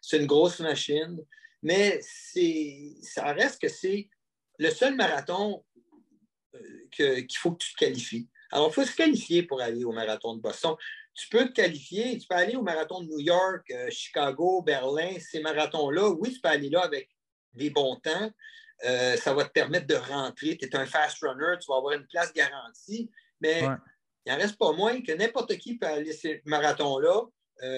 c'est une grosse machine. Mais ça reste que c'est le seul marathon qu'il faut que tu te qualifies. Alors, il faut se qualifier pour aller au marathon de Boston. Tu peux te qualifier, tu peux aller au marathon de New York, Chicago, Berlin, ces marathons-là. Oui, tu peux aller là avec des bons temps. Ça va te permettre de rentrer. Tu es un fast runner, tu vas avoir une place garantie. Mais il n'en reste pas moins que n'importe qui peut aller ces marathons-là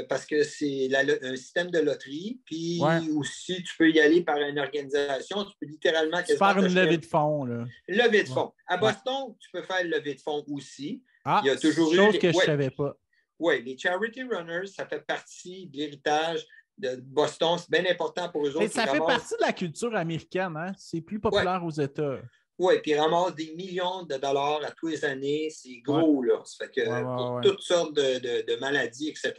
parce que c'est un système de loterie. Puis aussi, tu peux y aller par une organisation. Tu peux littéralement... faire une levée de fonds. Là. Une levée de fonds. À Boston, tu peux faire une levée de fonds aussi. Il y a toujours chose que je ne savais pas. Oui, les charity runners, ça fait partie de l'héritage de Boston. C'est bien important pour eux autres. Mais ça fait partie de la culture américaine. Hein? C'est plus populaire aux États. Oui, puis ils ramassent des millions de dollars à tous les années. C'est gros, là. Ça fait que pour toutes sortes de maladies, etc.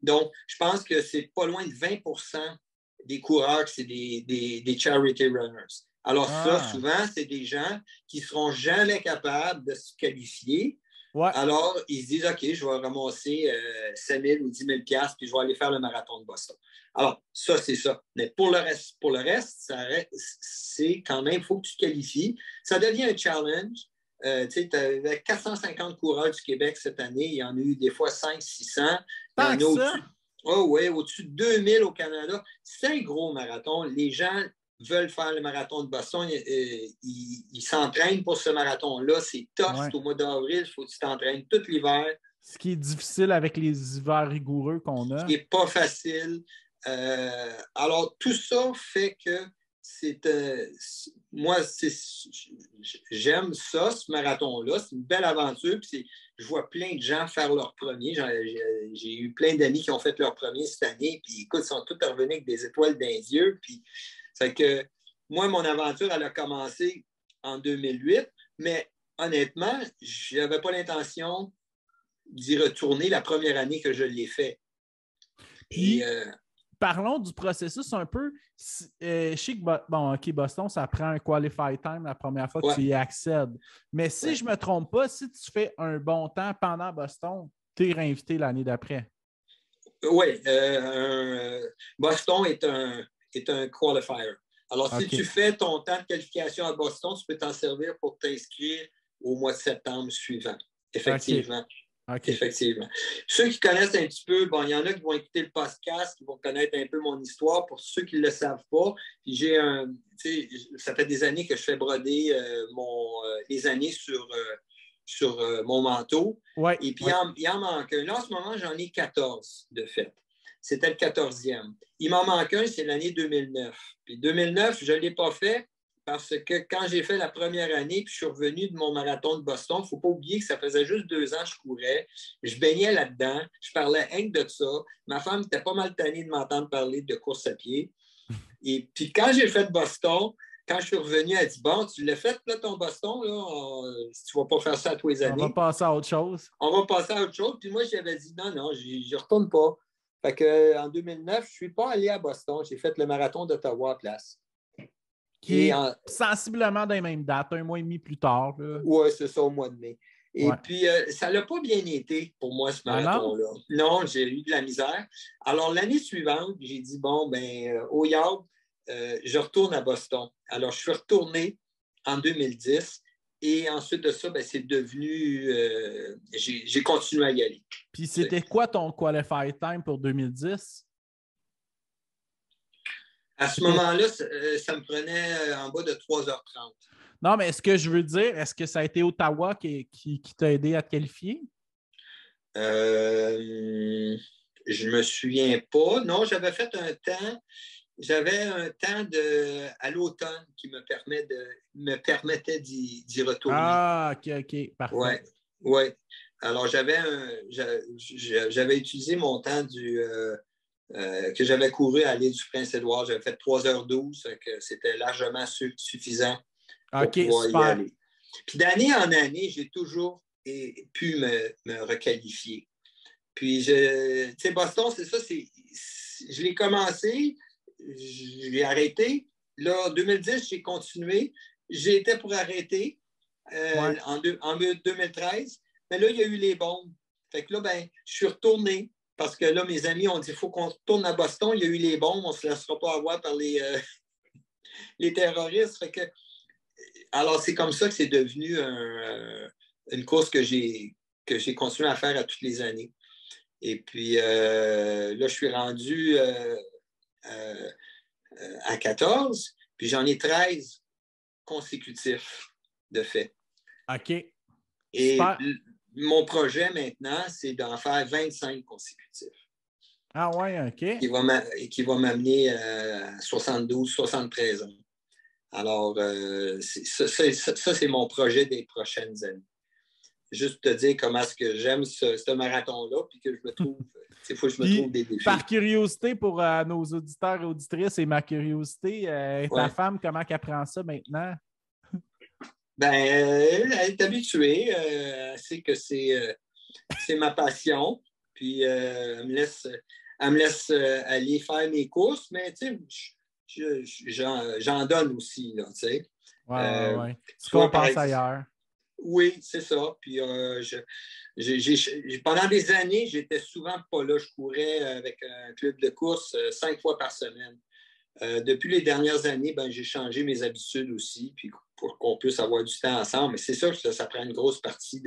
Donc, je pense que c'est pas loin de 20 % des coureurs, c'est des charity runners. Alors ça, souvent, c'est des gens qui ne seront jamais capables de se qualifier. Alors, ils se disent, OK, je vais ramasser 5 000 ou 10 000 $, puis je vais aller faire le marathon de Boston. Alors, ça, c'est ça. Mais pour le reste, c'est quand même, il faut que tu te qualifies. Ça devient un challenge. Tu avais 450 coureurs du Québec cette année. Il y en a eu des fois 500-600. Tant que ça? Au-dessus de 2000 au Canada. C'est un gros marathon. Les gens veulent faire le marathon de Boston. Ils s'entraînent pour ce marathon-là. C'est tough. C'est au mois d'avril. Il faut que tu t'entraînes tout l'hiver. Ce qui est difficile avec les hivers rigoureux qu'on a. Ce qui n'est pas facile. Alors, tout ça fait que moi, j'aime ça, ce marathon-là. C'est une belle aventure. Puis je vois plein de gens faire leur premier. J'ai eu plein d'amis qui ont fait leur premier cette année. Puis écoute, ils sont tous revenus avec des étoiles dans les yeux. Puis c'est que moi, mon aventure, elle a commencé en 2008. Mais honnêtement, je n'avais pas l'intention d'y retourner la première année que je l'ai fait. Puis, parlons du processus un peu. Je sais que Boston, ça prend un qualify time la première fois que tu y accèdes. Mais si je ne me trompe pas, si tu fais un bon temps pendant Boston, tu es réinvité l'année d'après. Oui. Boston est un qualifier. Alors, si tu fais ton temps de qualification à Boston, tu peux t'en servir pour t'inscrire au mois de septembre suivant. Effectivement. Okay. Effectivement. Ceux qui connaissent un petit peu, il y en a qui vont écouter le podcast, qui vont connaître un peu mon histoire. Pour ceux qui ne le savent pas, ça fait des années que je fais broder les années sur mon manteau. Et puis, il en manque un. Là, en ce moment, j'en ai 14 de fait. C'était le 14e. Il m'en manque un, c'est l'année 2009. Puis 2009, je ne l'ai pas fait parce que quand j'ai fait la première année, puis je suis revenu de mon marathon de Boston, il ne faut pas oublier que ça faisait juste 2 ans que je courais. Je baignais là-dedans. Je parlais rien que de ça. Ma femme était pas mal tannée de m'entendre parler de course à pied. Et puis quand j'ai fait Boston, quand je suis revenu, elle dit, bon, tu l'as fait, là, ton Boston, là, tu ne vas pas faire ça à tous les On va années. passer à autre chose. On va passer à autre chose. Puis moi, j'avais dit, non, je ne retourne pas. Fait qu'en 2009, je ne suis pas allé à Boston. J'ai fait le marathon d'Ottawa à place. Qui est sensiblement dans les mêmes dates, 1 mois et demi plus tard. Oui, c'est ça, au mois de mai. Et Ouais. puis, ça n'a pas bien été pour moi, ce marathon-là. Ah non, j'ai eu de la misère. Alors, l'année suivante, j'ai dit, bon, au Yard, je retourne à Boston. Alors, je suis retourné en 2010 et ensuite de ça, c'est devenu, j'ai continué à y aller. Puis, c'était quoi ton qualified time pour 2010? À ce moment-là, ça me prenait en bas de 3h30. Non, mais est-ce que je veux dire, est-ce que ça a été Ottawa qui t'a aidé à te qualifier? Je me souviens pas. Non, j'avais fait un temps. J'avais un temps à l'automne qui me permettait d'y retourner. Ah, OK, parfait. Oui. Alors, j'avais utilisé mon temps que j'avais couru à l'île du Prince-Édouard. J'avais fait 3h12, que c'était largement suffisant pour pouvoir y aller. Puis d'année en année, j'ai toujours pu me requalifier. Puis, tu sais, Boston, c'est ça, je l'ai commencé, je l'ai arrêté. Là, en 2010, j'ai continué. J'ai été pour arrêter en 2013. Mais là, il y a eu les bombes. Fait que là, je suis retourné parce que là, mes amis ont dit il faut qu'on retourne à Boston. Il y a eu les bombes. On ne se laissera pas avoir par les terroristes. Fait que, alors, c'est comme ça que c'est devenu une course que j'ai continué à faire à toutes les années. Et puis, là, je suis rendu à 14, puis j'en ai 13 consécutifs de fait. OK. Et mon projet maintenant, c'est d'en faire 25 consécutifs. Ah ouais, OK. Qui va m'amener à 72, 73 ans. Alors, ça, c'est mon projet des prochaines années. Juste te dire comment est-ce que j'aime ce marathon-là, puis que je me trouve, il faut que je me trouve des défis. Par curiosité pour nos auditeurs et auditrices et ma curiosité, ta femme, comment elle prend ça maintenant? Elle est habituée. Elle sait que c'est ma passion. Puis elle me laisse aller faire mes courses, mais tu sais, j'en donne aussi, là, tu sais. Ouais. Tu compenses ailleurs. Oui, c'est ça. Puis pendant des années, j'étais souvent pas là. Je courais avec un club de course 5 fois par semaine. Depuis les dernières années, j'ai changé mes habitudes aussi, puis pour qu'on puisse avoir du temps ensemble. Mais c'est sûr que ça prend une grosse partie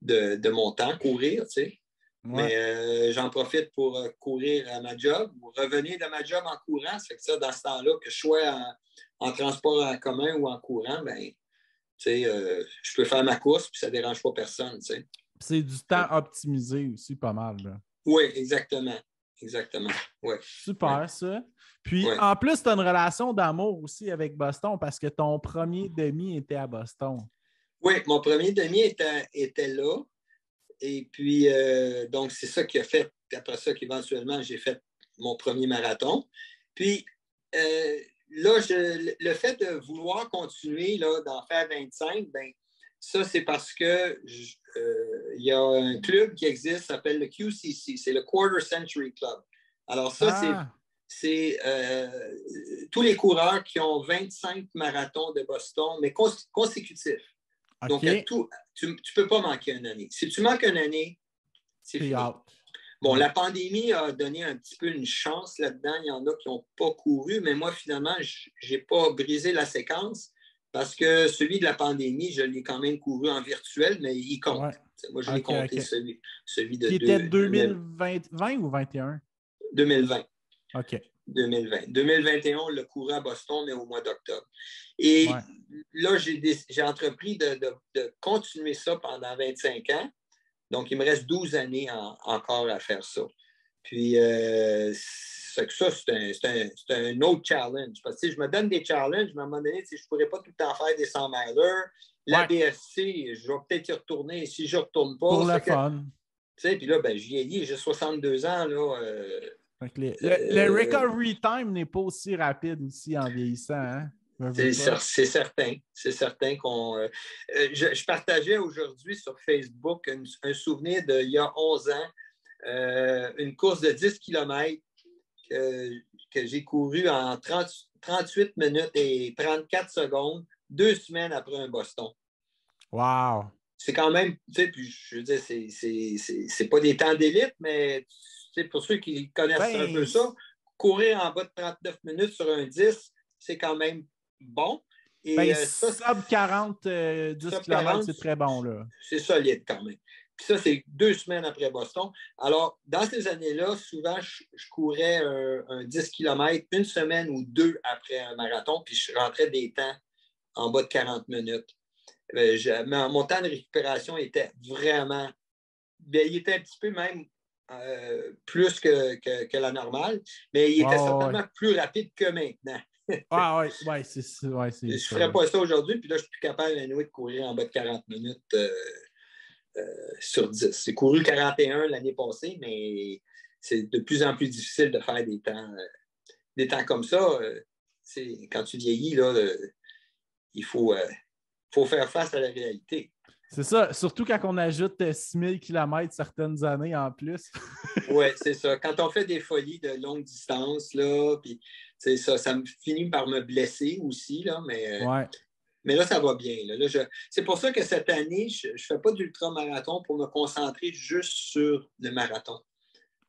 de mon temps, courir, tu sais. Ouais. Mais j'en profite pour courir à ma job ou revenir de ma job en courant. Ça fait que ça, dans ce temps-là, que je sois en transport en commun ou en courant, je peux faire ma course puis ça ne dérange pas personne. T'sais. C'est du temps optimisé aussi, pas mal. Là. Oui, exactement. Ouais. Super, ça. Puis, en plus, tu as une relation d'amour aussi avec Boston parce que ton premier demi était à Boston. Oui, mon premier demi était là. Et puis, donc, c'est ça qui a fait. Puis après ça, qu'éventuellement, j'ai fait mon premier marathon. Puis, là, le fait de vouloir continuer, là, d'en faire 25, ça, c'est parce que il y a un club qui existe, ça s'appelle le QCC, c'est le Quarter Century Club. Alors ça, c'est tous les coureurs qui ont 25 marathons de Boston, mais consécutifs. Okay. Donc, tu ne peux pas manquer une année. Si tu manques une année, c'est fini. Bon, la pandémie a donné un petit peu une chance là-dedans. Il y en a qui n'ont pas couru, mais moi, finalement, je n'ai pas brisé la séquence parce que celui de la pandémie, je l'ai quand même couru en virtuel, mais il compte. Ouais. Moi, je l'ai compté celui de... Qui était 2020 ou 2021? 2020. OK. 2020. 2021, on l'a couru à Boston, mais au mois d'octobre. Et là, j'ai entrepris de continuer ça pendant 25 ans. Donc, il me reste 12 années encore à faire ça. Puis, que ça, c'est un autre challenge. Parce que je me donne des challenges, mais à un moment donné, je ne pourrais pas tout le temps faire des 100 milers. La BSC, je vais peut-être y retourner. Si je ne retourne pas, pour le fun. Puis là, je vieillis, j'ai 62 ans. Là, le recovery time n'est pas aussi rapide aussi en vieillissant. Hein? C'est certain. C'est certain qu'on. Je partageais aujourd'hui sur Facebook un souvenir d'il y a 11 ans, une course de 10 km que j'ai couru en 38 minutes et 34 secondes, 2 semaines après un Boston. Wow! C'est quand même, puis je veux dire, c'est pas des temps d'élite, mais pour ceux qui connaissent un peu ça, courir en bas de 39 minutes sur un 10, c'est quand même bon. Et sub 40, 10 km, c'est très bon. Là. C'est solide quand même. Puis ça, c'est 2 semaines après Boston. Alors, dans ces années-là, souvent, je courais un 10 km 1 semaine ou 2 après un marathon, puis je rentrais des temps en bas de 40 minutes. Mon temps de récupération était vraiment... il était un petit peu même plus que la normale, mais il était certainement plus rapide que maintenant. Je ne ferais pas ça aujourd'hui, puis là, je suis plus capable de courir en bas de 40 minutes sur 10. J'ai couru 41 l'année passée, mais c'est de plus en plus difficile de faire des temps comme ça. Quand tu vieillis, là, il faut faire face à la réalité. C'est ça, surtout quand on ajoute 6000 km certaines années en plus. Oui, c'est ça. Quand on fait des folies de longue distance, là, puis ça me finit par me blesser aussi, là, mais là, ça va bien. Là, c'est pour ça que cette année, je ne fais pas d'ultramarathon pour me concentrer juste sur le marathon.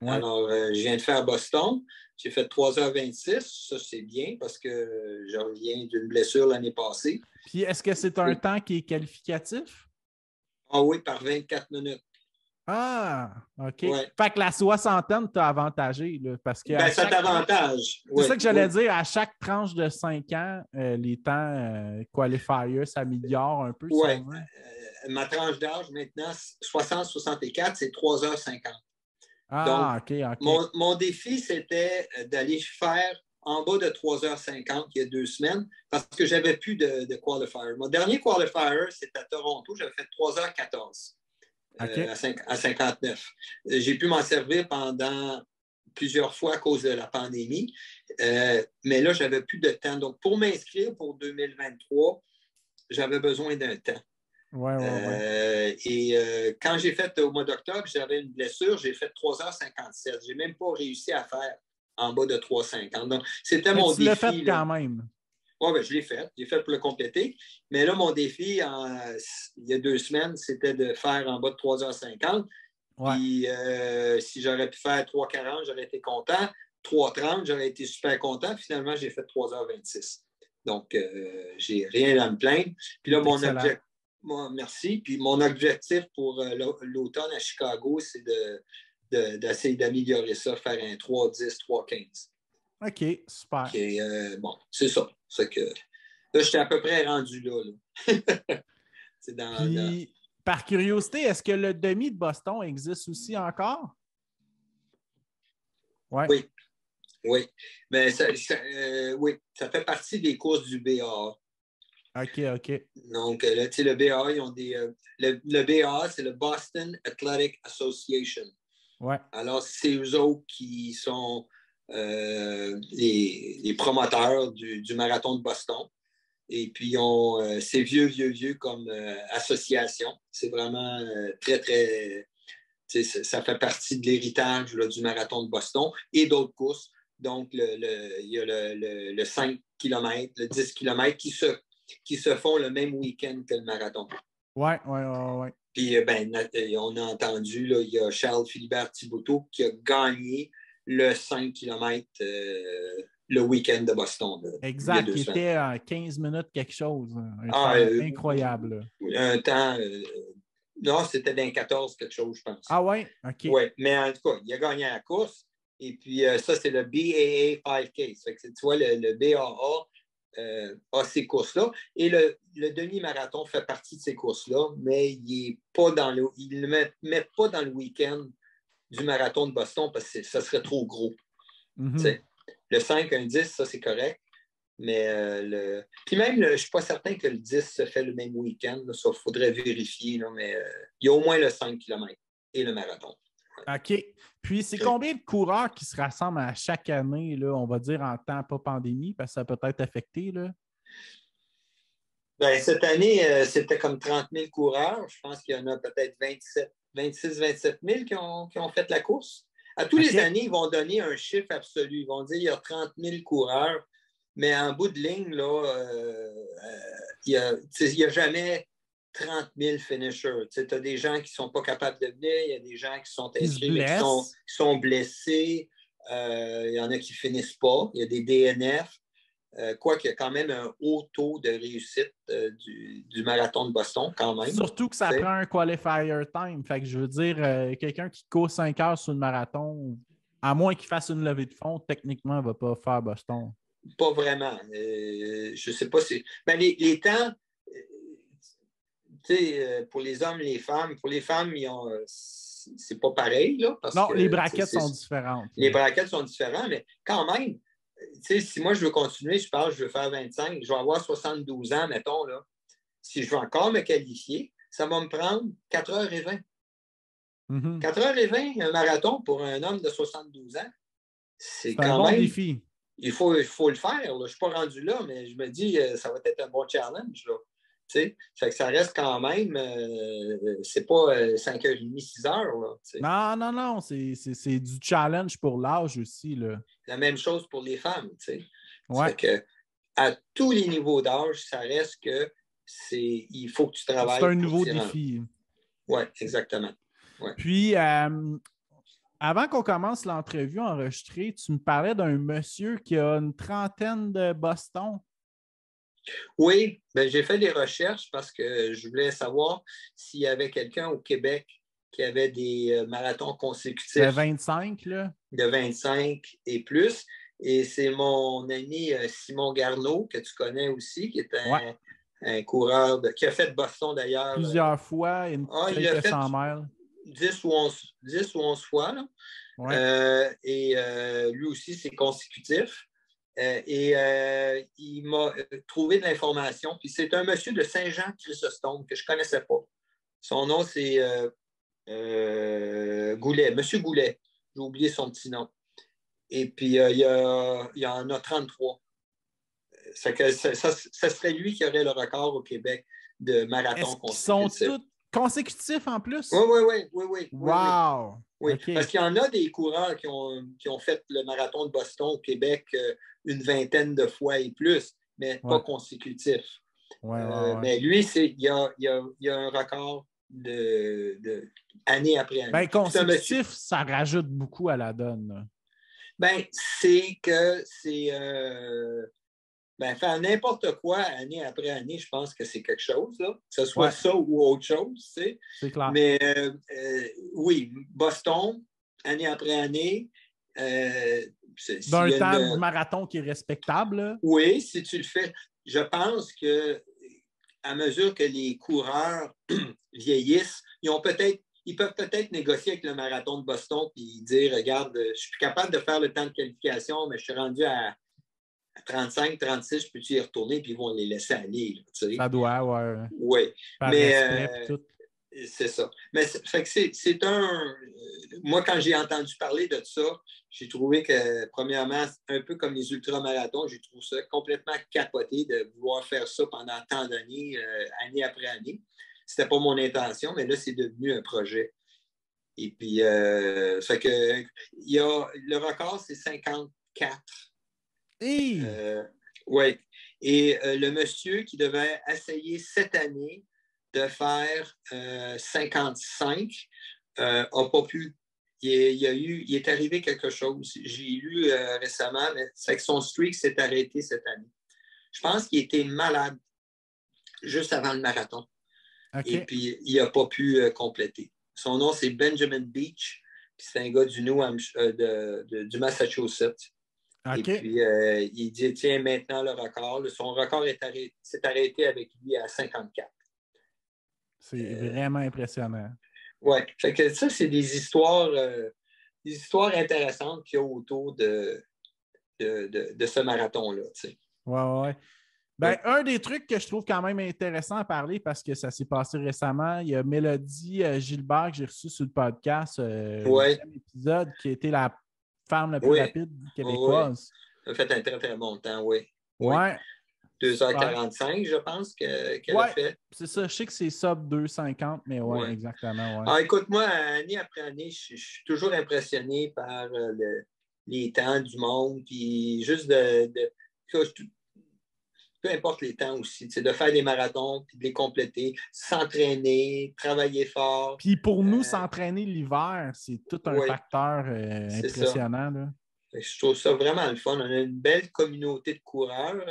Ouais. Alors, je viens de faire Boston. J'ai fait 3h26. Ça, c'est bien parce que je reviens d'une blessure l'année passée. Puis, est-ce que c'est un temps qui est qualificatif? Ah oui, par 24 minutes. Ah, OK. Ouais. Fait que la soixantaine t'a avantagé. Là, parce que ça t'avantage. C'est ça que j'allais dire. À chaque tranche de 5 ans, les temps qualifiers s'améliorent un peu. Oui. Ma tranche d'âge maintenant, 60-64, c'est 3h50. Ah, donc, OK. Mon défi, c'était d'aller faire en bas de 3h50 il y a 2 semaines parce que je n'avais plus de qualifier. Mon dernier qualifier, c'était à Toronto. J'avais fait 3h14 à 59. J'ai pu m'en servir pendant plusieurs fois à cause de la pandémie, mais là, je n'avais plus de temps. Donc, pour m'inscrire pour 2023, j'avais besoin d'un temps. Et quand j'ai fait au mois d'octobre, j'avais une blessure, j'ai fait 3h57. Je n'ai même pas réussi à faire en bas de 3h50. Donc, c'était mon défi. Tu l'as fait quand même. Oui, je l'ai fait. J'ai fait pour le compléter. Mais là, mon défi, il y a 2 semaines, c'était de faire en bas de 3h50. Ouais. Puis si j'aurais pu faire 3h40, j'aurais été content. 3h30, j'aurais été super content. Puis, finalement, j'ai fait 3h26. Donc, j'ai rien à me plaindre. Puis là, merci. Puis mon objectif pour l'automne à Chicago, c'est d'essayer d'améliorer ça, faire un 3-10, 3-15. OK, super. Bon, c'est ça. C'est que là, j'étais à peu près rendu là. C'est par curiosité, est-ce que le demi de Boston existe aussi encore? Ouais. Oui. Mais oui, ça fait partie des courses du BAA. OK. Donc, là, tu sais, le BAA, ils ont le BAA, c'est le Boston Athletic Association. Ouais. Alors, c'est eux autres qui sont les promoteurs du marathon de Boston. Et puis, ils ont c'est vieux comme association. C'est vraiment très, très... Ça fait partie de l'héritage là, du marathon de Boston et d'autres courses. Donc, il y a le 5 km, le 10 km qui se font le même week-end que le marathon. Oui. Puis, on a entendu, là, il y a Charles-Philibert Thibauteau qui a gagné le 5 km le week-end de Boston. Exact, qui était à 15 minutes quelque chose. Un temps incroyable. Un temps... non, c'était dans 14 quelque chose, je pense. Ah ouais? OK. Oui, mais en tout cas, il a gagné la course. Et puis, ça, c'est le BAA 5K. Ça fait que, tu vois, le BAA a ces courses-là. Et le demi-marathon fait partie de ces courses-là, mais ils ne le mettent pas dans le week-end du marathon de Boston parce que ça serait trop gros. Mm-hmm. Le 5, un 10, ça, c'est correct. Mais Puis même, je ne suis pas certain que le 10 se fait le même week-end. Là, ça, il faudrait vérifier. Là, mais il y a au moins le 5 km et le marathon. OK. Puis, c'est combien de coureurs qui se rassemblent à chaque année, là, on va dire en temps pas pandémie, parce que ça peut être affecté, là? Ben, cette année, c'était comme 30 000 coureurs. Je pense qu'il y en a peut-être 26-27 000 qui ont fait la course. À tous les années, ils vont donner un chiffre absolu. Ils vont dire qu'il y a 30 000 coureurs, mais en bout de ligne, là, il n'y a jamais 30 000 finishers. Tu as des gens qui ne sont pas capables de venir, il y a des gens qui sont inscrits, mais qui sont blessés. Il y en a qui ne finissent pas. Il y a des DNF. Quoique, il y a quand même un haut taux de réussite du marathon de Boston, quand même. Surtout que ça prend un qualifier time. Fait que je veux dire, quelqu'un qui court 5 heures sur le marathon, à moins qu'il fasse une levée de fond, techniquement, il ne va pas faire Boston. Pas vraiment. Je ne sais pas si... Ben, les temps, pour les hommes et les femmes, pour les femmes, c'est pas pareil. Là, parce non, que, les braquettes sont différentes. Les braquettes sont différentes, mais quand même, si moi je veux continuer, je veux faire 25, je vais avoir 72 ans, mettons, là. Si je veux encore me qualifier, ça va me prendre 4h20. 4h20, un marathon pour un homme de 72 ans, c'est quand un bon même... défi. Il faut le faire. Là. Je ne suis pas rendu là, mais je me dis ça va être un bon challenge. Là. Fait que ça reste quand même, c'est pas 5h30, 6h. Là, non. C'est du challenge pour l'âge aussi. Là. La même chose pour les femmes. Ouais. Fait que, à tous les niveaux d'âge, ça reste que il faut que tu travailles. C'est un nouveau défi. Oui, exactement. Ouais. Puis, avant qu'on commence l'entrevue enregistrée, tu me parlais d'un monsieur qui a une trentaine de Boston. Oui, ben, j'ai fait des recherches parce que je voulais savoir s'il y avait quelqu'un au Québec qui avait des marathons consécutifs. De 25, là. De 25 et plus. Et c'est mon ami Simon Garneau, que tu connais aussi, qui est un coureur qui a fait Boston d'ailleurs. Plusieurs fois, il a fait 100 miles. 10 ou 11 fois. Là. Ouais. Et lui aussi, c'est consécutif. Il m'a trouvé de l'information. Puis c'est un monsieur de Saint-Jean-Chrysostome que je ne connaissais pas. Son nom, c'est Goulet, Monsieur Goulet. J'ai oublié son petit nom. Et puis, il y en a 33. Ça serait lui qui aurait le record au Québec de marathon consécutif. Ils sont tous consécutifs en plus? Oui. Wow! Oui, okay. Parce qu'il y en a des coureurs qui ont fait le marathon de Boston au Québec une vingtaine de fois et plus, mais pas consécutif. Mais lui, il y a un record de année après année. Ben, consécutif, ça rajoute beaucoup à la donne. Là. Ben, c'est que c'est... faire n'importe quoi année après année, je pense que c'est quelque chose, là. Que ce soit ça ou autre chose, tu sais. C'est clair. Mais oui, Boston, année après année. D'un temps de marathon qui est respectable. Là. Oui, si tu le fais. Je pense que à mesure que les coureurs vieillissent, ils peuvent peut-être négocier avec le marathon de Boston et dire, regarde, je suis plus capable de faire le temps de qualification, mais je suis rendu à 35, 36, je peux-tu y retourner, puis ils vont les laisser aller. Là, tu sais. Ça doit, ouais. Oui. Par respect, tout. C'est ça. Mais c'est un... Moi, quand j'ai entendu parler de ça, j'ai trouvé que, premièrement, un peu comme les ultramarathons, j'ai trouvé ça complètement capoté de vouloir faire ça pendant tant d'années, année après année. C'était pas mon intention, mais là, c'est devenu un projet. Et puis, fait que, le record, c'est 54. Oui. Et le monsieur qui devait essayer cette année de faire 55 n'a pas pu. Il est arrivé quelque chose. J'ai lu récemment, c'est que son streak s'est arrêté cette année. Je pense qu'il était malade juste avant le marathon. Okay. Et puis, il n'a pas pu compléter. Son nom, c'est Benjamin Beach. C'est un gars du Massachusetts. Okay. Et puis, il dit, tiens, maintenant le record. Son record s'est arrêté avec lui à 54. C'est vraiment impressionnant. Oui, fait que ça, c'est des histoires intéressantes qu'il y a autour de de ce marathon-là. Tu sais. Ouais. Ben, un des trucs que je trouve quand même intéressant à parler parce que ça s'est passé récemment, il y a Mélodie Gilbert que j'ai reçue sur le podcast, Ouais, 8e épisode, qui a été la femme la plus oui, rapide oui. québécoise. Ça a fait un très, très bon temps, oui. Oui. Ouais. 2h45, je pense, qu'elle a Ouais, fait. c'est ça. Je sais que c'est sub 2,50, mais ouais, Ouais. exactement. Ouais. Ah, écoute, moi, année après année, je suis toujours impressionné par les temps du monde, puis juste peu importe les temps aussi, de faire des marathons, puis de les compléter, s'entraîner, travailler fort. Puis pour nous, s'entraîner l'hiver, c'est tout un Oui, facteur c'est ça. impressionnant. Là. Je trouve ça vraiment le fun. On a une belle communauté de coureurs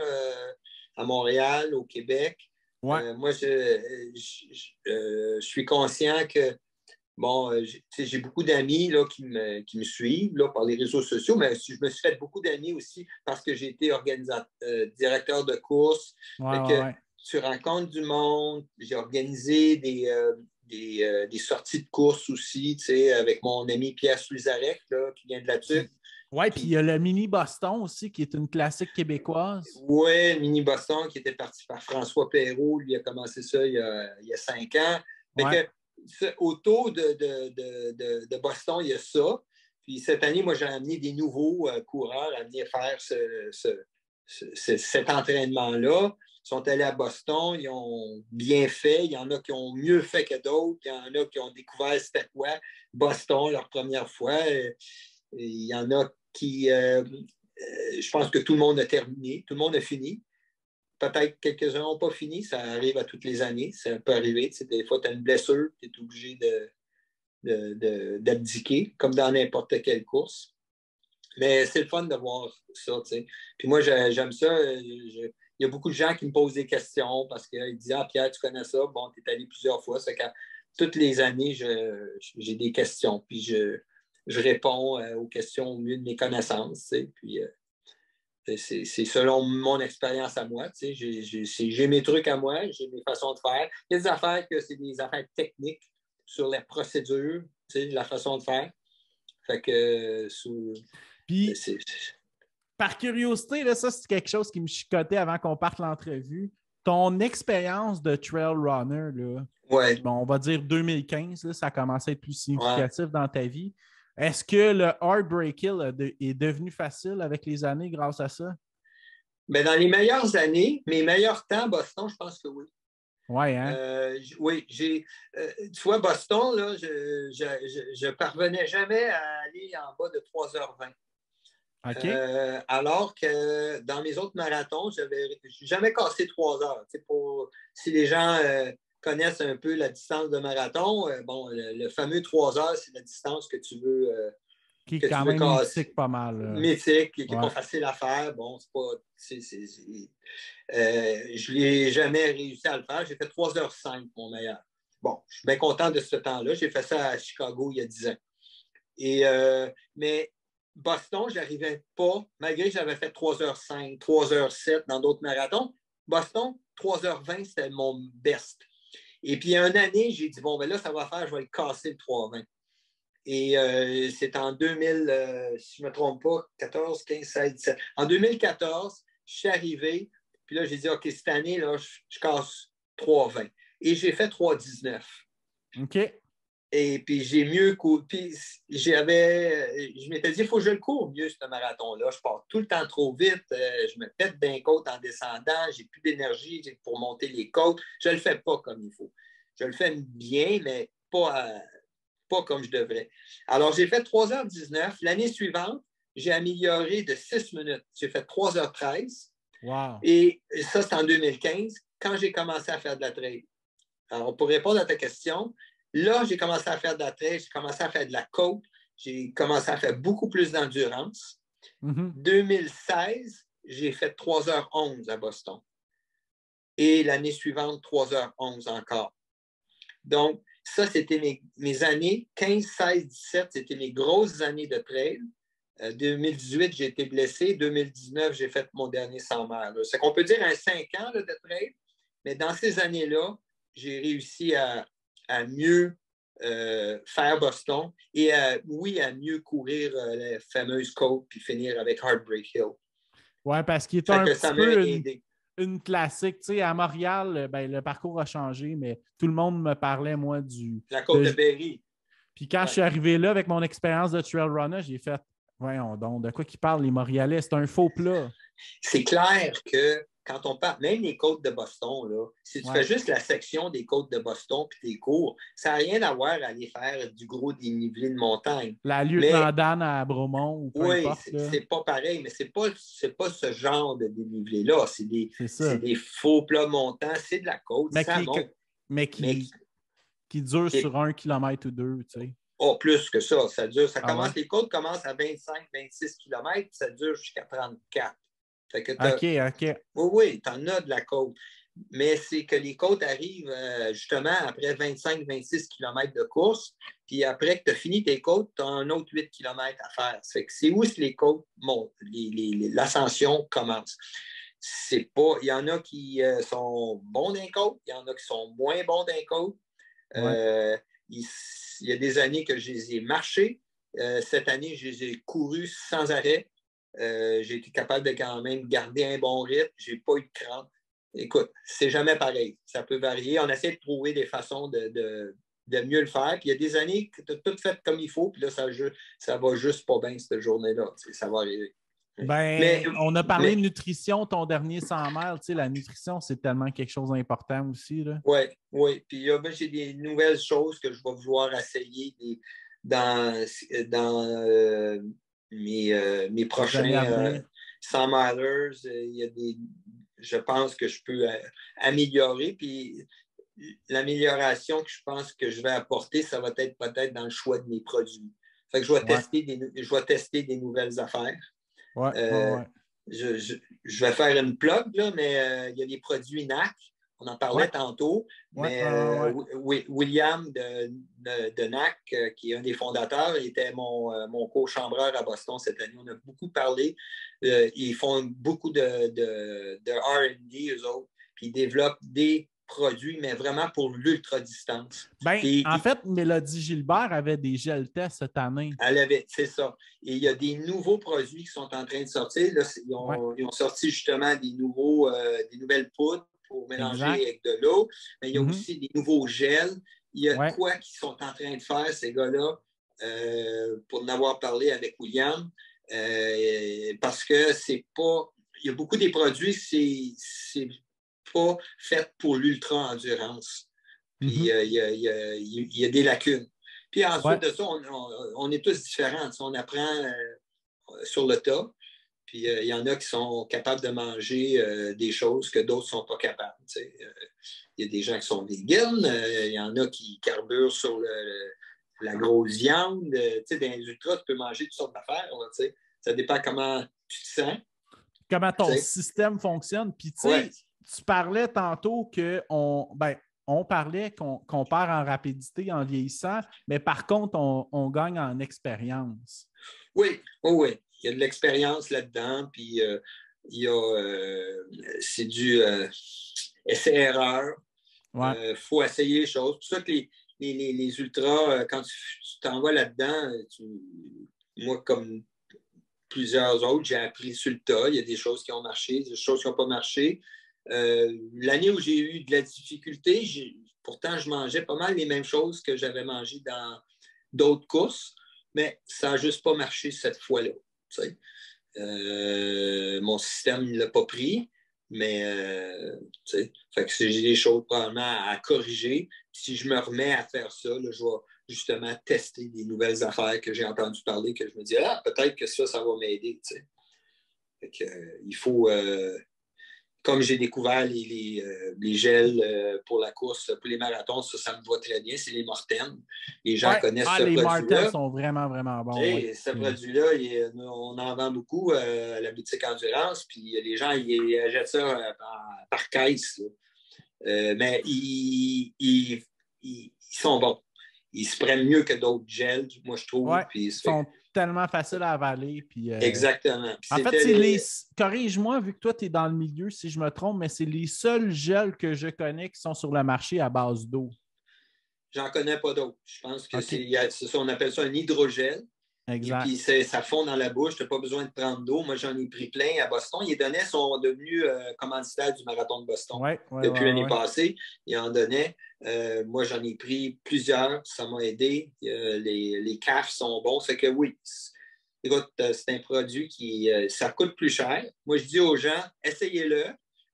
à Montréal, au Québec. Ouais. Moi, je suis conscient que bon, j'ai beaucoup d'amis là, qui me suivent là, par les réseaux sociaux, mais je me suis fait beaucoup d'amis aussi parce que j'ai été directeur de course. Fait que Ouais. tu rencontres du monde. J'ai organisé des sorties de course aussi, avec mon ami Pierre Sulzarek, là, qui vient de la TUC. Oui, puis il y a le Mini Boston aussi, qui est une classique québécoise. Oui, Mini Boston, qui était parti par François Perrault. Lui a commencé ça il y a 5 ans. Fait que, autour de Boston, il y a ça. Puis cette année, moi, j'ai amené des nouveaux coureurs à venir faire cet entraînement-là. Ils sont allés à Boston, ils ont bien fait. Il y en a qui ont mieux fait que d'autres. Il y en a qui ont découvert c'était quoi Boston leur première fois. Il y en a qui, je pense que tout le monde a terminé, tout le monde a fini. Peut-être quelques-uns n'ont pas fini, ça arrive à toutes les années, ça peut arriver. Des fois, tu as une blessure, tu es obligé d'abdiquer, comme dans n'importe quelle course. Mais c'est le fun de voir ça. T'sais. Puis moi, j'aime ça. Il y a beaucoup de gens qui me posent des questions parce qu'ils disent « Ah, Pierre, tu connais ça? Bon, tu es allé plusieurs fois. » C'est qu'à toutes les années, j'ai des questions. Puis je réponds aux questions au mieux de mes connaissances. Puis c'est selon mon expérience à moi. J'ai mes trucs à moi, j'ai mes façons de faire. Il y a des affaires que c'est des affaires techniques sur la procédure, la façon de faire. Fait que Puis, par curiosité, là, ça, c'est quelque chose qui me chicotait avant qu'on parte l'entrevue. Ton expérience de trail runner, là, ouais. bon, on va dire 2015, là, ça a commencé à être plus significatif dans ta vie. Est-ce que le Heartbreak Hill est devenu facile avec les années grâce à ça? Bien, dans les meilleures années, mes meilleurs temps, Boston, je pense que oui. Ouais, hein? Oui, tu vois, Boston, là, je parvenais jamais à aller en bas de 3h20. OK. Alors que dans mes autres marathons, je n'ai jamais cassé 3 heures. Si les gens connaissent un peu la distance de marathon, bon, le fameux 3 heures, c'est la distance que tu veux, qui est quand même casser. mythique pas mal. Mythique, qui n'est pas facile à faire. Bon, c'est pas. Je n'ai jamais réussi à le faire. J'ai fait 3h05, mon meilleur. Bon, je suis bien content de ce temps-là. J'ai fait ça à Chicago il y a 10 ans. Mais Boston, je n'arrivais pas, malgré que j'avais fait 3h05, 3h07 dans d'autres marathons. Boston, 3h20, c'était mon best. Et puis, une année, j'ai dit, bon, ben là, ça va faire, je vais le casser le 3h20. Et c'est en 2000, si je ne me trompe pas, 14, 15, 16, 17. En 2014, je suis arrivé, puis là, j'ai dit, OK, cette année, là, je casse 3,20. Et j'ai fait 3,19. OK. Et puis, j'ai mieux couru. Puis, je m'étais dit, il faut que je le cours mieux, ce marathon-là. Je pars tout le temps trop vite. Je me pète d'un côte en descendant. J'ai plus d'énergie pour monter les côtes. Je ne le fais pas comme il faut. Je le fais bien, mais pas comme je devrais. Alors, j'ai fait 3h19. L'année suivante, j'ai amélioré de 6 minutes. J'ai fait 3h13. Wow. Et ça, c'est en 2015, quand j'ai commencé à faire de la trail. Alors, pour répondre à ta question, là, j'ai commencé à faire de la trail, j'ai commencé à faire de la côte, j'ai commencé à faire beaucoup plus d'endurance. 2016, j'ai fait 3h11 à Boston. Et l'année suivante, 3h11 encore. Donc, ça, c'était mes années. 15, 16, 17, c'était mes grosses années de trail. 2018, j'ai été blessé. 2019, j'ai fait mon dernier 100 miles. C'est qu'on peut dire un 5 ans là, de trail, mais dans ces années-là, j'ai réussi à mieux faire Boston et à mieux courir la fameuse côte puis finir avec Heartbreak Hill. Oui, parce qu'il est un petit peu une classique. Tu sais, à Montréal, ben, le parcours a changé, mais tout le monde me parlait, moi, la côte de Berry. Puis quand je suis arrivé là avec mon expérience de trail runner, j'ai fait, voyons donc, de quoi qu'ils parlent les Montréalais? C'est un faux plat. C'est clair que quand on parle, même les côtes de Boston, là, si tu fais juste la section des côtes de Boston puis tes cours, ça n'a rien à voir à aller faire du gros dénivelé de montagne. La lieutenant Dan à Bromont ou peu importe. Oui, c'est pas pareil, mais c'est pas ce genre de dénivelé-là. C'est des faux plats montants, c'est de la côte, mais qui dure sur 1 kilomètre ou 2, tu sais. Oh, plus que ça. Les côtes commencent à 25-26 km, ça dure jusqu'à 34. Fait que OK. Oui, tu en as de la côte. Mais c'est que les côtes arrivent justement après 25-26 km de course. Puis après que tu as fini tes côtes, tu as un autre 8 km à faire. C'est où les côtes montent, l'ascension commence. Il y en a qui sont bons d'un côte, il y en a qui sont moins bons d'un côte. Il y a des années que je les ai marchés. Cette année, je les ai courus sans arrêt. J'ai été capable de quand même garder un bon rythme. Je n'ai pas eu de crainte. Écoute, c'est jamais pareil. Ça peut varier. On essaie de trouver des façons de mieux le faire. Puis il y a des années que tu as tout fait comme il faut, puis là, ça va juste pas bien cette journée-là. Ça va arriver. On a parlé de nutrition, ton dernier 100 miles. La nutrition, c'est tellement quelque chose d'important aussi. Oui. Puis j'ai des nouvelles choses que je vais vouloir essayer dans mes prochains 100 milers. Je pense que je peux améliorer. Puis l'amélioration que je pense que je vais apporter, ça va être peut-être dans le choix de mes produits. Fait que je vais tester des nouvelles affaires. Je vais faire une plug, là, mais il y a des produits NAC. On en parlait tantôt, mais William de NAC, qui est un des fondateurs, était mon co-chambreur à Boston cette année. On a beaucoup parlé. Ils font beaucoup de R&D, eux autres, puis ils développent des produits, mais vraiment pour l'ultra-distance. En fait, Mélodie Gilbert avait des gels tests cette année. C'est ça. Et il y a des nouveaux produits qui sont en train de sortir. Là, ils ont sorti justement des nouvelles poudres pour mélanger avec de l'eau. Mais il y a aussi des nouveaux gels. Il y a quoi qu'ils sont en train de faire, ces gars-là, pour en avoir parlé avec William. Parce que c'est pas... Il y a beaucoup des produits, c'est pas fait pour l'ultra-endurance. Puis il y a des lacunes. Puis ensuite de ça, on est tous différents. On apprend sur le tas. Puis il y en a qui sont capables de manger des choses que d'autres ne sont pas capables. Il y a des gens qui sont véganes. Il y en a qui carburent sur la grosse viande. Dans les ultras, tu peux manger toutes sortes d'affaires. Ça dépend comment tu te sens. Comment ton système fonctionne. Puis tu parlais tantôt on parlait qu'on perd en rapidité en vieillissant, mais par contre, on gagne en expérience. Oui. Il y a de l'expérience là-dedans, puis c'est du essai-erreur. Il faut essayer les choses. C'est pour ça que les ultras, quand tu t'en vas là-dedans, moi, comme plusieurs autres, j'ai appris sur le tas. Il y a des choses qui ont marché, des choses qui n'ont pas marché. L'année où j'ai eu de la difficulté, pourtant, je mangeais pas mal les mêmes choses que j'avais mangées dans d'autres courses, mais ça n'a juste pas marché cette fois-là. Mon système ne l'a pas pris, mais fait que j'ai des choses probablement à corriger. Si je me remets à faire ça, là, je vais justement tester des nouvelles affaires que j'ai entendu parler, que je me dis, peut-être que ça va m'aider. Fait que, il faut... comme j'ai découvert les gels pour la course, pour les marathons, ça me va très bien. C'est les Morten. Les gens connaissent ce produit-là. Les Morten sont vraiment, vraiment bons. Ce produit-là, on en vend beaucoup à la boutique Endurance. Puis les gens, ils achètent ça par caisse. Mais ils sont bons. Ils se prennent mieux que d'autres gels, moi, je trouve. Ils sont tellement faciles à avaler. Puis, exactement. En fait, corrige-moi, vu que toi, tu es dans le milieu, si je me trompe, mais c'est les seuls gels que je connais qui sont sur le marché à base d'eau. j'en connais pas d'autres. Je pense que OK. c'est ça, on appelle ça un hydrogel. Exact. Et puis, ça fond dans la bouche. Tu n'as pas besoin de prendre d'eau. Moi, j'en ai pris plein à Boston. Les Donnais sont devenus commanditaires du marathon de Boston. Depuis l'année passée, ils en donnaient. Moi, j'en ai pris plusieurs. Ça m'a aidé. Les cafes sont bons. C'est que oui, écoute, c'est un produit qui ça coûte plus cher. Moi, je dis aux gens, essayez-le.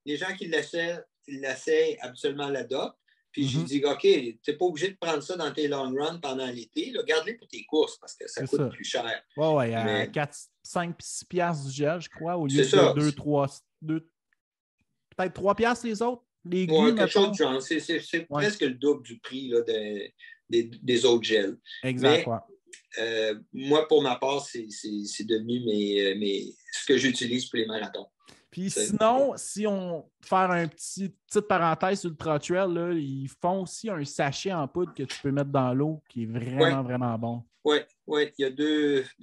Les gens qui l'essayent absolument l'adoptent. Puis je dis, OK, tu n'es pas obligé de prendre ça dans tes long runs pendant l'été. Garde-les pour tes courses parce que ça coûte plus cher. Oui, à 4, 5, 6 piastres du gel, je crois, au lieu de 2, 3, peut-être 3 piastres les autres. Les oui, quelque chose de genre. C'est presque le double du prix là, des autres gels. Exact, mais, moi, pour ma part, c'est devenu ce que j'utilise pour les marathons. Puis sinon, si on faire une petite parenthèse sur le Ultra-Trail, là, ils font aussi un sachet en poudre que tu peux mettre dans l'eau qui est vraiment, vraiment bon. Oui. Il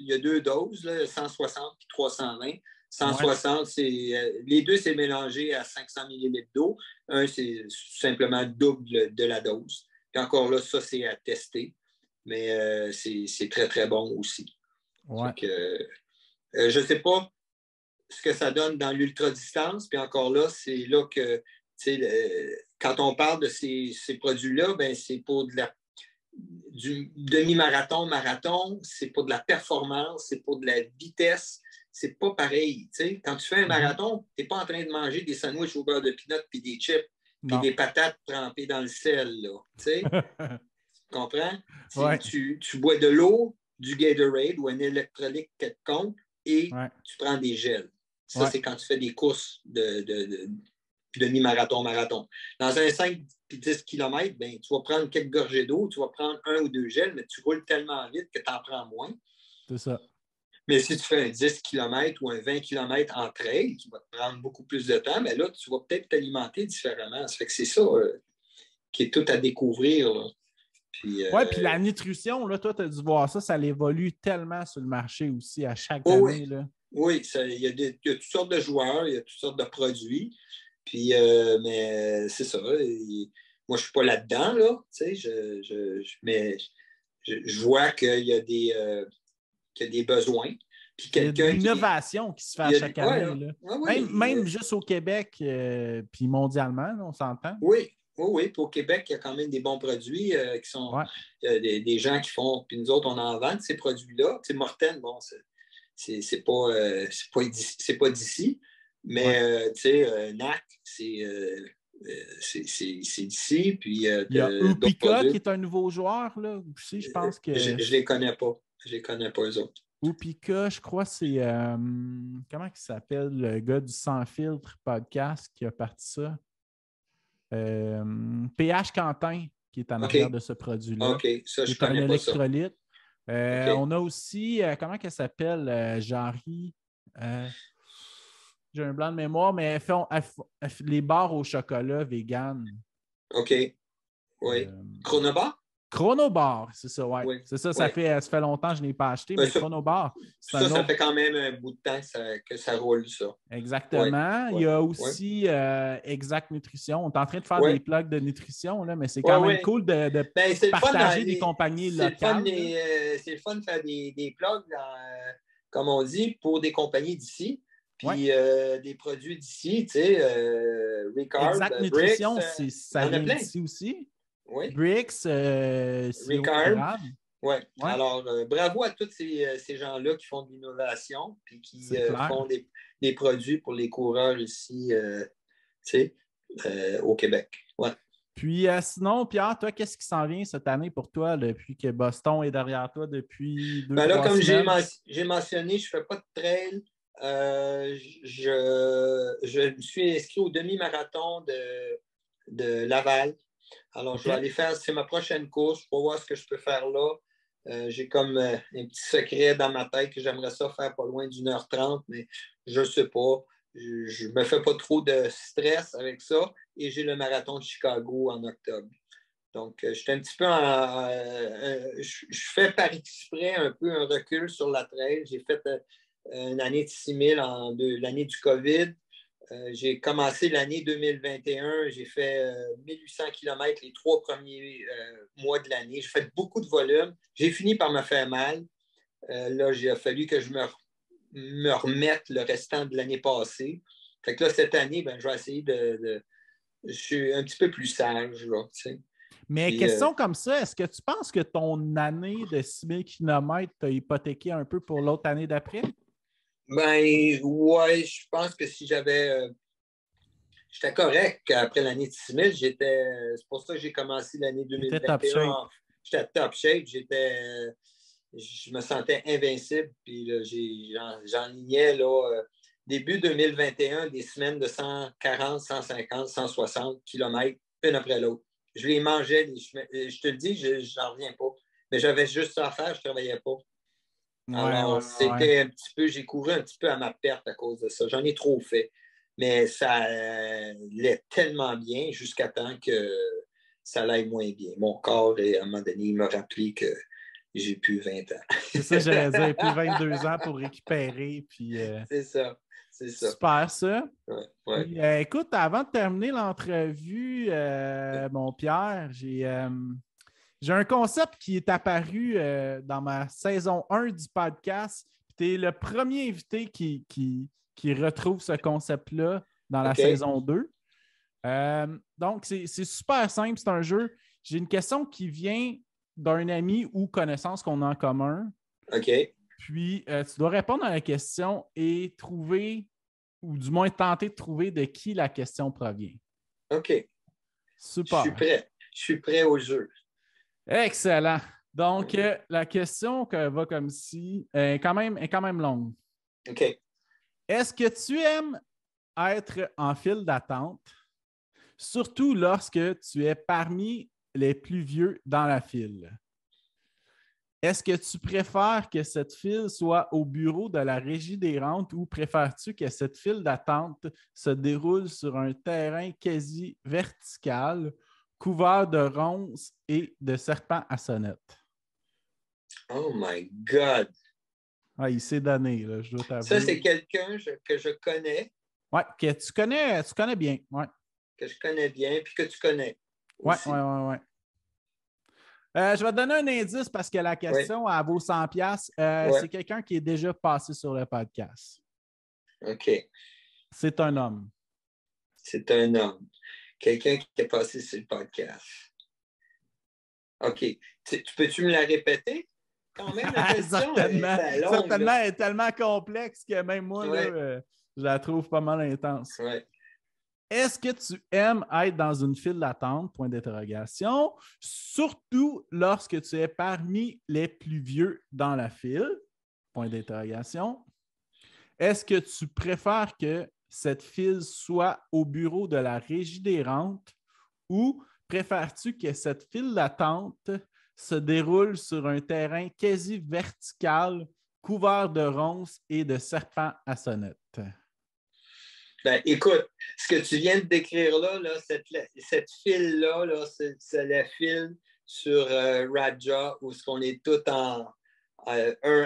y a deux doses, là, 160 et 320. 160, les deux, c'est mélangé à 500 ml d'eau. Un, c'est simplement double de la dose. Puis encore là, ça, c'est à tester. Mais c'est très, très bon aussi. Ouais. Je ne sais pas ce que ça donne dans l'ultra-distance. Puis encore là, c'est là que, quand on parle de ces produits-là, ben, c'est pour du demi-marathon, marathon, c'est pour de la performance, c'est pour de la vitesse. C'est pas pareil. Quand tu fais un marathon, tu n'es pas en train de manger des sandwichs au beurre de pinot puis des chips puis des patates trempées dans le sel. Tu comprends? Ouais. Tu bois de l'eau, du Gatorade ou un électrolyte quelconque et tu prends des gels. Ça, c'est quand tu fais des courses de demi-marathon, marathon. Dans un 5 puis 10 km, ben, tu vas prendre quelques gorgées d'eau, tu vas prendre 1 ou 2 gels, mais tu roules tellement vite que tu en prends moins. C'est ça. Mais si tu fais un 10 km ou un 20 km en trail, qui va te prendre beaucoup plus de temps, mais là, tu vas peut-être t'alimenter différemment. Ça fait que c'est ça qui est tout à découvrir. Puis la nutrition, là, toi, tu as dû voir ça, ça évolue tellement sur le marché aussi à chaque année. Là. Oui, il y a toutes sortes de joueurs, il y a toutes sortes de produits. Puis, mais c'est ça. Moi, je ne suis pas là-dedans, là. Mais je vois qu'il y a des besoins. Puis il y a de l'innovation qui se fait à chaque année. Là. Même juste au Québec, puis mondialement, on s'entend. Oui. Puis au Québec, il y a quand même des bons produits qui sont des gens qui font. Puis nous autres, on en vend ces produits-là. Tu sais, Morten, bon, c'est pas d'ici. Mais tu sais, NAC, c'est d'ici. Puis il y a Upika qui est un nouveau joueur, là, aussi, je pense que. Je les connais pas. Je les connais pas, eux autres. Upika, je crois que c'est comment il s'appelle le gars du Sans Filtre podcast qui a parti ça? PH Quentin qui est en arrière de ce produit-là. OK, ça, je connais pas. C'est un électrolyte. On a aussi, comment elle s'appelle? Jarry. J'ai un blanc de mémoire, mais elle fait les barres au chocolat vegan. OK. Oui. Chronobar? Chronobar, c'est ça, oui. C'est ça, ça fait longtemps que je n'ai pas acheté, mais Chronobar. Ça fait quand même un bout de temps que ça roule, ça. Exactement. Il y a aussi Exact Nutrition. On est en train de faire des plugs de nutrition, là, mais c'est quand même cool de partager des compagnies locales. C'est le fun de faire des plugs, comme on dit, pour des compagnies d'ici. Puis des produits d'ici, tu sais, Ricard, Exact Nutrition, ça vient d'ici aussi. Oui. Brix, Ricard. Oui. Alors, bravo à tous ces gens-là qui font de l'innovation puis qui font des produits pour les coureurs ici, au Québec. Ouais. Puis sinon, Pierre, toi, qu'est-ce qui s'en vient cette année pour toi depuis que Boston est derrière toi depuis 2-3 semaines? Comme j'ai mentionné, je ne fais pas de trail. Je me suis inscrit au demi-marathon de Laval. Alors, je vais aller faire, c'est ma prochaine course. Je vais voir ce que je peux faire là. J'ai comme un petit secret dans ma tête que j'aimerais ça faire pas loin d'1h30, mais je ne sais pas. Je ne me fais pas trop de stress avec ça. Et j'ai le marathon de Chicago en octobre. Donc, je suis un petit peu je fais par exprès un peu un recul sur la trail. J'ai fait une année de 6 000 l'année du COVID. J'ai commencé l'année 2021, j'ai fait 1800 km les 3 premiers mois de l'année. J'ai fait beaucoup de volume. J'ai fini par me faire mal. Là, il a fallu que je me remette le restant de l'année passée. Fait que là, cette année, je vais essayer je suis un petit peu plus sage, là, tu sais. Mais Puis, question comme ça, est-ce que tu penses que ton année de 6000 km t'a hypothéqué un peu pour l'autre année d'après? Ouais, je pense que si j'étais correct après l'année de 6000, c'est pour ça que j'ai commencé l'année T'étais top shape. 2021. J'étais top shape, je me sentais invincible, puis là, j'enlignais, là, début 2021, des semaines de 140, 150, 160 km, une après l'autre. Je les mangeais, je te le dis, j'en reviens pas. Mais j'avais juste ça à faire, je ne travaillais pas. Alors, c'était un petit peu, j'ai couru un petit peu à ma perte à cause de ça. J'en ai trop fait. Mais ça allait tellement bien jusqu'à temps que ça allait moins bien. Mon corps, à un moment donné, il m'a rappelé que j'ai plus 20 ans. C'est ça, j'allais dire, plus 22 ans pour récupérer. Puis, c'est ça. Super, ça. Ouais. Puis, écoute, avant de terminer l'entrevue, mon Pierre, j'ai un concept qui est apparu dans ma saison 1 du podcast. Tu es le premier invité qui retrouve ce concept-là dans la saison 2. Donc, c'est super simple, c'est un jeu. J'ai une question qui vient d'un ami ou connaissance qu'on a en commun. OK. Puis, tu dois répondre à la question et trouver, ou du moins tenter de trouver de qui la question provient. OK. Super. Je suis prêt. Je suis prêt au jeu. Excellent. Donc, la question va comme ci est quand même longue. OK. Est-ce que tu aimes être en file d'attente, surtout lorsque tu es parmi les plus vieux dans la file? Est-ce que tu préfères que cette file soit au bureau de la Régie des rentes ou préfères-tu que cette file d'attente se déroule sur un terrain quasi vertical, couvert de ronces et de serpents à sonnette? Oh my God! Ah, il s'est donné, là, je dois t'avouer. Ça, c'est quelqu'un que je connais. Oui, que tu connais bien. Ouais. Que je connais bien, puis que tu connais. Oui. Je vais te donner un indice parce que la question, elle vaut 100$. C'est quelqu'un qui est déjà passé sur le podcast. OK. C'est un homme. C'est un homme. Quelqu'un qui est passé sur le podcast. OK. Peux-tu me la répéter? Quand même, la question certainement, elle est tellement complexe que même moi, là, je la trouve pas mal intense. Ouais. Est-ce que tu aimes être dans une file d'attente? Point d'interrogation. Surtout lorsque tu es parmi les plus vieux dans la file? Point d'interrogation. Est-ce que tu préfères que cette file soit au bureau de la Régie des rentes ou préfères-tu que cette file d'attente se déroule sur un terrain quasi vertical, couvert de ronces et de serpents à sonnette? Écoute, ce que tu viens de décrire là cette file-là, c'est la file sur Raja où on est tous un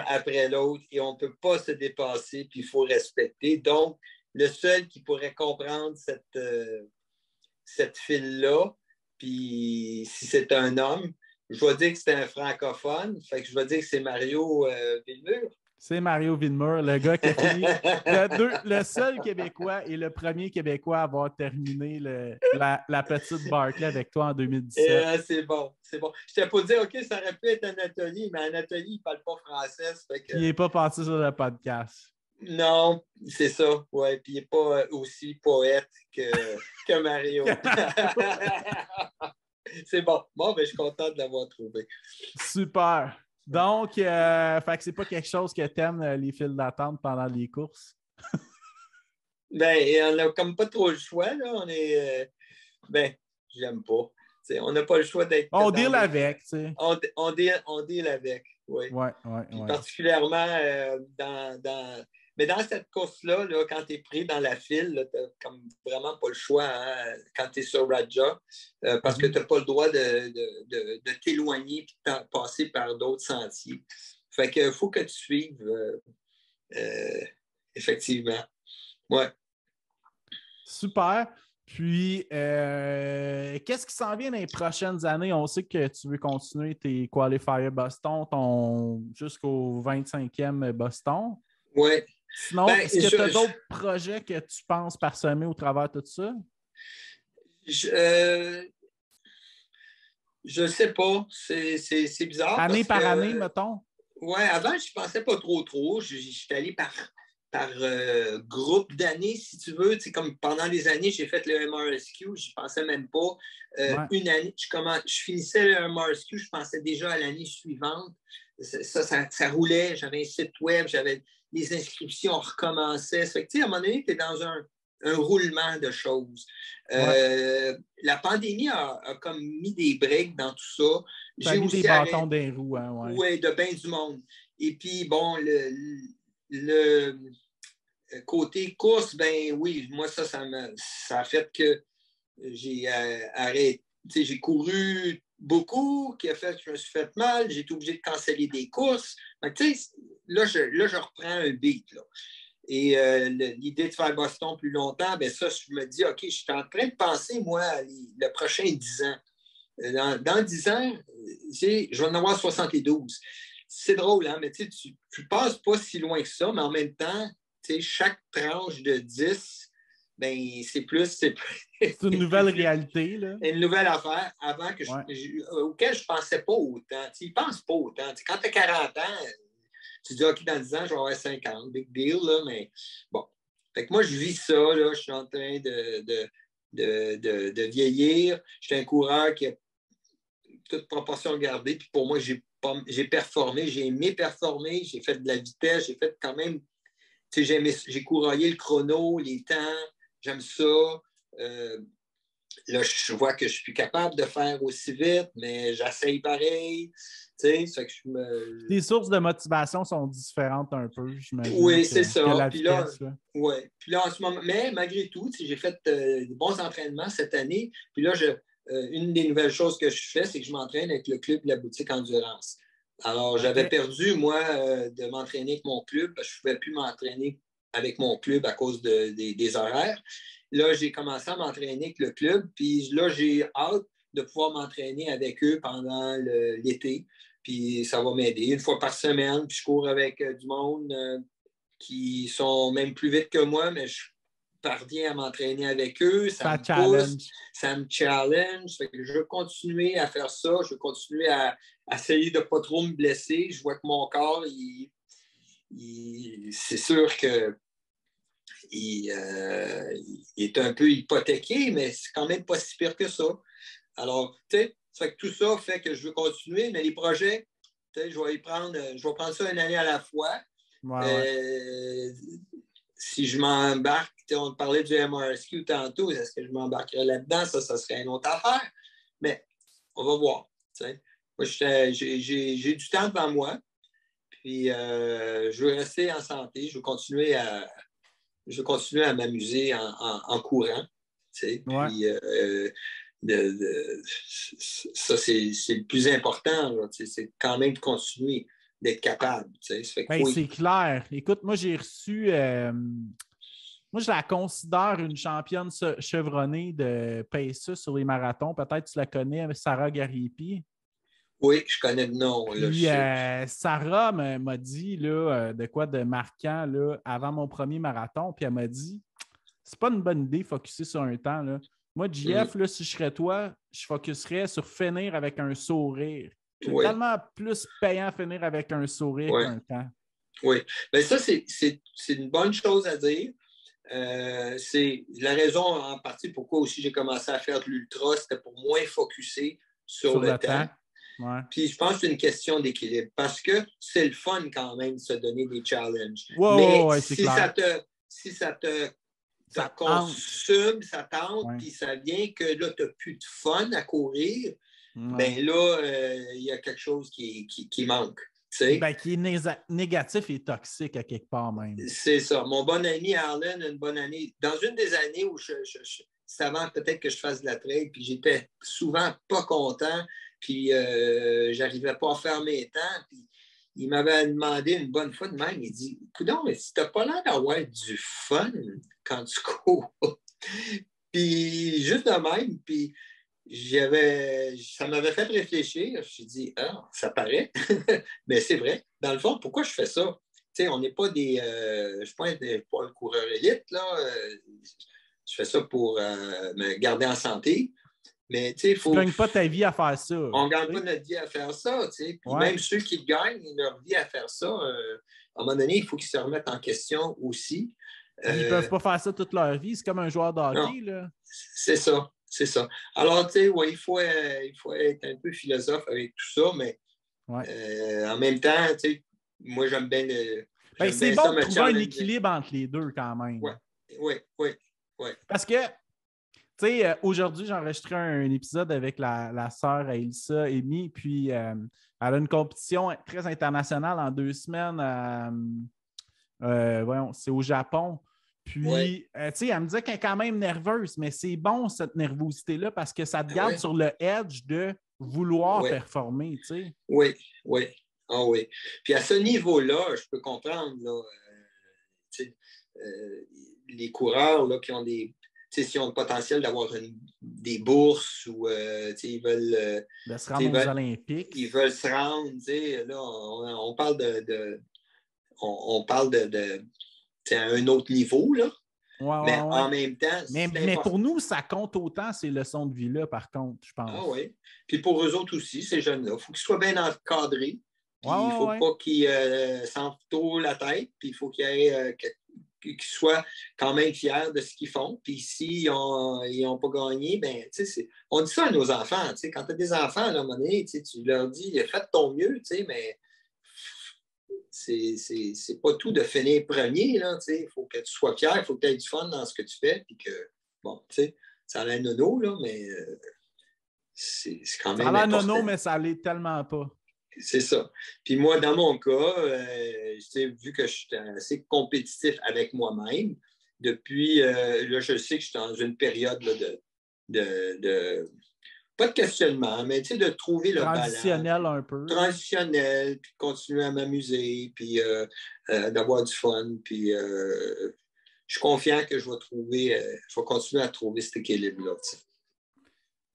après l'autre et on ne peut pas se dépasser, puis il faut respecter. Donc, le seul qui pourrait comprendre cette file-là, puis si c'est un homme, je vais dire que c'est un francophone, fait que je vais dire que c'est Mario Villemur. C'est Mario Villemur, le gars qui a fini le seul Québécois et le premier Québécois à avoir terminé la petite Barclay avec toi en 2017. C'est bon. Je t'ai pas dit, OK, ça aurait pu être Anatoly, mais Anatoly, il ne parle pas français. Il n'est pas parti sur le podcast. Non, c'est ça. Ouais, puis il n'est pas aussi poète que Mario. C'est bon. Bon, je suis content de l'avoir trouvé. Super. Donc, fait que c'est pas quelque chose que t'aimes, les files d'attente pendant les courses? On n'a comme pas trop le choix, là. On est... j'aime pas. T'sais, on n'a pas le choix d'être... On deal avec, tu sais. On deal avec, oui. Ouais. Particulièrement Mais dans cette course-là, là, quand tu es pris dans la file, tu n'as comme vraiment pas le choix quand tu es sur Raja, parce que tu n'as pas le droit de t'éloigner et de passer par d'autres sentiers. Fait qu'il faut que tu suives, effectivement. Ouais. Super. Puis, qu'est-ce qui s'en vient dans les prochaines années? On sait que tu veux continuer tes Qualifiers Boston jusqu'au 25e Boston. Oui. Sinon, est-ce que tu as d'autres projets que tu penses parsemer au travers de tout ça? Je ne sais pas. C'est bizarre. Année par année, mettons? Oui, avant, je ne pensais pas trop. J'étais allé par groupe d'années, si tu veux. Tu sais, comme pendant des années, j'ai fait le MRSQ, je n'y pensais même pas. Une année, je finissais le MRSQ, je pensais déjà à l'année suivante. Ça roulait, j'avais un site web, j'avais les inscriptions recommençaient. Ça fait que, tu sais, à un moment donné, tu es dans un roulement de choses. La pandémie a comme mis des breaks dans tout ça. J'ai mis des bâtons des roues. Hein, oui, de bien du monde. Et puis, bon, le côté course, ben oui, moi, ça a fait que j'ai arrêté. Tu sais, j'ai couru beaucoup, qui a fait que je me suis fait mal. J'ai été obligé de canceller des courses. Donc, tu sais, là, je reprends un beat. Là. Et l'idée de faire Boston plus longtemps, ben ça, je me dis, OK, je suis en train de penser, moi, le prochain 10 ans. Dans 10 ans, je vais en avoir 72. C'est drôle, hein? Mais tu ne passes pas si loin que ça, mais en même temps, chaque tranche de 10, ben, c'est plus. C'est une nouvelle réalité. Là. Une nouvelle affaire avant que auquel je ne pensais pas autant. Ils ne pensent pas autant. Quand tu as 40 ans, tu dis, OK, dans 10 ans, je vais avoir 50. Big deal, là, mais bon. Fait que moi, je vis ça, là. Je suis en train de vieillir. Je suis un coureur qui a toute proportion gardée. Puis pour moi, j'ai performé, j'ai aimé performer, j'ai fait de la vitesse, j'ai fait quand même. J'ai couraillé le chrono, les temps, j'aime ça. Là, je vois que je suis capable de faire aussi vite, mais j'essaye pareil. Ça fait que les sources de motivation sont différentes un peu, j'imagine. Oui, c'est ça. Que la puis vitesse, là, ouais. Puis là, en ce moment, mais malgré tout, j'ai fait de bons entraînements cette année. Puis là, une des nouvelles choses que je fais, c'est que je m'entraîne avec le club de la boutique Endurance. Alors, j'avais perdu, moi, de m'entraîner avec mon club. Je ne pouvais plus m'entraîner avec mon club à cause des horaires. Là, j'ai commencé à m'entraîner avec le club. Puis là, j'ai hâte de pouvoir m'entraîner avec eux pendant l'été. Puis ça va m'aider. Une fois par semaine, puis je cours avec du monde qui sont même plus vite que moi, mais je parviens à m'entraîner avec eux. Ça me pousse, ça me challenge. Fait que je veux continuer à faire ça. Je veux continuer à essayer de ne pas trop me blesser. Je vois que mon corps, c'est sûr que il est un peu hypothéqué, mais c'est quand même pas si pire que ça. Alors, tu sais, ça fait que tout ça fait que je veux continuer, mais les projets, je vais prendre ça une année à la fois. Si je m'embarque, on parlait du MRSQ tantôt, est-ce que je m'embarquerais là-dedans? Ça serait une autre affaire. Mais on va voir. T'sais. Moi, j'ai du temps devant moi. Puis, je veux rester en santé. Je veux continuer à m'amuser en courant. Puis, ça, c'est le plus important. C'est quand même de continuer d'être capable. C'est clair. Écoute, moi, j'ai reçu... moi, je la considère une championne chevronnée de pace sur les marathons. Peut-être que tu la connais, Sarah Garipi. Oui, je connais le nom. Puis, Sarah m'a dit là, de quoi de marquant là, avant mon premier marathon. Puis elle m'a dit, c'est pas une bonne idée de focusser sur un temps. Là. Moi, JF, là, si je serais toi, je focuserais sur finir avec un sourire. C'est tellement plus payant finir avec un sourire qu'un temps. Oui. Bien, ça, c'est une bonne chose à dire. C'est la raison en partie pourquoi aussi j'ai commencé à faire de l'ultra, c'était pour moins focusser sur le temps. Ouais. Puis je pense que c'est une question d'équilibre parce que c'est le fun quand même de se donner des challenges. Mais si ça te consomme, ça tente, puis ça vient que là, tu n'as plus de fun à courir, bien là, il y a quelque chose qui manque. Ben, qui est négatif et toxique à quelque part même. C'est ça. Mon bon ami Arlen a une bonne année. Dans une des années où c'est avant peut-être que je fasse de la trail, puis j'étais souvent pas content, puis j'arrivais pas à faire mes temps, puis il m'avait demandé une bonne fois de même, il dit « Coudonc, mais si t'as pas l'air d'avoir du fun quand tu cours, Puis juste de même, puis ça m'avait fait réfléchir. Je me suis dit, ah, ça paraît. Mais c'est vrai. Dans le fond, pourquoi je fais ça? Tu sais, on n'est pas je ne suis pas un coureur élite, là. Je fais ça pour me garder en santé. Mais tu sais, tu ne gagnes pas ta vie à faire ça. On ne gagne pas notre vie à faire ça. Tu sais. Puis même ceux qui gagnent leur vie à faire ça, à un moment donné, il faut qu'ils se remettent en question aussi. Ils ne peuvent pas faire ça toute leur vie. C'est comme un joueur de hockey. Là. C'est ça. C'est ça. Alors, tu sais, ouais, il faut être un peu philosophe avec tout ça, mais en même temps, tu sais, moi, j'aime bien c'est bon de trouver un équilibre entre les deux quand même. Oui. Parce que, tu sais, aujourd'hui, j'ai enregistré un épisode avec la sœur Ailsa Amy, puis elle a une compétition très internationale en 2 semaines. C'est au Japon. Puis, tu sais, elle me disait qu'elle est quand même nerveuse, mais c'est bon, cette nervosité-là, parce que ça te garde sur le edge de vouloir performer, tu sais. Oui. Ah oui. Puis à ce niveau-là, je peux comprendre, là, les coureurs là, qui ont s'ils ont le potentiel d'avoir des bourses ou ils veulent de se rendre aux Olympiques. Ils veulent se rendre, là, on parle on parle de à un autre niveau, là. Mais en même temps, mais pour nous, ça compte autant ces leçons de vie-là, par contre, je pense. Ah oui. Puis pour eux autres aussi, ces jeunes-là, il faut qu'ils soient bien encadrés. Puis il ne faut pas qu'ils s'enflent trop la tête. Puis il faut qu'ils soient quand même fiers de ce qu'ils font. Puis s'ils n'ont pas gagné, ben, on dit ça à nos enfants. Quand tu as des enfants, à un moment donné, tu leur dis faites ton mieux, mais c'est pas tout de finir premier. Il faut que tu sois fier, il faut que tu aies du fun dans ce que tu fais. Puis que, bon, ça a l'air nono, là, mais c'est quand même. Ça a l'air nono, mais ça l'est tellement pas. C'est ça. Puis moi, dans mon cas, vu que je suis assez compétitif avec moi-même, depuis, là, je sais que je suis dans une période là, de pas de questionnement, mais de trouver le balance. Transitionnel un peu. Transitionnel, puis continuer à m'amuser, puis d'avoir du fun. Puis je suis confiant que je vais continuer à trouver cet équilibre-là.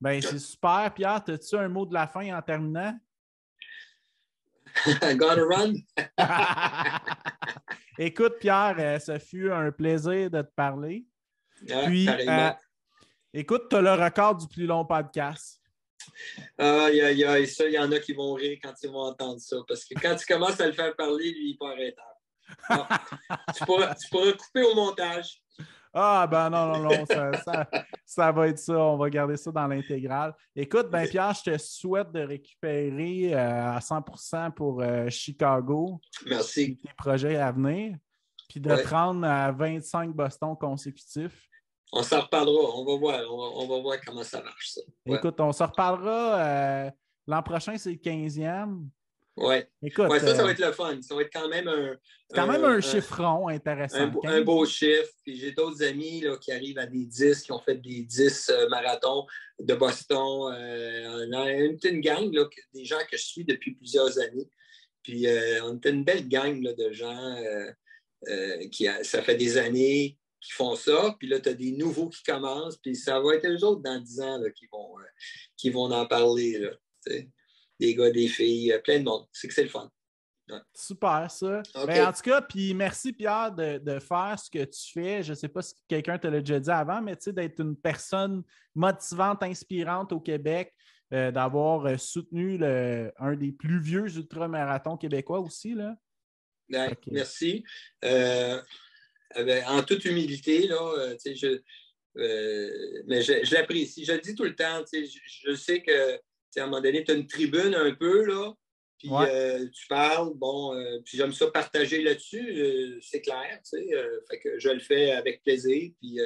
Bien, c'est super. Pierre, as-tu un mot de la fin en terminant? Gotta run. Écoute, Pierre, ça fut un plaisir de te parler. Puis, écoute, tu as le record du plus long podcast. Ça, il y en a qui vont rire quand ils vont entendre ça. Parce que quand tu commences à le faire parler, lui, il n'est pas arrêtable. Tu pourras couper au montage. Ah, ben non, ça va être ça. On va garder ça dans l'intégrale. Écoute, ben Pierre, je te souhaite de récupérer à 100% pour Chicago. Merci. Tes projets à venir. Puis de te rendre à 25 Boston consécutifs. On s'en reparlera. On va voir comment ça marche, ça. Ouais. Écoute, on s'en reparlera. L'an prochain, c'est le 15e. Oui. Écoute, ça va être le fun. Ça va être quand même un chiffron intéressant. Un beau chiffre. Puis j'ai d'autres amis là, qui arrivent à des 10, qui ont fait des 10 marathons de Boston. Une gang, là, des gens que je suis depuis plusieurs années. Puis on était une belle gang là, de gens ça fait des années qui font ça. Puis là, tu as des nouveaux qui commencent. Puis ça va être eux autres dans 10 ans là, qui vont en parler. Là, des gars, des filles, plein de monde. C'est que c'est le fun. Ouais. Super, ça. Okay. Ben, en tout cas, puis merci, Pierre, de faire ce que tu fais. Je ne sais pas si quelqu'un te l'a déjà dit avant, mais d'être une personne motivante, inspirante au Québec, d'avoir soutenu un des plus vieux ultramarathons québécois aussi. Là. Ben, merci. En toute humilité, là, mais je l'apprécie. Je le dis tout le temps. Je sais que à un moment donné, tu as une tribune un peu, là, puis tu parles, puis j'aime ça partager là-dessus, c'est clair, fait que je le fais avec plaisir, puis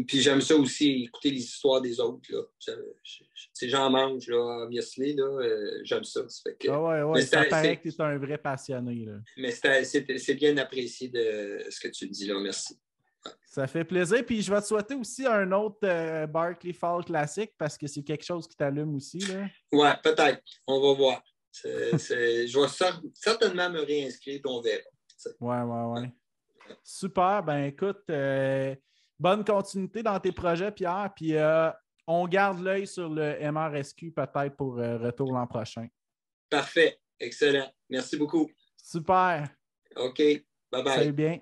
j'aime ça aussi, écouter les histoires des autres, là. J'en mange, là, obviously, là, j'aime ça. Ça fait que, ça paraît que tu es un vrai passionné, là. Mais c'est bien apprécié de ce que tu dis, là, merci. Ça fait plaisir. Puis je vais te souhaiter aussi un autre Barkley Fall classique parce que c'est quelque chose qui t'allume aussi. Oui, peut-être. On va voir. Je vais certainement me réinscrire et on verra. Ouais. Super. Ben écoute, bonne continuité dans tes projets, Pierre. Puis on garde l'œil sur le MRSQ peut-être pour retour l'an prochain. Parfait. Excellent. Merci beaucoup. Super. OK. Bye-bye. Salut bien.